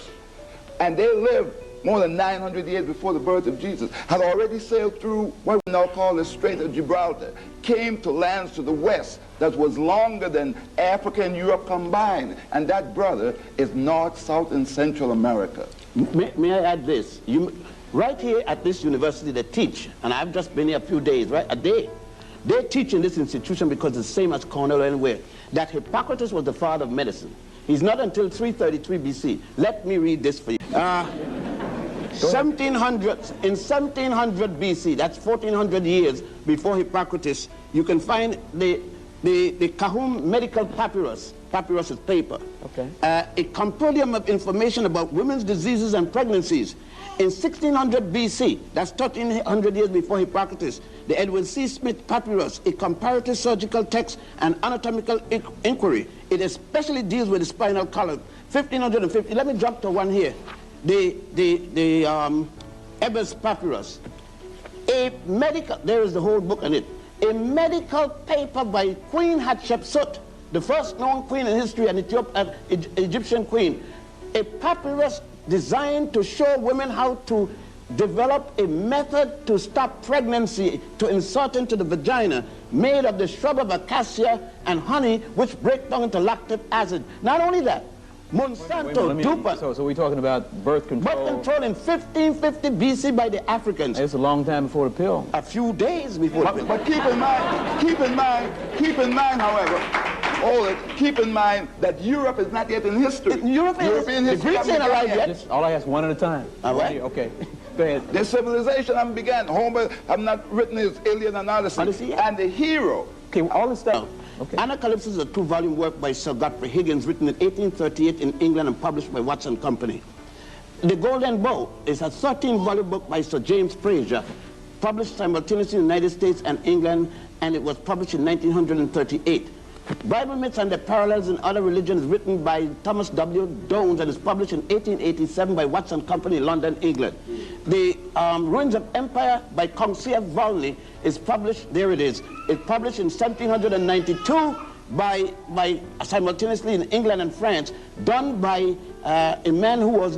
and they lived more than 900 years before the birth of Jesus, had already sailed through what we now call the Strait of Gibraltar, came to lands to the west that was longer than Africa and Europe combined, and that, brother, is North, South, and Central America. May I add this? Right here at this university they teach, and I've just been here a few days, right, a day. They teach in this institution because it's the same as Cornell or anywhere, that Hippocrates was the father of medicine. He's not until 333 BC. Let me read this for you. 1700 BC, that's 1400 years before Hippocrates, you can find the Kahum medical papyrus. Papyrus is paper. Okay. A compendium of information about women's diseases and pregnancies. In 1600 BC, that's 1300 years before Hippocrates, the Edward C. Smith Papyrus, a comparative surgical text and anatomical inquiry. It especially deals with the spinal column. 1550, let me jump to one here. The Ebers Papyrus. A medical, there is the whole book on it. A medical paper by Queen Hatshepsut, the first known queen in history, an Egyptian queen. A papyrus designed to show women how to develop a method to stop pregnancy, to insert into the vagina, made of the shrub of acacia and honey, which break down into lactic acid. Not only that, Monsanto, DuPont. So we're talking about birth control. Birth control in 1550 BC by the Africans. It's a long time before the pill. A few days before the pill. But keep in mind, however, keep in mind that Europe is not yet in history. European history. The Greeks ain't arrived yet. All I ask one at a time. All right. Okay. Go ahead. The civilization haven't begun. Homer have not written his Iliad and Odyssey. And the hero. Okay, all this stuff. Okay. Anacalypsis is a 2-volume work by Sir Godfrey Higgins, written in 1838 in England and published by Watson Company. The Golden Bow is a 13-volume book by Sir James Fraser, published simultaneously in the United States and England and it was published in 1938. Bible Myths and the Parallels in Other Religions, written by Thomas W. Downes, and is published in 1887 by Watson Company, London, England. The Ruins of Empire by Concierge Volney is published, there it is. It's published in 1792 by simultaneously in England and France, done by a man who was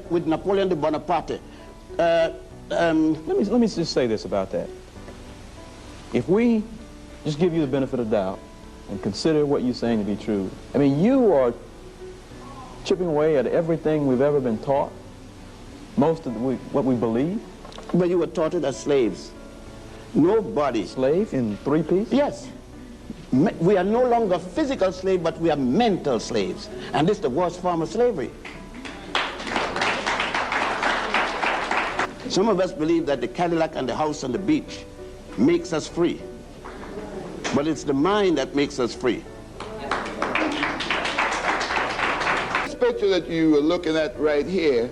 with Napoleon Bonaparte. Let me just say this about that. If we just give you the benefit of the doubt and consider what you're saying to be true, I mean, you are chipping away at everything we've ever been taught, most of what we believe. But you were taught it as slaves. Nobody. Slave in 3 pieces? Yes. We are no longer physical slaves, but we are mental slaves. And this is the worst form of slavery. Some of us believe that the Cadillac and the house on the beach makes us free. But it's the mind that makes us free. This picture that you are looking at right here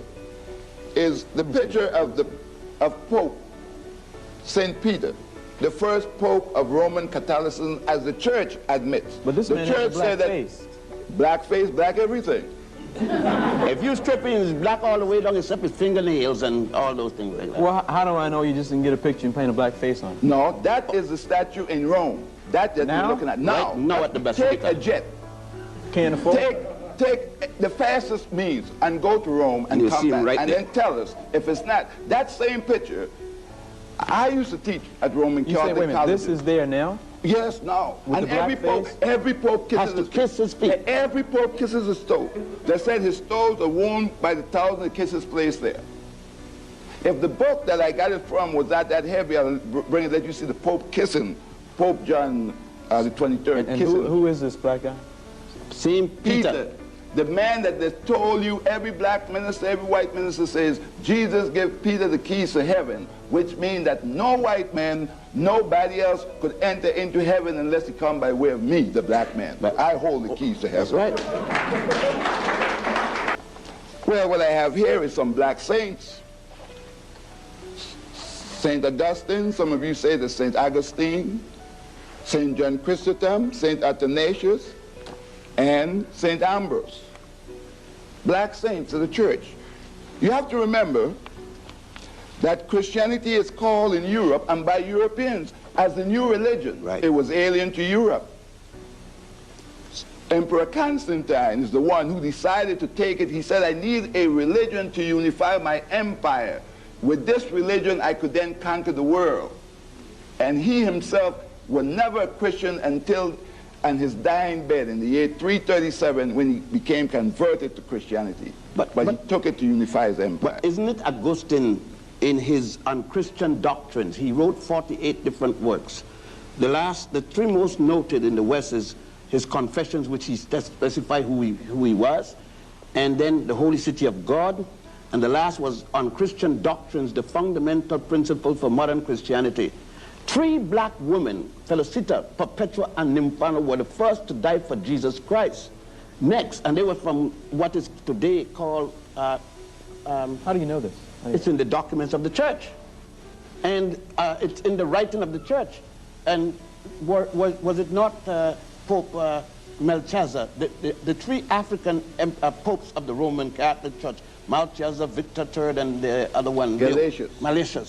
is the picture of Pope St. Peter, the first pope of Roman Catholicism, as the church admits. But this man has a black face. Black face, black everything. If you strip him, he's black all the way down except his fingernails and all those things like that. Well, how do I know you just didn't get a picture and paint a black face on it? No, that is the statue in Rome. That you're looking at now. Right now at the best. Take a jet. Can't afford. Take the fastest means and go to Rome and come back, right, and then tell us if it's not. That same picture, I used to teach at Roman Catholic College. This is there now? Yes, now. With and every pope kisses his feet. Every pope kisses his toe. They said his toes are worn by the thousand that kisses placed there. If the book that I got it from was not that heavy, I'll bring it, let you see the Pope kissing Pope John the 23rd. And who is this black guy? St. Peter. The man that they told you, every black minister, every white minister says, Jesus gave Peter the keys to heaven, which means that no white man, nobody else could enter into heaven unless he come by way of me, the black man. But I hold the keys to heaven. That's right. Well, what I have here is some black saints. St. Augustine, some of you say that St. Augustine, St. John Chrysostom, St. Athanasius, and St. Ambrose. Black saints of the church. You have to remember that Christianity is called in Europe and by Europeans as the new religion. Right. It was alien to Europe. Emperor Constantine is the one who decided to take it. He said, I need a religion to unify my empire. With this religion, I could then conquer the world. And he himself was never a Christian until on his dying bed in the year 337 when he became converted to Christianity. But he took it to unify his empire. But isn't it Augustine, in his unchristian doctrines, he wrote 48 different works. The three most noted in the West is his Confessions, which he specified who he was, and then the Holy City of God, and the last was on Christian doctrines, the fundamental principle for modern Christianity. 3 black women, Felicita, Perpetua, and Nymphana, were the first to die for Jesus Christ. Next, and they were from what is today called... how do you know this? It's in the documents of the church. And it's in the writing of the church. And was it not Pope Melchizedek, the 3 African popes of the Roman Catholic Church, Melchizedek, Victor III, and the other one. Galatius.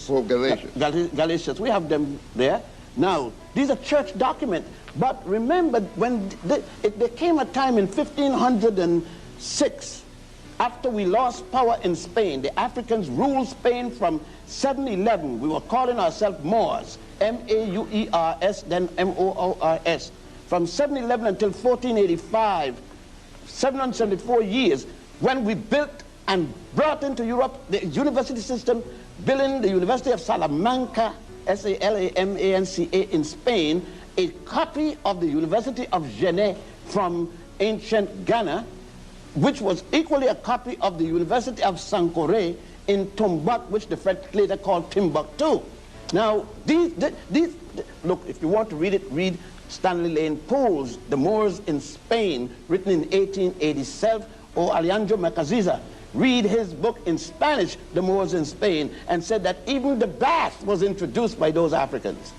Pope Galatius. Galatius. We have them there. Now, these are church documents. But remember, when there came a time in 1506, after we lost power in Spain, the Africans ruled Spain from 711. We were calling ourselves Moors, M-A-U-E-R-S, then M-O-O-R-S. From 711 until 1485, 774 years, when we built and brought into Europe the university system, building the University of Salamanca, S-A-L-A-M-A-N-C-A in Spain, a copy of the University of Genève from ancient Ghana, which was equally a copy of the University of Sankore in Tombouctou, which the French later called Timbuktu. Now, look, if you want to read it, read Stanley Lane Poole's The Moors in Spain, written in 1887, or Alejandro Macaziza. Read his book in Spanish, The Moors in Spain, and said that even the bath was introduced by those Africans.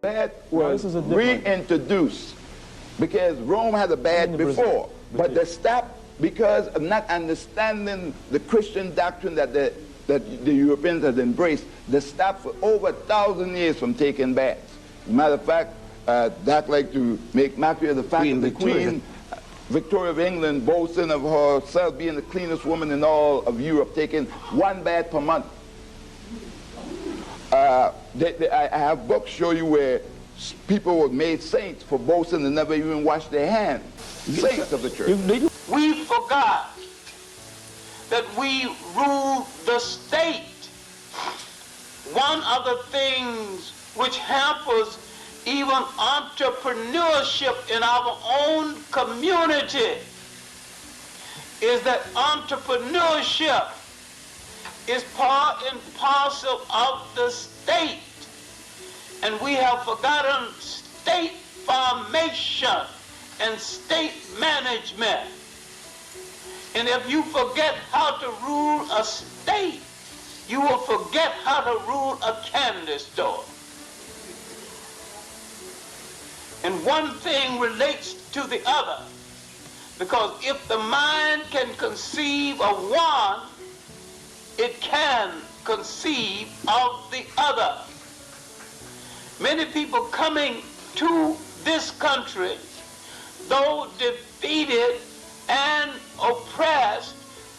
That was reintroduced because Rome had a bad before, but they stopped because of not understanding the Christian doctrine that the Europeans had embraced. They stopped for over 1,000 years from taking baths. As a matter of fact, Doc like to make mockery of the fact that the Queen Victoria of England boasting of herself being the cleanest woman in all of Europe, taking 1 bath per month. I have books show you where people were made saints for boasting and never even washed their hands. Saints of the church. We forgot that we rule the state. One of the things which hampers even entrepreneurship in our own community is that entrepreneurship is part and parcel of the state. And we have forgotten state formation and state management. And if you forget how to rule a state, you will forget how to rule a candy store. And one thing relates to the other, because if the mind can conceive of one, it can conceive of the other. Many people coming to this country, though defeated and oppressed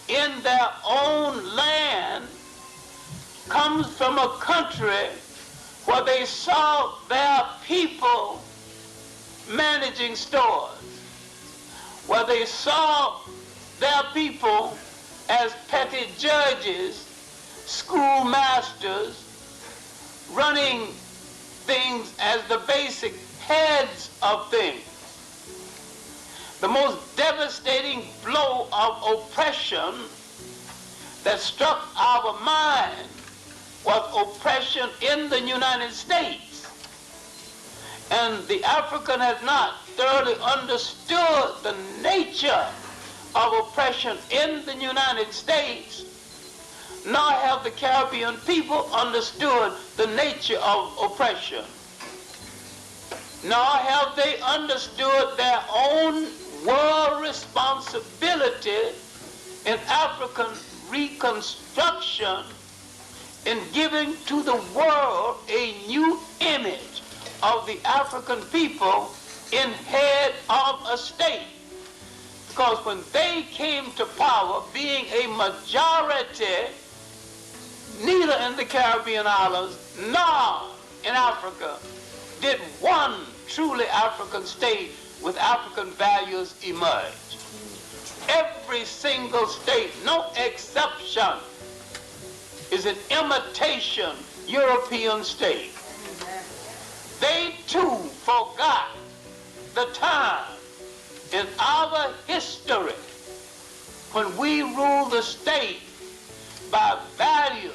in their own land, comes from a country where they saw their people managing stores, where they saw their people as petty judges, schoolmasters, running things as the basic heads of things. The most devastating blow of oppression that struck our mind was oppression in the United States. And the African has not thoroughly understood the nature of oppression in the United States, nor have the Caribbean people understood the nature of oppression, nor have they understood their own world responsibility in African reconstruction, in giving to the world a new image of the African people in head of a state. Because when they came to power, being a majority, neither in the Caribbean islands nor in Africa did one truly African state with African values emerge. Every single state, no exception, is an imitation European state. They too forgot the time in our history when we ruled the state by values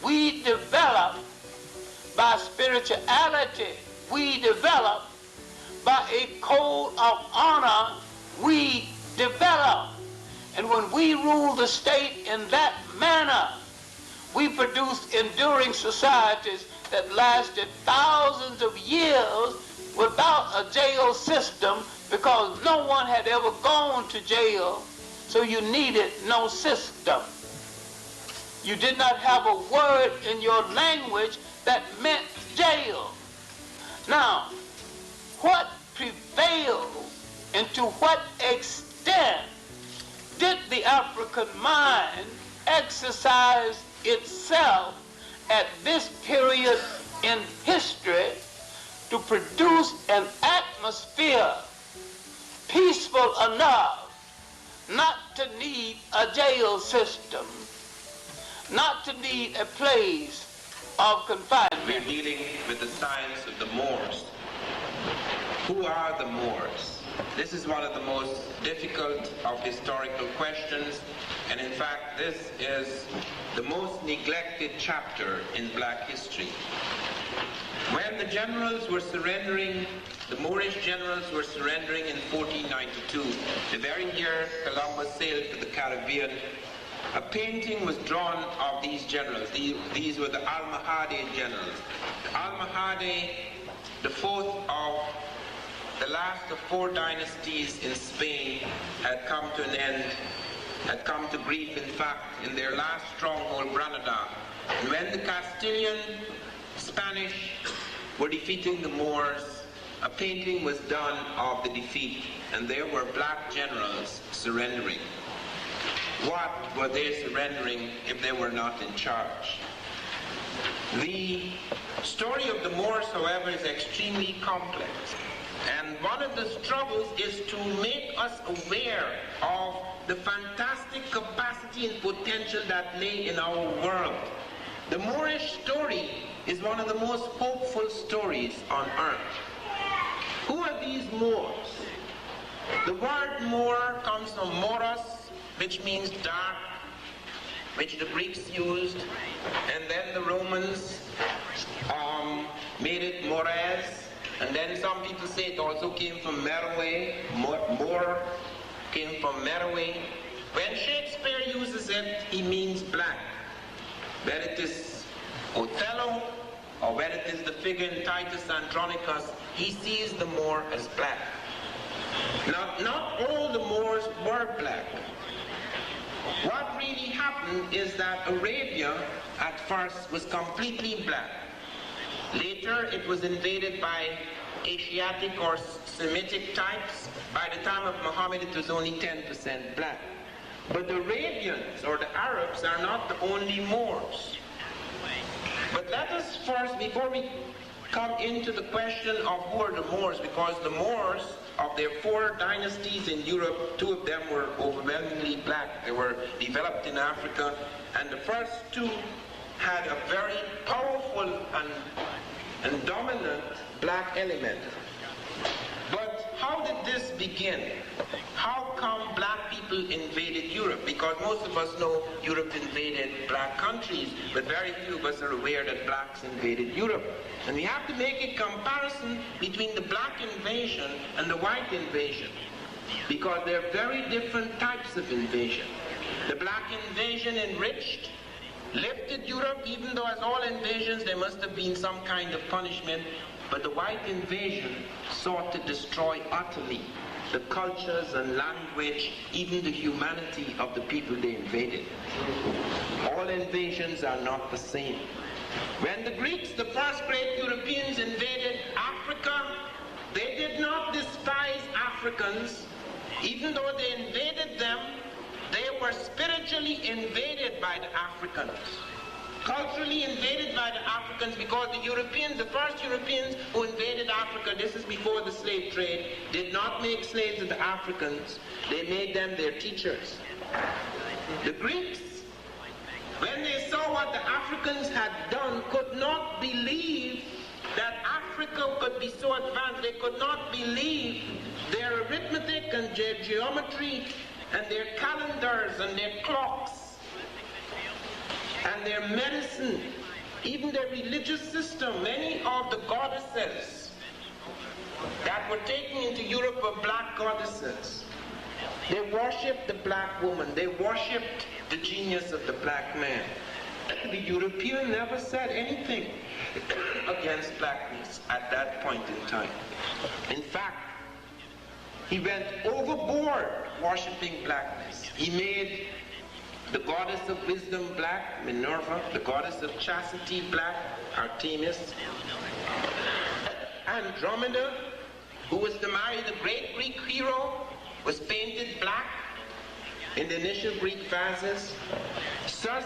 we developed, by spirituality we developed, by a code of honor we developed. And when we ruled the state in that manner, we produced enduring societies that lasted thousands of years without a jail system, because no one had ever gone to jail, so you needed no system. You did not have a word in your language that meant jail. Now, what prevailed and to what extent did the African mind exercise itself at this period in history to produce an atmosphere peaceful enough not to need a jail system, not to need a place of confinement? We're dealing with the science of the Moors. Who are the Moors? This is one of the most difficult of historical questions, and in fact this is the most neglected chapter in black history. When the generals were surrendering, the Moorish generals were surrendering in 1492, the very year Columbus sailed to the Caribbean, a painting was drawn of these generals. These were the Almohade generals. Almohade the last of 4 dynasties in Spain had come to an end, had come to grief, in fact, in their last stronghold, Granada. And when the Castilian Spanish were defeating the Moors, a painting was done of the defeat, and there were black generals surrendering. What were they surrendering if they were not in charge? The story of the Moors, however, is extremely complex. And one of the struggles is to make us aware of the fantastic capacity and potential that lay in our world. The Moorish story is one of the most hopeful stories on earth. Who are these Moors? The word Moor comes from moros, which means dark, which the Greeks used, and then the Romans made it Mores, and then some people say it also came from Meroe. Moor came from Meroe. When Shakespeare uses it, he means black. Whether it is Othello, or whether it is the figure in Titus Andronicus, he sees the Moor as black. Now, not all the Moors were black. What really happened is that Arabia at first was completely black. Later it was invaded by Asiatic or Semitic types. By the time of Muhammad it was only 10% black. But the Arabians or the Arabs are not the only Moors. But let us first, before we come into the question of who are the Moors, because the Moors, of their 4 dynasties in Europe, 2 of them were overwhelmingly black. They were developed in Africa, and the first 2 had a very powerful and dominant black element. But how did this begin? How come black people invaded Europe? Because most of us know Europe invaded black countries, but very few of us are aware that blacks invaded Europe. And we have to make a comparison between the black invasion and the white invasion, because they're very different types of invasion. The black invasion enriched, lifted Europe, even though as all invasions there must have been some kind of punishment, but the white invasion sought to destroy utterly the cultures and language, even the humanity of the people they invaded. All invasions are not the same. When the Greeks, the first great Europeans, invaded Africa, they did not despise Africans. Even though they invaded them, they were spiritually invaded by the Africans. Culturally invaded by the Africans, because the Europeans, the first Europeans who invaded Africa, this is before the slave trade, did not make slaves of the Africans. They made them their teachers. The Greeks, when they saw what the Africans had done, could not believe that Africa could be so advanced. They could not believe their arithmetic and their geometry and their calendars and their clocks and their medicine, even their religious system. Many of the goddesses that were taken into Europe were black goddesses. They worshipped the black woman. They worshipped the genius of the black man. The European never said anything against blackness at that point in time. In fact, he went overboard worshipping blackness. He made the goddess of wisdom black, Minerva, the goddess of chastity black, Artemis. Andromeda, who was to marry the great Greek hero, was painted black in the initial Greek vases. Circe,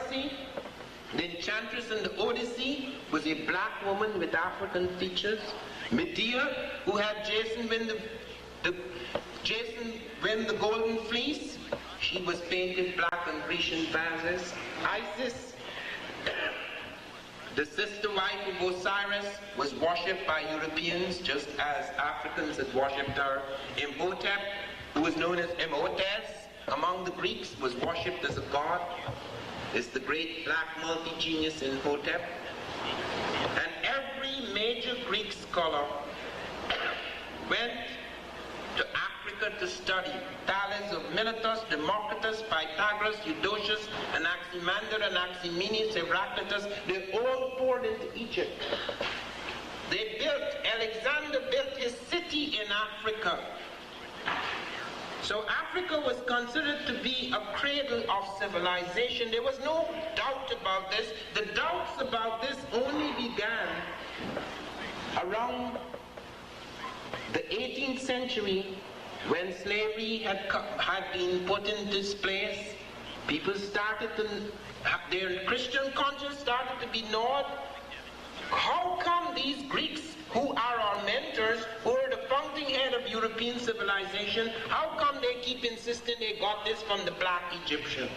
the enchantress in the Odyssey, was a black woman with African features. Medea, who had Jason win the golden fleece, she was painted black in Grecian vases. Isis, the sister wife of Osiris, was worshipped by Europeans just as Africans had worshipped her. Imhotep, who was known as Imhotep among the Greeks, was worshipped as a god. It's the great black multi-genius Imhotep. And every major Greek scholar went to Africa to study. Thales of Miletus, Democritus, Pythagoras, Eudoxus, Anaximander, Anaximenius, Heraclitus, they all poured into Egypt. Alexander built his city in Africa. So Africa was considered to be a cradle of civilization. There was no doubt about this. The doubts about this only began around the 18th century, when slavery had been put in this place. People started to, their Christian conscience started to be gnawed. How come these Greeks, who are our mentors, who are the fountainhead of European civilization, how come they keep insisting they got this from the black Egyptians?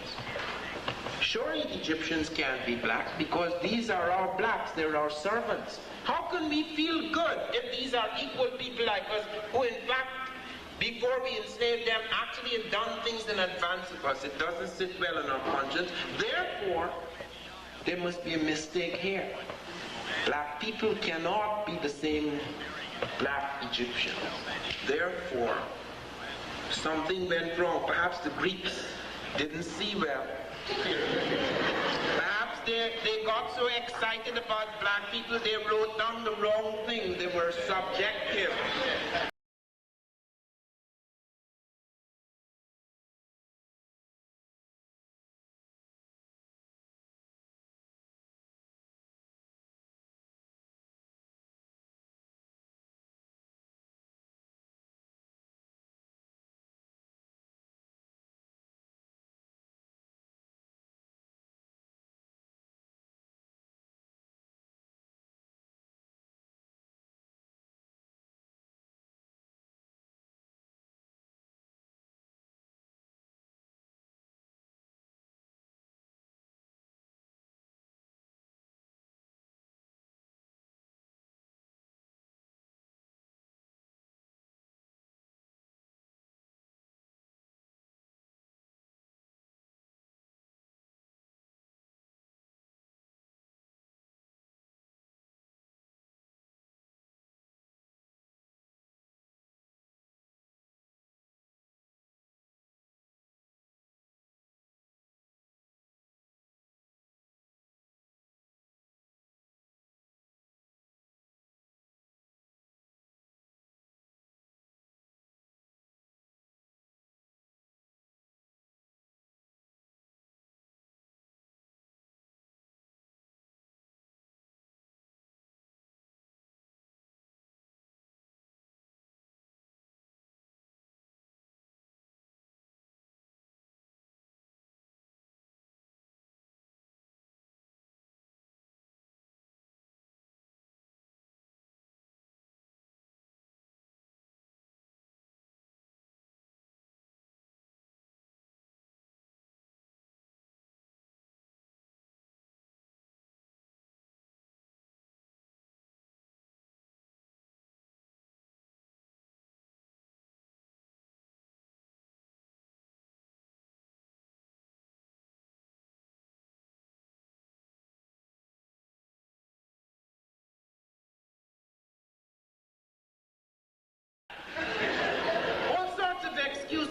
Surely Egyptians can't be black, because these are our blacks, they're our servants. How can we feel good if these are equal people like us, who in fact, before we enslaved them, actually have done things in advance of us? It doesn't sit well in our conscience. Therefore, there must be a mistake here. Black people cannot be the same black Egyptians. Therefore, something went wrong. Perhaps the Greeks didn't see well. Perhaps they got so excited about black people, they wrote down the wrong thing. They were subjective.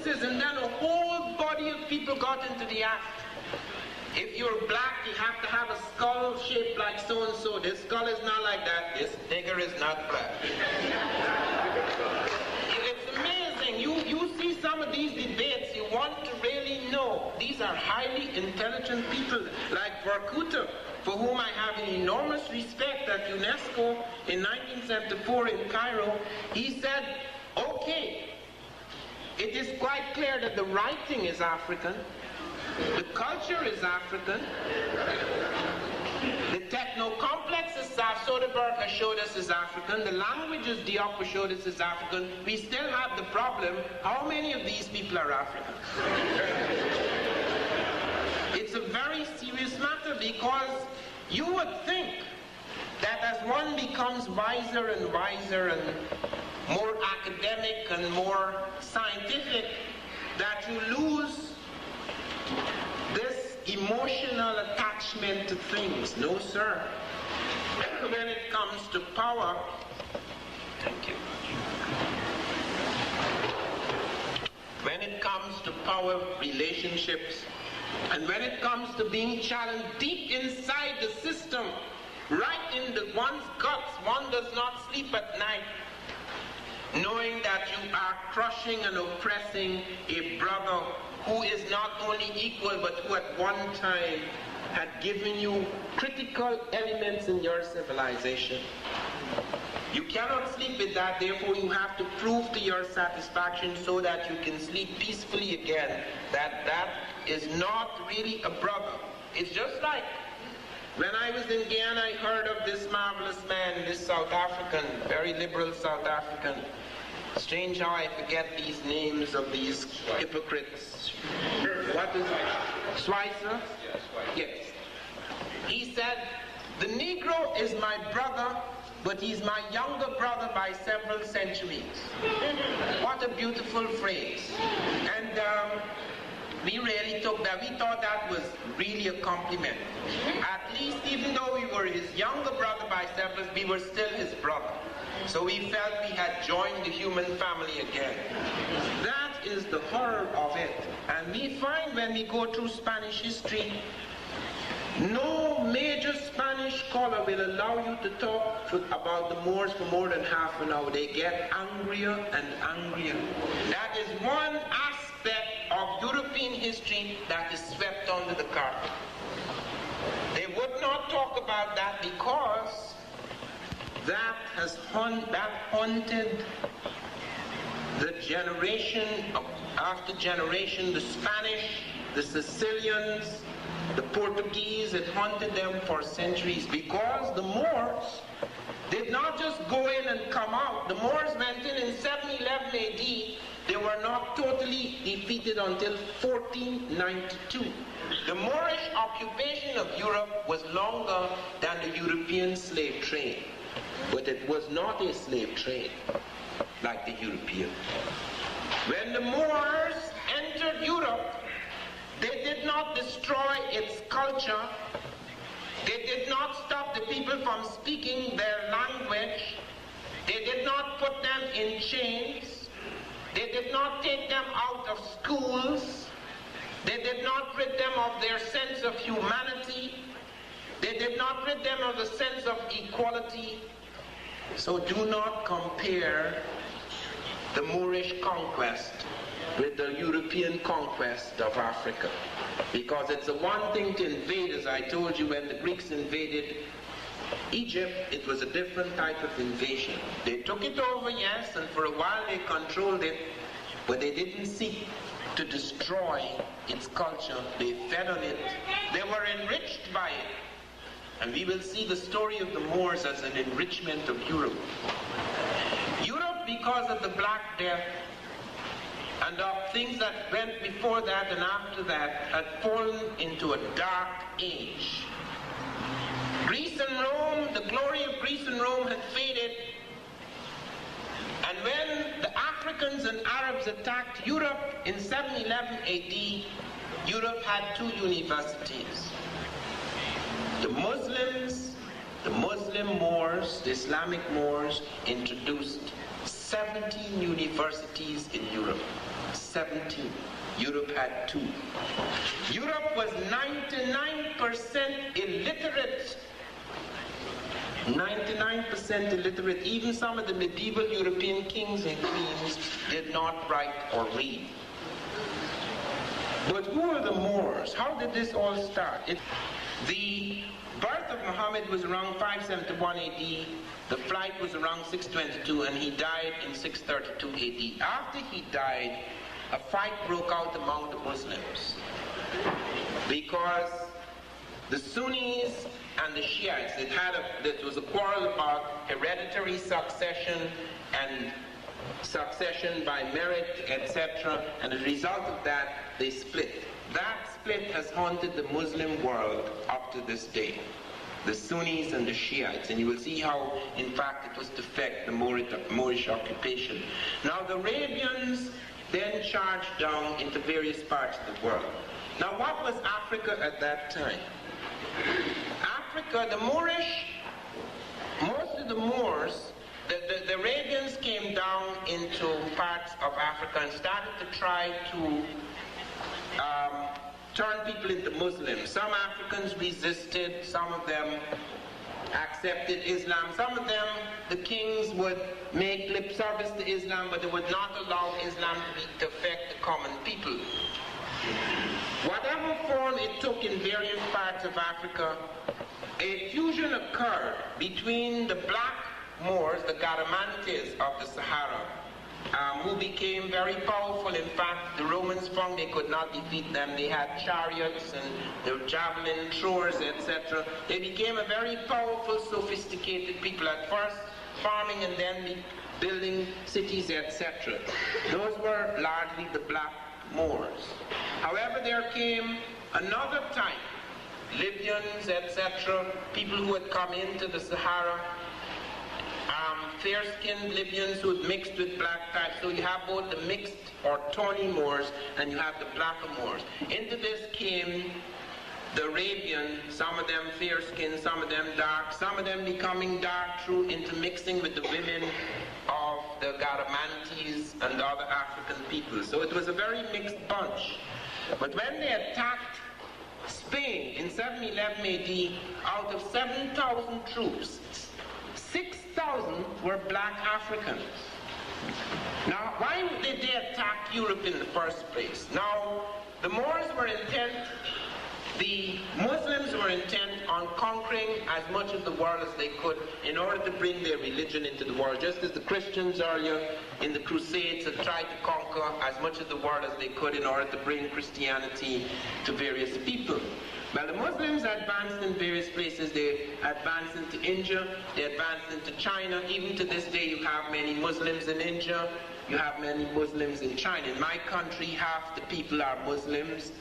And then a whole body of people got into the act. If you're black, you have to have a skull shaped like so-and-so. This skull is not like that. This nigger is not black. It's amazing. You see some of these debates, you want to really know. These are highly intelligent people, like Vorkuta, for whom I have an enormous respect at UNESCO in 1974 in Cairo. He said, okay, it is quite clear that the writing is African, the culture is African, the techno-complex, as Soderbergh has showed us, is African, the languages Diop has showed us is African. We still have the problem, how many of these people are African? It's a very serious matter, because you would think that as one becomes wiser and wiser and more academic and more scientific, that you lose this emotional attachment to things. No, sir. When it comes to power, thank you. When it comes to power relationships, and when it comes to being challenged deep inside the system, Right in the one's guts, one does not sleep at night knowing that you are crushing and oppressing a brother who is not only equal but who at one time had given you critical elements in your civilization. You cannot sleep with that, therefore you have to prove to your satisfaction so that you can sleep peacefully again that that is not really a brother. It's just like when I was in Guyana, I heard of this marvelous man, this South African, very liberal South African. Strange how I forget these names of these hypocrites. What is it? Schweitzer? Yes. He said, the Negro is my brother, but he's my younger brother by several centuries. What a beautiful phrase. And we really took that. We thought that was really a compliment. At least even though we were his younger brother by several, we were still his brother. So we felt we had joined the human family again. That is the horror of it. And we find when we go through Spanish history, no major Spanish scholar will allow you to talk about the Moors for more than half an hour. They get angrier and angrier. That is one aspect of European history that is swept under the carpet. They would not talk about that because that has haunted the generation after generation, the Spanish, the Sicilians, the Portuguese. It haunted them for centuries because the Moors did not just go in and come out. The Moors went in 711 AD. They were not totally defeated until 1492. The Moorish occupation of Europe was longer than the European slave trade. But it was not a slave trade like the European. When the Moors entered Europe, they did not destroy its culture. They did not stop the people from speaking their language. They did not put them in chains. They did not take them out of schools. They did not rid them of their sense of humanity. They did not rid them of the sense of equality. So do not compare the Moorish conquest with the European conquest of Africa. Because it's the one thing to invade, as I told you, when the Greeks invaded Egypt, it was a different type of invasion. They took it over, yes, and for a while they controlled it, but they didn't seek to destroy its culture. They fed on it. They were enriched by it. And we will see the story of the Moors as an enrichment of Europe. Europe, because of the Black Death and of things that went before that and after that, had fallen into a dark age. Greece and Rome, the glory of Greece and Rome had faded. And when the Africans and Arabs attacked Europe in 711 AD, Europe had two universities. The Muslims, the Muslim Moors, the Islamic Moors introduced 17 universities in Europe. 17. Europe had two. Europe was 99% illiterate. 99% illiterate. Even some of the medieval European kings and queens did not write or read. But who are the Moors? How did this all start? The birth of Muhammad was around 571 AD. The flight was around 622, and he died in 632 AD. After he died, a fight broke out among the Muslims because the Sunnis and the Shiites, there was a quarrel about hereditary succession and succession by merit, etc. And as a result of that, they split. That split has haunted the Muslim world up to this day. The Sunnis and the Shiites. And you will see how, in fact, it was to affect the Moorish occupation. Now, the Arabians then charged down into various parts of the world. Now, what was Africa at that time? Africa, the Moorish, most of the Moors, the Arabians came down into parts of Africa and started to try to turn people into Muslims. Some Africans resisted, some of them accepted Islam. Some of them, the kings would make lip service to Islam, but they would not allow Islam to affect the common people. Whatever form it took in various parts of Africa, a fusion occurred between the black Moors, the Garamantes of the Sahara, who became very powerful. In fact, the Romans found they could not defeat them. They had chariots and their javelin throwers, etc. They became a very powerful, sophisticated people, at first farming and then building cities, etc. Those were largely the black Moors. However, there came another type, Libyans, etc., people who had come into the Sahara, fair-skinned Libyans who had mixed with black types. So you have both the mixed or tawny Moors and you have the blacker Moors. Into this came the Arabian, some of them fair-skinned, some of them dark, some of them becoming dark through intermixing with the women of the Garamantes and the other African people. So it was a very mixed bunch. But when they attacked Spain in 711 AD, out of 7,000 troops, 6,000 were black Africans. Now, why did they attack Europe in the first place? Now, the Moors were intent, the Muslims were intent on conquering as much of the world as they could in order to bring their religion into the world, just as the Christians earlier in the Crusades had tried to conquer as much of the world as they could in order to bring Christianity to various people. Well, the Muslims advanced in various places. They advanced into India, they advanced into China. Even to this day, you have many Muslims in India, you have many Muslims in China. In my country, half the people are Muslims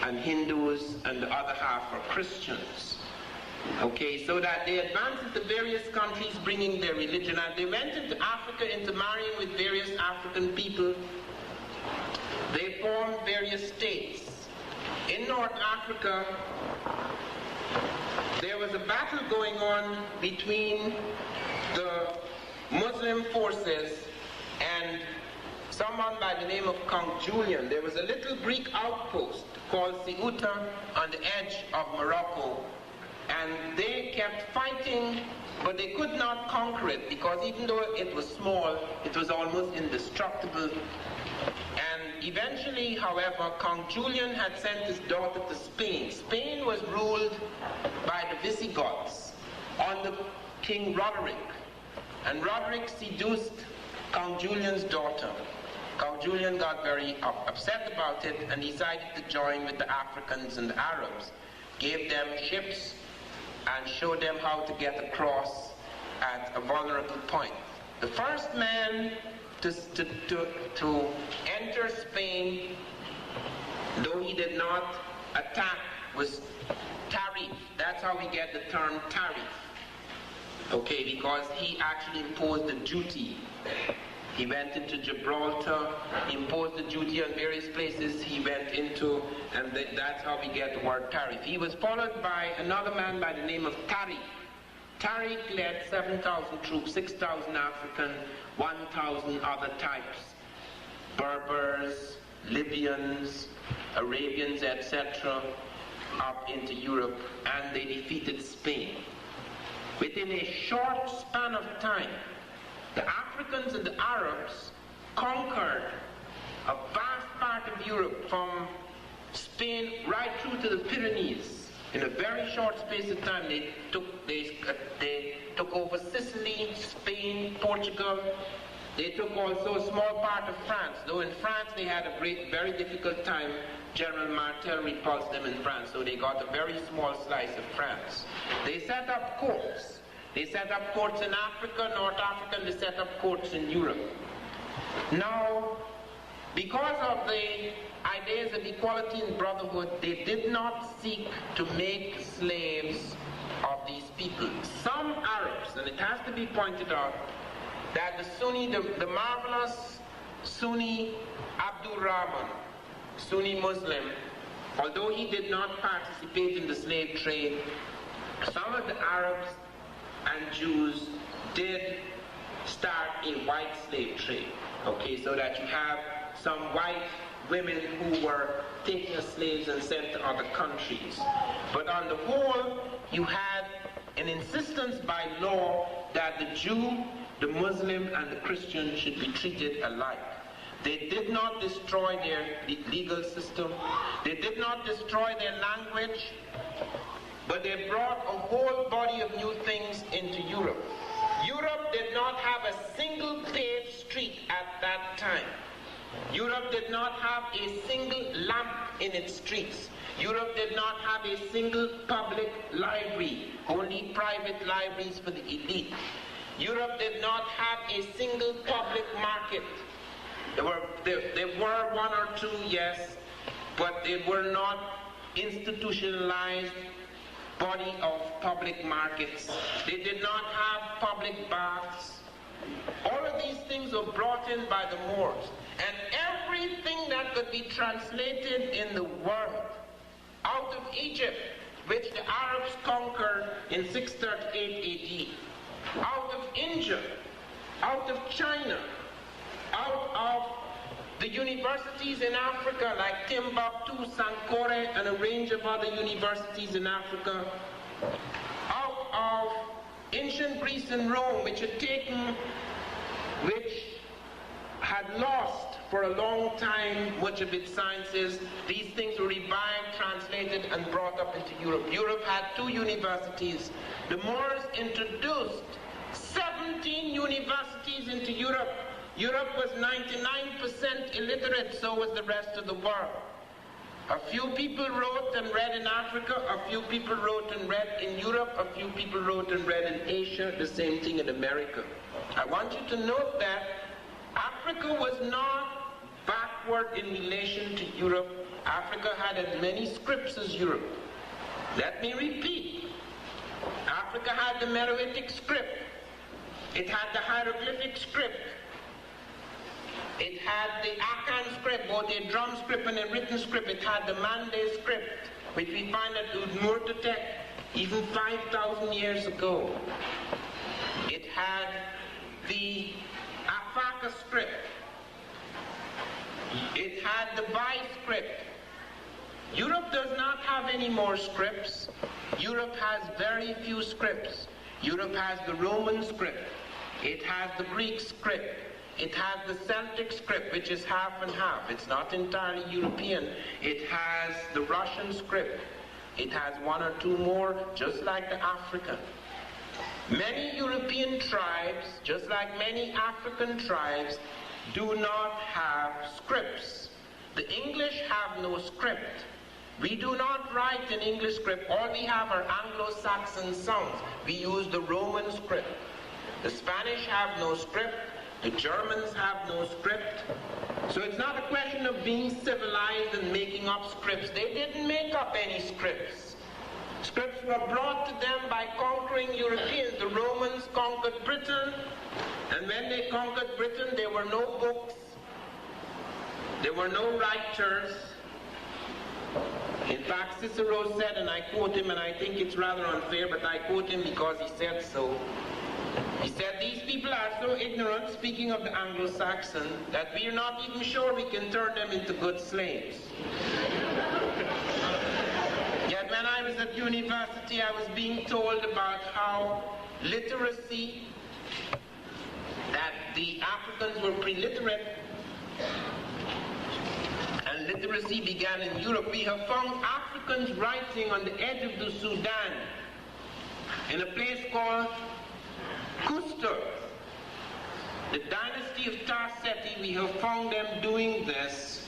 and Hindus, and the other half are Christians. Okay, so that they advanced into various countries bringing their religion, and they went into Africa, into marrying with various African people. They formed various states. In North Africa, there was a battle going on between the Muslim forces and someone by the name of Count Julian. There was a little Greek outpost called Ceuta on the edge of Morocco, and they kept fighting, but they could not conquer it, because even though it was small, it was almost indestructible. And eventually, however, Count Julian had sent his daughter to Spain. Spain was ruled by the Visigoths under King Roderick, and Roderick seduced Count Julian's daughter. Count Julian got very upset about it and decided to join with the Africans and the Arabs, gave them ships and showed them how to get across at a vulnerable point. The first man to enter Spain, though he did not attack, was Tarif. That's how we get the term Tarif. Okay, because he actually imposed a duty. He went into Gibraltar, imposed the duty on various places he went into, and that's how we get the word Tarif. He was followed by another man by the name of Tariq. Tariq led 7,000 troops, 6,000 African, 1,000 other types, Berbers, Libyans, Arabians, etc., up into Europe, and they defeated Spain. Within a short span of time, the Africans and the Arabs conquered a vast part of Europe, from Spain right through to the Pyrenees. In a very short space of time, they took over Sicily, Spain, Portugal. They took also a small part of France, though in France they had a very difficult time. General Martel repulsed them in France, so they got a very small slice of France. They set up courts. They set up courts in Africa, North Africa, and they set up courts in Europe. Now, because of the ideas of equality and brotherhood, they did not seek to make slaves of these people. Some Arabs, and it has to be pointed out, that the marvelous Sunni Abdul Rahman, Sunni Muslim, although he did not participate in the slave trade, some of the Arabs and Jews did start a white slave trade. Okay, so that you have some white women who were taken as slaves and sent to other countries. But on the whole, you had an insistence by law that the Jew, the Muslim, and the Christian should be treated alike. They did not destroy their legal system. They did not destroy their language, but they brought a whole body of new things into Europe. Europe did not have a single paved street at that time. Europe did not have a single lamp in its streets. Europe did not have a single public library, only private libraries for the elite. Europe did not have a single public market. There were one or two, yes, but they were not institutionalized body of public markets. They did not have public baths. All of these things were brought in by the Moors. And everything that could be translated in the world out of Egypt, which the Arabs conquered in 638 AD, out of India, out of China, out of the universities in Africa like Timbuktu, Sankore, and a range of other universities in Africa, out of ancient Greece and Rome, which had lost for a long time much of its sciences. These things were revived, translated, and brought up into Europe. Europe had 2 universities. The Moors introduced 17 universities into Europe. Europe was 99% illiterate, so was the rest of the world. A few people wrote and read in Africa, a few people wrote and read in Europe, a few people wrote and read in Asia, the same thing in America. I want you to note that Africa was not backward in relation to Europe. Africa had as many scripts as Europe. Let me repeat. Africa had the Meroitic script. It had the hieroglyphic script. It had the Akan script, both a drum script and a written script. It had the Mande script, which we find at Udmurtetek even 5,000 years ago. It had the Afaka script. It had the Bai script. Europe does not have any more scripts. Europe has very few scripts. Europe has the Roman script. It has the Greek script. It has the Celtic script, which is half and half. It's not entirely European. It has the Russian script. It has 1 or 2 more, just like the African. Many European tribes, just like many African tribes, do not have scripts. The English have no script. We do not write an English script. All we have are Anglo-Saxon sounds. We use the Roman script. The Spanish have no script. The Germans have no script. So it's not a question of being civilized and making up scripts. They didn't make up any scripts. Scripts were brought to them by conquering Europeans. The Romans conquered Britain, and when they conquered Britain, there were no books. There were no writers. In fact, Cicero said, and I quote him, and I think it's rather unfair, but I quote him because he said so. He said, these people are so ignorant, speaking of the Anglo-Saxon, that we are not even sure we can turn them into good slaves. Yet when I was at university, I was being told about how literacy, that the Africans were pre-literate, and literacy began in Europe. We have found Africans writing on the edge of the Sudan, in a place called Kuster. The dynasty of Tarseti, we have found them doing this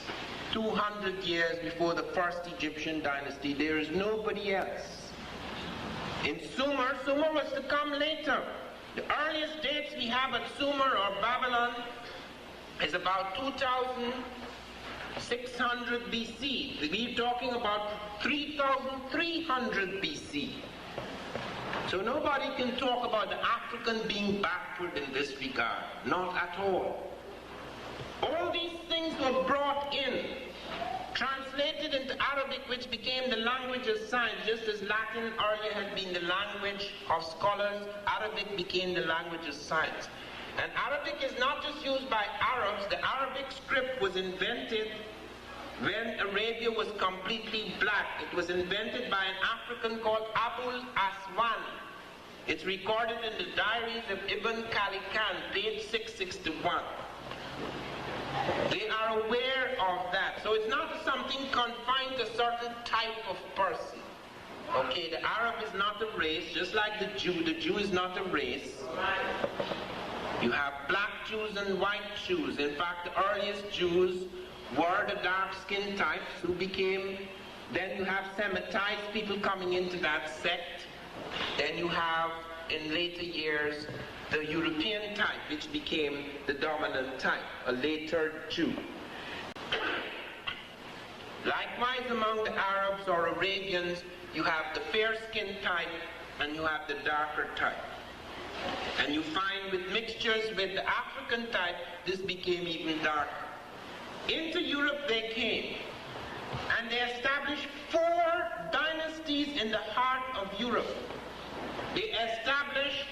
200 years before the first Egyptian dynasty. There is nobody else. In Sumer, Sumer was to come later. The earliest dates we have at Sumer or Babylon is about 2600 BC. We're talking about 3300 BC. So nobody can talk about the African being backward in this regard. Not at all. All these things were brought in, translated into Arabic, which became the language of science. Just as Latin earlier had been the language of scholars, Arabic became the language of science. And Arabic is not just used by Arabs. The Arabic script was invented when Arabia was completely black. It was invented by an African called Abul Aswan. It's recorded in the diaries of Ibn Khalikan, page 661. They are aware of that. So it's not something confined to a certain type of person. Okay, the Arab is not a race, just like the Jew. The Jew is not a race. You have black Jews and white Jews. In fact, the earliest Jews were the dark-skinned types who became, then you have Semitized people coming into that sect. Then you have, in later years, the European type, which became the dominant type, a later Jew. Likewise, among the Arabs or Arabians, you have the fair-skinned type and you have the darker type. And you find with mixtures with the African type, this became even darker. Into Europe they came, and they established 4 dynasties in the heart of Europe. They established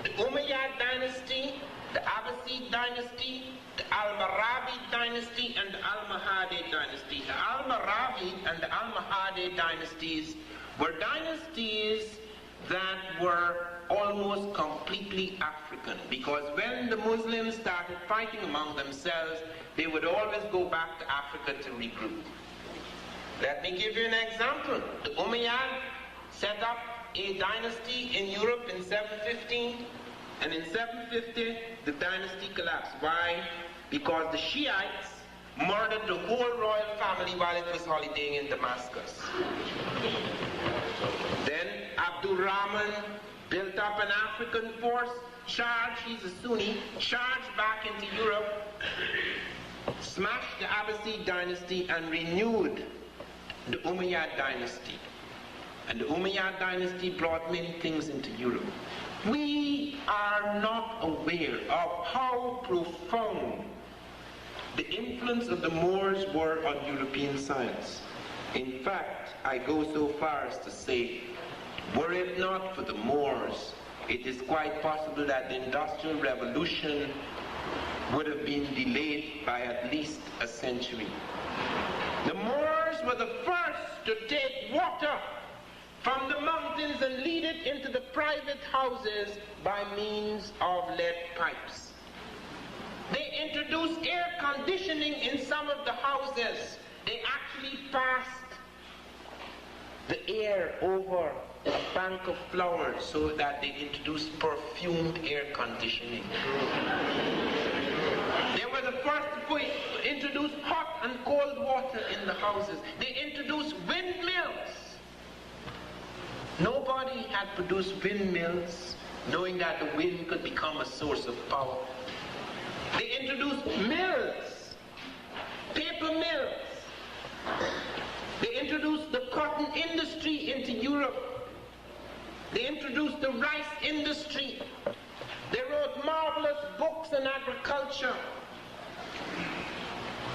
the Umayyad dynasty, the Abbasid dynasty, the Almoravid dynasty, and the Almohade dynasty. The Almoravid and the Almohade dynasties were dynasties that were almost completely African, because when the Muslims started fighting among themselves, they would always go back to Africa to regroup. Let me give you an example. The Umayyad set up a dynasty in Europe in 715, and in 750 the dynasty collapsed. Why? Because the Shiites murdered the whole royal family while it was holidaying in Damascus. Then Abdul Rahman built up an African force, charged, he's a Sunni, charged back into Europe, smashed the Abbasid dynasty and renewed the Umayyad dynasty. And the Umayyad dynasty brought many things into Europe. We are not aware of how profound the influence of the Moors were on European science. In fact, I go so far as to say, were it not for the Moors, it is quite possible that the Industrial Revolution would have been delayed by at least a century. The Moors were the first to take water from the mountains and lead it into the private houses by means of lead pipes. They introduced air conditioning in some of the houses. They actually passed the air over a bank of flowers so that they introduced perfumed air conditioning. They were the first to introduce hot and cold water in the houses. They introduced windmills. Nobody had produced windmills knowing that the wind could become a source of power. They introduced mills, paper mills. They introduced the cotton industry into Europe. They introduced the rice industry. They wrote marvelous books on agriculture.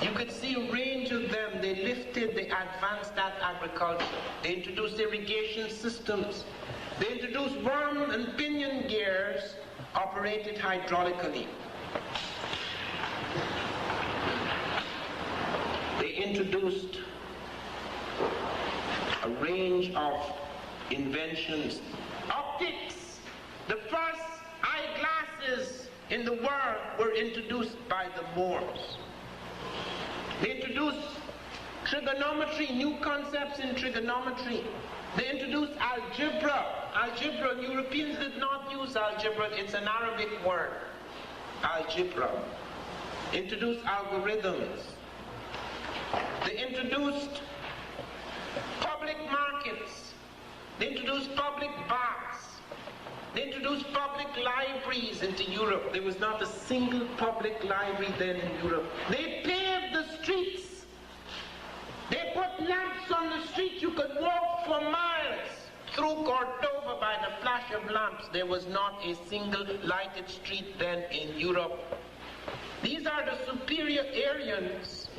You could see a range of them. They lifted, they advanced that agriculture. They introduced irrigation systems. They introduced worm and pinion gears operated hydraulically. They introduced a range of inventions. Optics, the first eyeglasses in the world were introduced by the Moors. They introduced trigonometry, new concepts in trigonometry. They introduced algebra. Algebra, Europeans did not use algebra, it's an Arabic word. Algebra. Introduced algorithms. They introduced public markets. They introduced public baths. They introduced public libraries into Europe. There was not a single public library then in Europe. They paved the streets. They put lamps on the street. You could walk for miles through Cordova by the flash of lamps. There was not a single lighted street then in Europe. These are the superior Aryans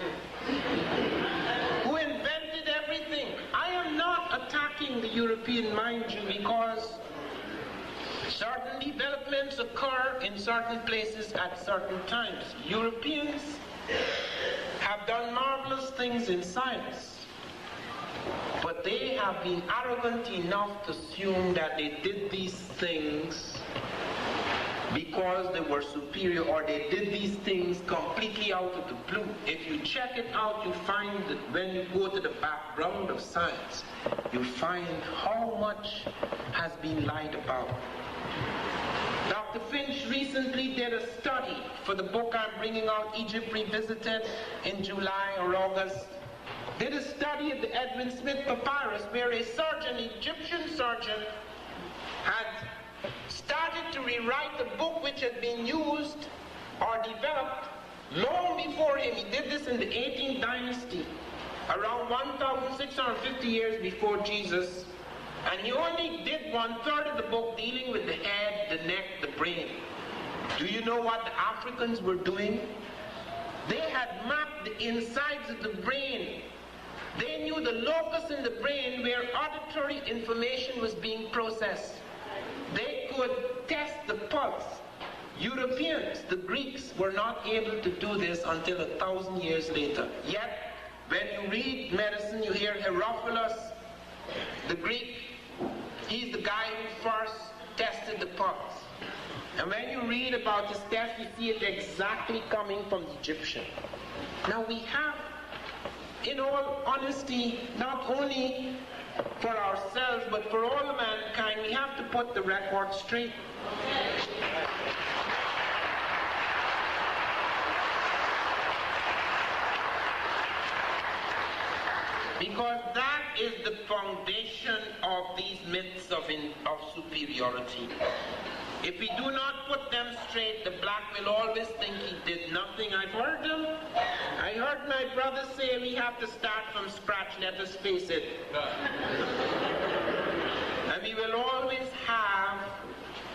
who invented everything. I am not attacking the European, mind you, because certain developments occur in certain places at certain times. Europeans have done marvelous things in science, but But they have been arrogant enough to assume that they did these things because they were superior, or they did these things completely out of the blue. If you check it out, you find that when you go to the background of science, you find how much has been lied about. Dr. Finch recently did a study for the book I'm bringing out, Egypt Revisited, in July or August. Did a study of the Edwin Smith Papyrus, where a surgeon, Egyptian surgeon, had started to rewrite the book which had been used or developed long before him. He did this in the 18th dynasty, around 1,650 years before Jesus. And he only did 1/3 of the book dealing with the head, the neck, the brain. Do you know what the Africans were doing? They had mapped the insides of the brain. They knew the locus in the brain where auditory information was being processed. They could test the pulse. Europeans, the Greeks, were not able to do this until 1,000 years later. Yet, when you read medicine, you hear Herophilus, the Greek. He's the guy who first tested the pulse. And when you read about his test, you see it exactly coming from the Egyptian. Now we have, in all honesty, not only for ourselves, but for all mankind, we have to put the record straight. Because that is the foundation of these myths of superiority. If we do not put them straight, the black will always think he did nothing. I heard my brother say we have to start from scratch, let us face it. And we will always have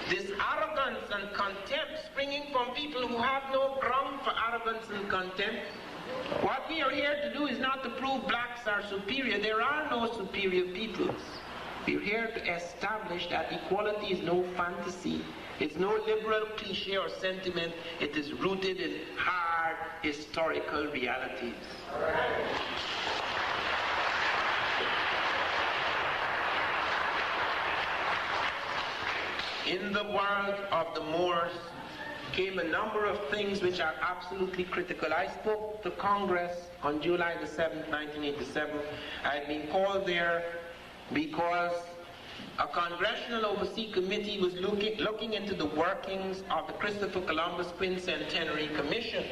this arrogance and contempt springing from people who have no ground for arrogance and contempt. What we are here to do is not to prove blacks are superior. There are no superior peoples. We're here to establish that equality is no fantasy. It's no liberal cliche or sentiment. It is rooted in hard historical realities. In the world of the Moors came a number of things which are absolutely critical. I spoke to Congress on July the 7th, 1987. I had been called there because a Congressional Overseas Committee was looking into the workings of the Christopher Columbus Quincentenary Commission.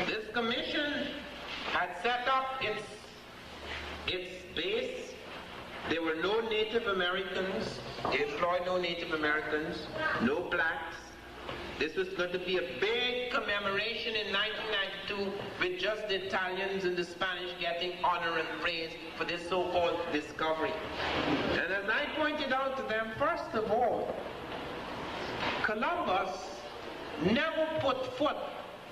This commission had set up its base. There were no Native Americans. They employed no Native Americans, no blacks. This was going to be a big commemoration in 1992 with just the Italians and the Spanish getting honor and praise for this so-called discovery. And as I pointed out to them, first of all, Columbus never put foot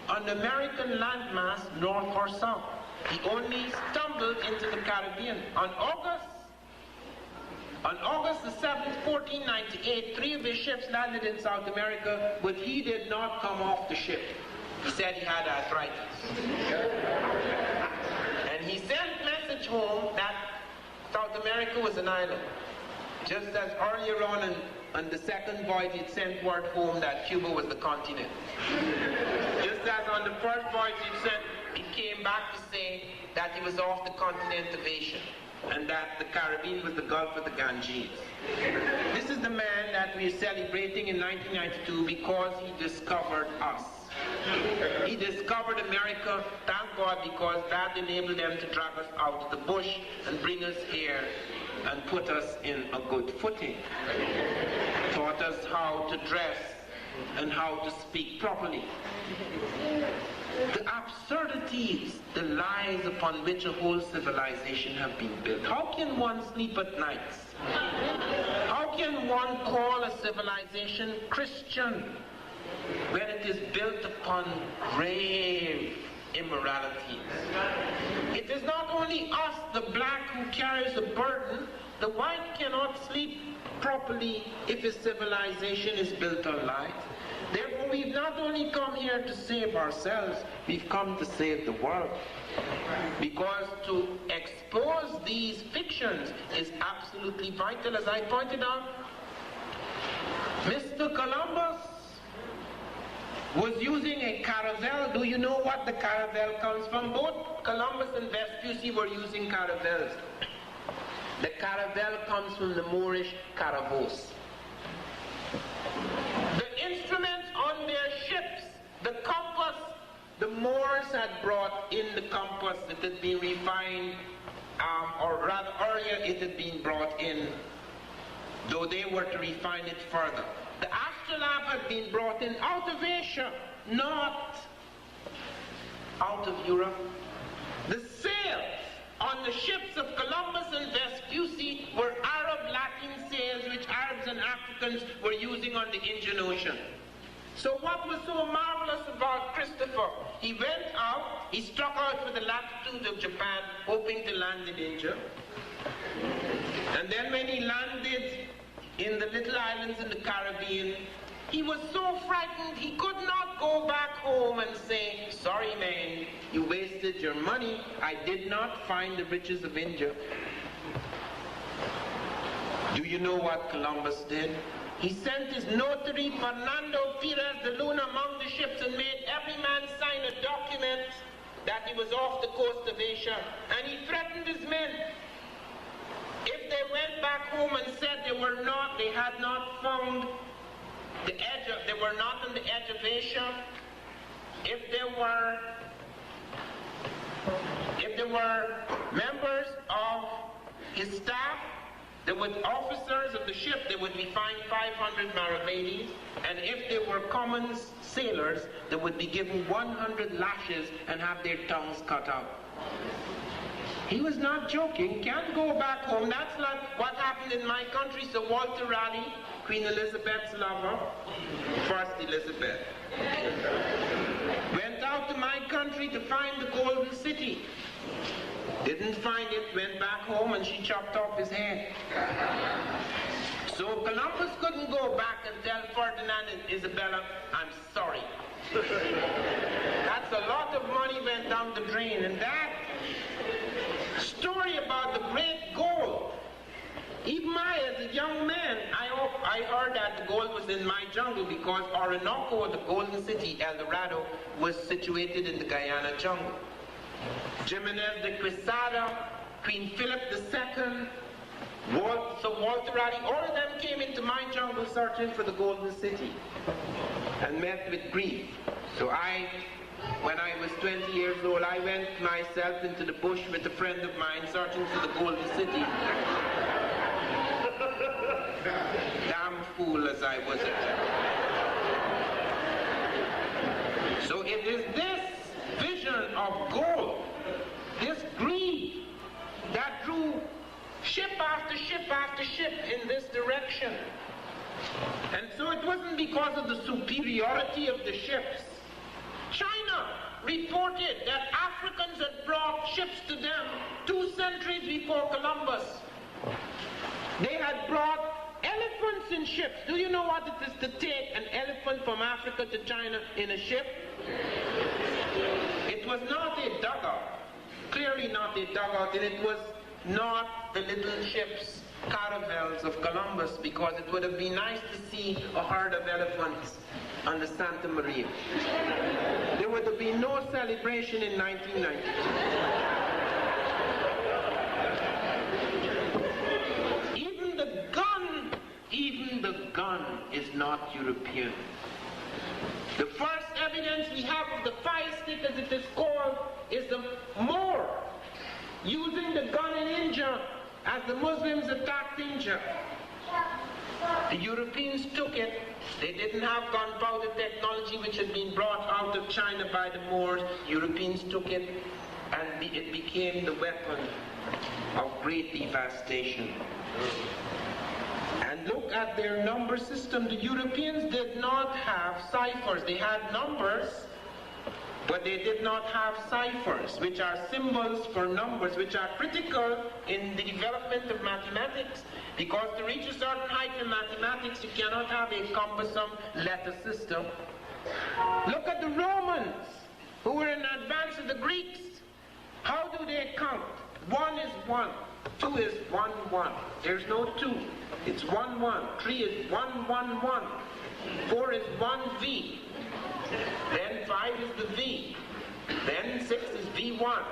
on the American landmass north or south. He only stumbled into the Caribbean. On August the 7th, 1498, 3 of his ships landed in South America, but he did not come off the ship. He said he had arthritis. And he sent message home that South America was an island. Just as earlier on the second voyage, he'd sent word home that Cuba was the continent. Just as on the first voyage he came back to say that he was off the continent of Asia, and that the Caribbean was the Gulf of the Ganges. This is the man that we are celebrating in 1992 because he discovered us. He discovered America, thank God, because that enabled them to drag us out of the bush and bring us here and put us in a good footing. Taught us how to dress and how to speak properly. The absurdities, the lies upon which a whole civilization have been built. How can one sleep at night? How can one call a civilization Christian when it is built upon grave immorality? It is not only us, the black, who carries a burden. The white cannot sleep properly if his civilization is built on lies. Therefore, we've not only come here to save ourselves, we've come to save the world. Because to expose these fictions is absolutely vital. As I pointed out, Mr. Columbus was using a caravel. Do you know what the caravel comes from? Both Columbus and Vespucci were using caravels. The caravel comes from the Moorish caravos. The instruments on their ships, the compass, the Moors had brought in the compass. It had been refined, or rather earlier it had been brought in, though they were to refine it further. The astrolabe had been brought in out of Asia, not out of Europe. The sails on the ships of Columbus and Vespucci were Arab Latin sails which Arabs and Africans were using on the Indian Ocean. So what was so marvelous about Christopher? He went out, he struck out for the latitude of Japan, hoping to land in Asia. And then when he landed in the little islands in the Caribbean, he was so frightened he could not go back home and say, sorry man, you wasted your money. I did not find the riches of India. Do you know what Columbus did? He sent his notary, Fernando Perez de Luna, among the ships and made every man sign a document that he was off the coast of Asia. And he threatened his men. If they went back home and said they had not found the edge of, they were not on the edge of Asia, if there were members of his staff, there were officers of the ship, they would be fined 500 maravedis, and if they were common sailors, they would be given 100 lashes and have their tongues cut out. He was not joking. Can't go back home. That's like what happened in my country. So Walter Raleigh, Queen Elizabeth's lover, First Elizabeth, went out to my country to find the Golden City. Didn't find it, went back home, and she chopped off his head. So Columbus couldn't go back and tell Ferdinand and Isabella, I'm sorry. That's a lot of money went down the drain. And that story about the great gold, even as a young man, I heard that the gold was in my jungle because Orinoco, the Golden City, El Dorado, was situated in the Guyana jungle. Jimenez de Quesada, Queen Philip II, Sir Walter Raleigh, all of them came into my jungle searching for the Golden City and met with grief. So when I was 20 years old, I went myself into the bush with a friend of mine searching for the Golden City. Damn fool as I was. So it is this vision of gold, this greed, that drew ship after ship after ship in this direction. And so it wasn't because of the superiority of the ships. China reported that Africans had brought ships to them 2 centuries before Columbus. They had brought elephants in ships. Do you know what it is to take an elephant from Africa to China in a ship? It was not a dugout, clearly not a dugout, and it was not the little ships, caravels of Columbus, because it would have been nice to see a herd of elephants on the Santa Maria. There would have been no celebration in 1992. Even the gun is not European. The first evidence we have of the fire stick, as it is called, is the Moor using the gun in India as the Muslims attacked India. The Europeans took it. They didn't have gunpowder technology, which had been brought out of China by the Moors. Europeans took it, and it became the weapon of great devastation. And look at their number system. The Europeans did not have ciphers. They had numbers, but they did not have ciphers, which are symbols for numbers, which are critical in the development of mathematics. Because to reach a certain height in mathematics, you cannot have a cumbersome letter system. Look at the Romans, who were in advance of the Greeks. How do they count? 1 is 1, 2 is 1, 1. There's no 2. It's 1, 1. 3 is 1, 1, 1. 4 is 1 V. Then 5 is the V. Then 6 is V1.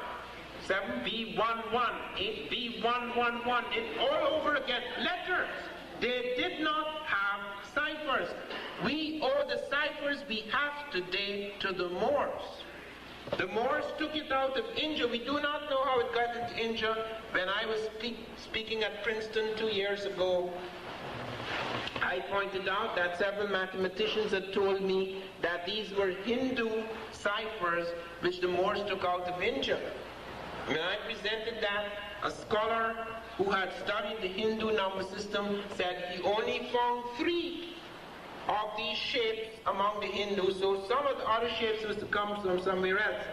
7 V1, 1. 8 V1, 1, 1. It's all over again. Letters. They did not have ciphers. We owe the ciphers we have today to the Moors. The Moors took it out of India. We do not know how it got into India. When I was speaking at Princeton 2 years ago, I pointed out that several mathematicians had told me that these were Hindu ciphers which the Moors took out of India. When I presented that, a scholar who had studied the Hindu number system said he only found 3 of these shapes among the Hindus, so some of the other shapes must have come from somewhere else.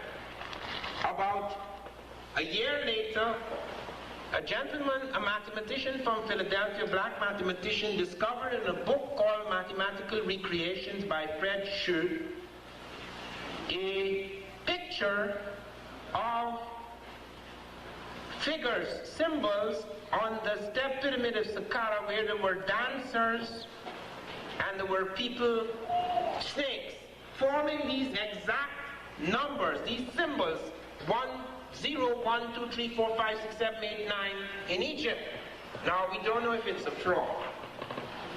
About a year later, a gentleman, a mathematician from Philadelphia, black mathematician, discovered in a book called Mathematical Recreations by Fred Schur a picture of figures, symbols on the step pyramid of Saqqara where there were dancers and there were people, snakes, forming these exact numbers, these symbols, 1, 0, 1, 2, 3, 4, 5, 6, 7, 8, 9 in Egypt. Now we don't know if it's a fraud.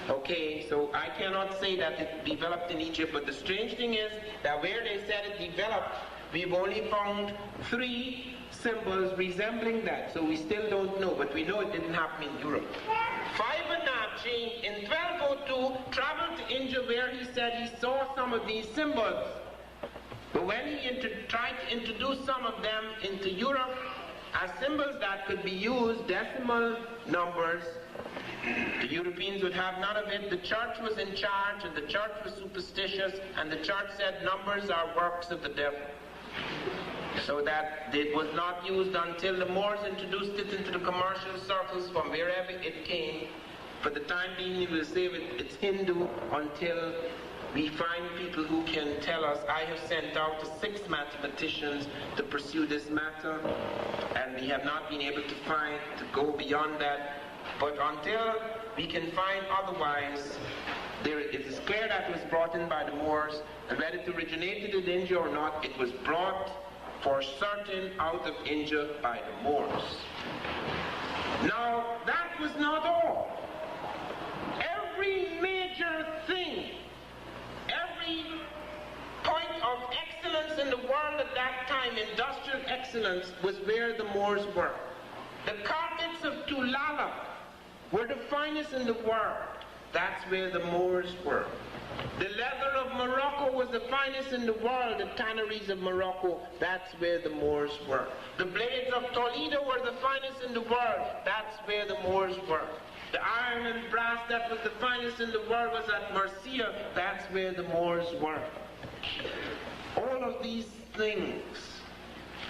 Okay, so I cannot say that it developed in Egypt, but the strange thing is that where they said it developed, we've only found 3 symbols resembling that, so we still don't know, but we know it didn't happen in Europe. Fibonacci in 1202 traveled to India where he said he saw some of these symbols. But when he tried to introduce some of them into Europe as symbols that could be used, decimal numbers, the Europeans would have none of it. The church was in charge, and the church was superstitious, and the church said numbers are works of the devil. So that it was not used until the Moors introduced it into the commercial circles from wherever it came. For the time being, we will say it's Hindu until we find people who can tell us. I have sent out to 6 mathematicians to pursue this matter, and we have not been able to go beyond that. But until we can find otherwise, it is clear that it was brought in by the Moors, and whether it originated in India or not, it was brought for certain out of India by the Moors. Now, that was not all. Every major thing, every point of excellence in the world at that time, industrial excellence, was where the Moors were. The carpets of Tulala were the finest in the world. That's where the Moors were. The leather of Morocco was the finest in the world, the tanneries of Morocco. That's where the Moors were. The blades of Toledo were the finest in the world. That's where the Moors were. The iron and brass that was the finest in the world was at Murcia. That's where the Moors were. All of these things.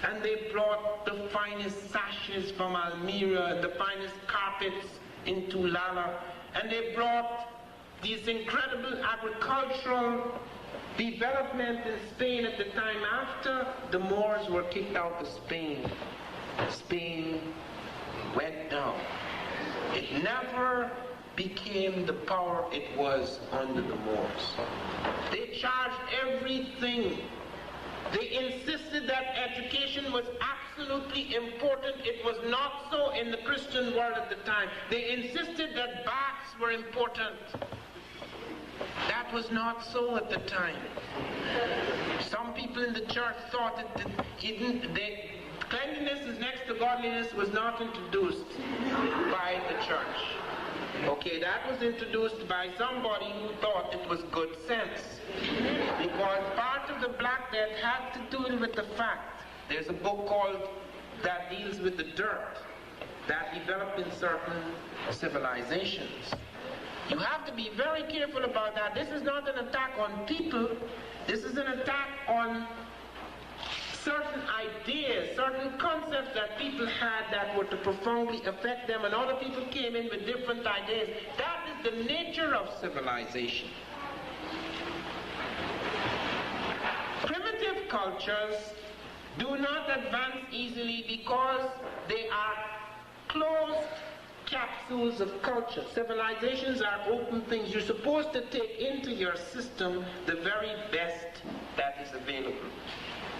And they brought the finest sashes from Almira, the finest carpets into Lala, and they brought this incredible agricultural development in Spain at the time after the Moors were kicked out of Spain. Spain went down. It never became the power it was under the Moors. They charged everything. They insisted that education was absolutely important. It was not so in the Christian world at the time. They insisted that baths were important. That was not so at the time. Some people in the church thought that cleanliness is next to godliness was not introduced by the church. Okay, that was introduced by somebody who thought it was good sense. Because part of the Black Death had to do with the fact, there's a book called that deals with the dirt that developed in certain civilizations. You have to be very careful about that. This is not an attack on people. This is an attack on certain ideas, certain concepts that people had that were to profoundly affect them, and other people came in with different ideas. That is the nature of civilization. Primitive cultures do not advance easily because they are closed capsules of culture. Civilizations are open things. You're supposed to take into your system the very best that is available.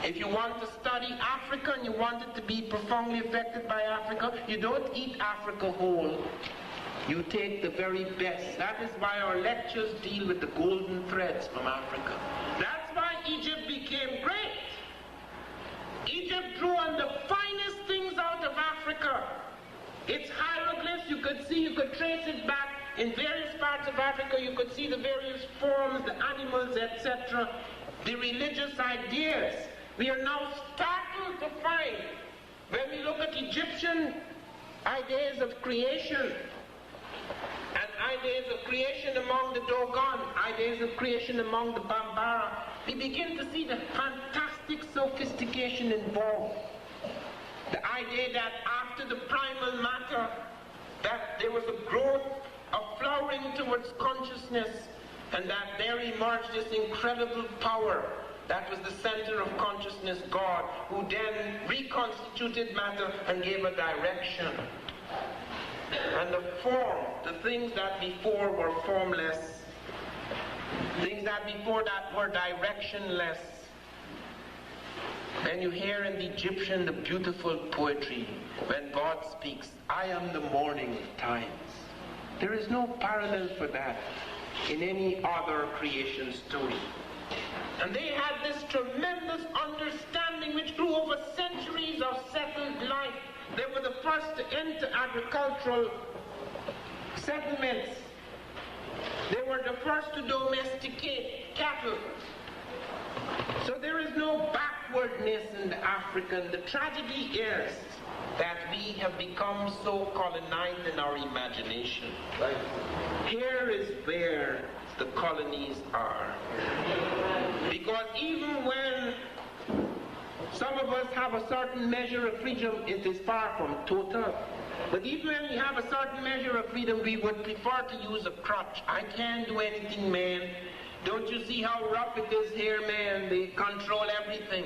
If you want to study Africa and you want it to be profoundly affected by Africa, you don't eat Africa whole. You take the very best. That is why our lectures deal with the golden threads from Africa. That's why Egypt became great. Egypt drew on the finest things out of Africa. Its hieroglyphs, you could see, you could trace it back in various parts of Africa. You could see the various forms, the animals, etc., the religious ideas. We are now startled to find, when we look at Egyptian ideas of creation, and ideas of creation among the Dogon, ideas of creation among the Bambara, we begin to see the fantastic sophistication involved. The idea that after the primal matter, that there was a growth, a flowering towards consciousness, and that there emerged this incredible power that was the center of consciousness, God, who then reconstituted matter and gave a direction. And the form, the things that before were formless, things that before that were directionless. And you hear in the Egyptian the beautiful poetry when God speaks, I am the morning of times. There is no parallel for that in any other creation story. And they had this tremendous understanding which grew over centuries of settled life. They were the first to enter agricultural settlements. They were the first to domesticate cattle. So there is no backwardness in the African. The tragedy is that we have become so colonized in our imagination. Here is where the colonies are. Because even when some of us have a certain measure of freedom, it is far from total. But even when we have a certain measure of freedom, we would prefer to use a crutch. I can't do anything, man. Don't you see how rough it is here, man? They control everything.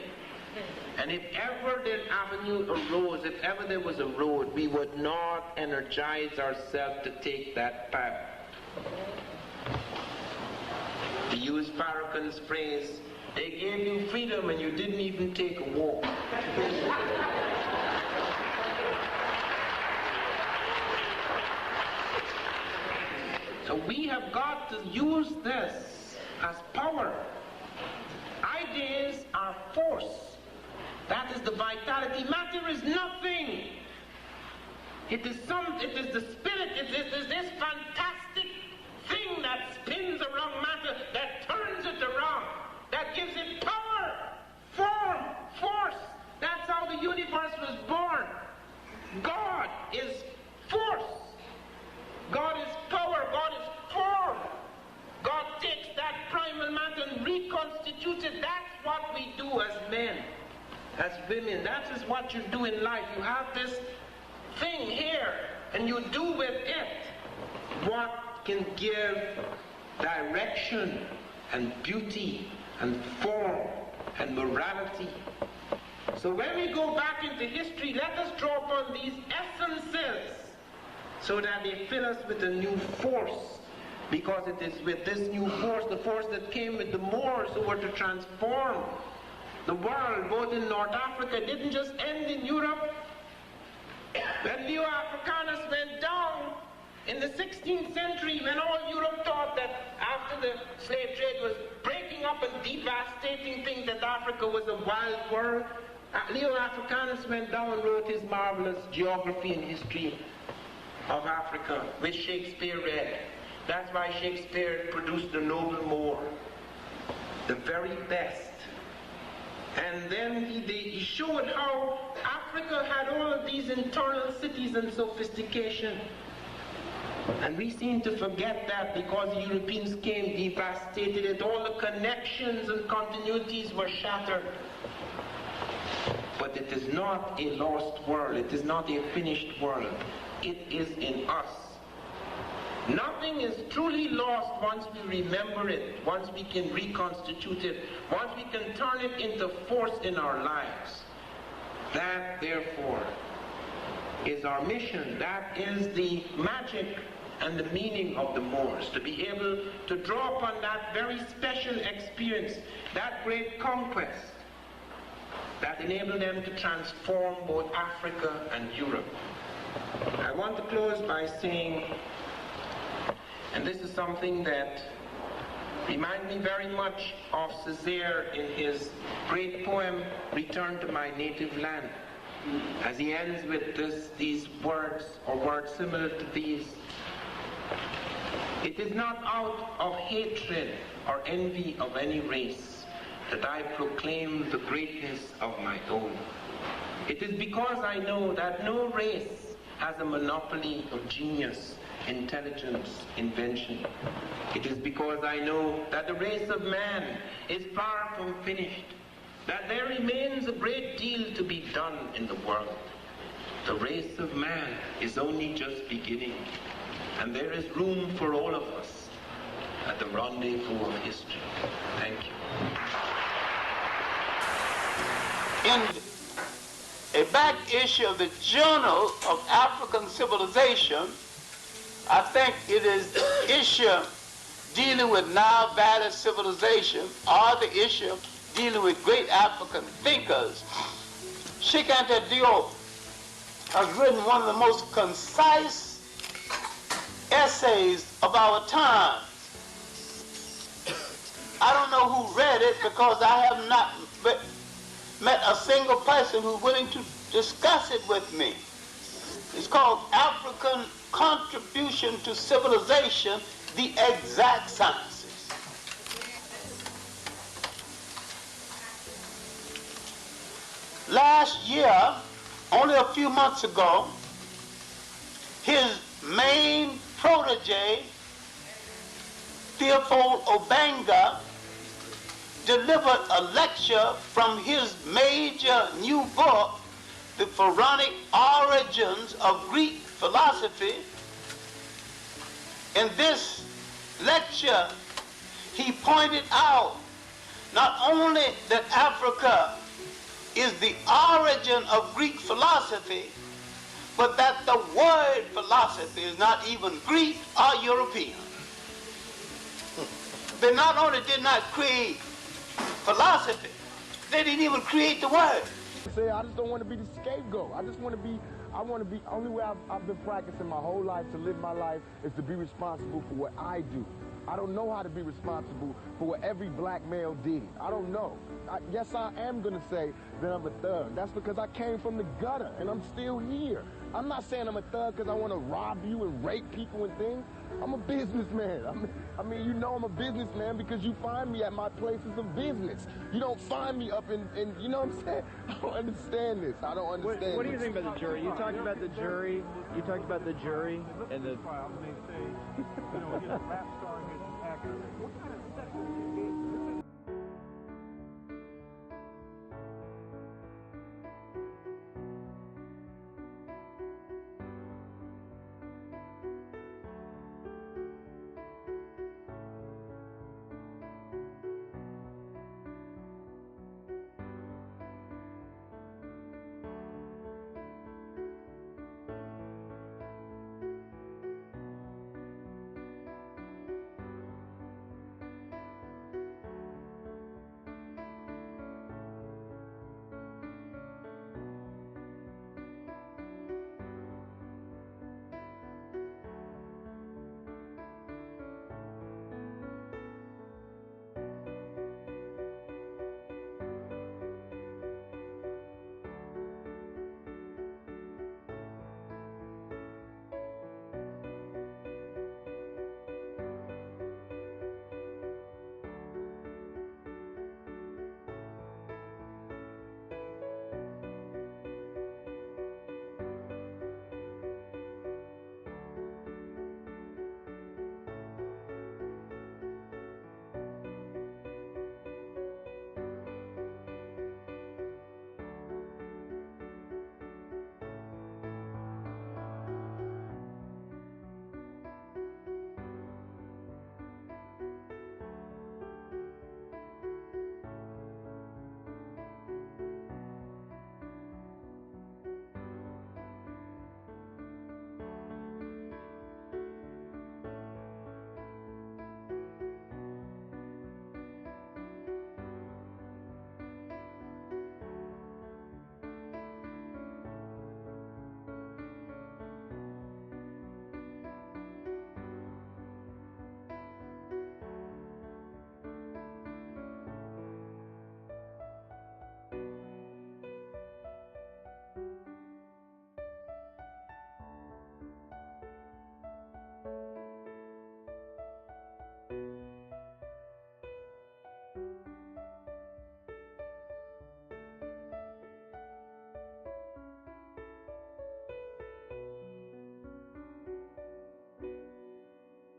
And if ever an avenue arose, if ever there was a road, we would not energize ourselves to take that path. To use Farrakhan's phrase, they gave you freedom and you didn't even take a walk. So we have got to use this as power. Ideas are force. That is the vitality. Matter is nothing. It is the spirit. It is this fantastic thing that spins around matter, that turns it around, that gives it power, form, force. That's how the universe was born. God is force. God is power. God is form. God takes that primal matter and reconstitutes it. That's what we do as men, as women. That is what you do in life. You have this thing here, and you do with it what can give direction and beauty and form and morality. So when we go back into history, let us draw upon these essences so that they fill us with a new force. Because it is with this new force, the force that came with the Moors who were to transform the world, both in North Africa. It didn't just end in Europe. When Leo Africanus went down in the 16th century, when all Europe thought that after the slave trade was breaking up and devastating things, that Africa was a wild world, Leo Africanus went down and wrote his marvelous geography and history of Africa, which Shakespeare read. That's why Shakespeare produced the noble Moor, the very best. And then he showed how Africa had all of these internal cities and sophistication. And we seem to forget that because the Europeans came, devastated it, all the connections and continuities were shattered. But it is not a lost world, it is not a finished world, it is in us. Nothing is truly lost once we remember it, once we can reconstitute it, once we can turn it into force in our lives. That, therefore, is our mission. That is the magic and the meaning of the Moors, to be able to draw upon that very special experience, that great conquest that enabled them to transform both Africa and Europe. I want to close by saying, and this is something that reminds me very much of Césaire in his great poem, Return to My Native Land, as he ends with these words, or words similar to these. It is not out of hatred or envy of any race that I proclaim the greatness of my own. It is because I know that no race has a monopoly of genius, intelligence, invention. It is because I know that the race of man is far from finished, that there remains a great deal to be done in the world. The race of man is only just beginning, and there is room for all of us at the rendezvous of history. Thank you. In a back issue of the Journal of African Civilization, I think it is the issue dealing with Nile Valley civilization, or the issue dealing with great African thinkers. Cheikh Anta Diop has written one of the most concise essays of our time. I don't know who read it because I have not met a single person who's willing to discuss it with me. It's called African Contribution to Civilization, the Exact Sciences. Last year, only a few months ago, his main protege, Theophile Obenga, delivered a lecture from his major new book, The Pharaonic Origins of Greek Philosophy. In this lecture, he pointed out not only that Africa is the origin of Greek philosophy, but that the word philosophy is not even Greek or European. They not only did not create philosophy, they didn't even create the word. I just don't want to be the scapegoat. I want to be, only way I've been practicing my whole life to live my life is to be responsible for what I do. I don't know how to be responsible for what every black male did. I don't know. Yes, I am going to say that I'm a thug. That's because I came from the gutter and I'm still here. I'm not saying I'm a thug because I want to rob you and rape people and things. I'm a businessman. I mean, you know I'm a businessman because you find me at my places of business. You don't find me up in you know what I'm saying? I don't understand this. I don't understand this. What do you think about the jury? You talked about the jury. You talked about the jury and the...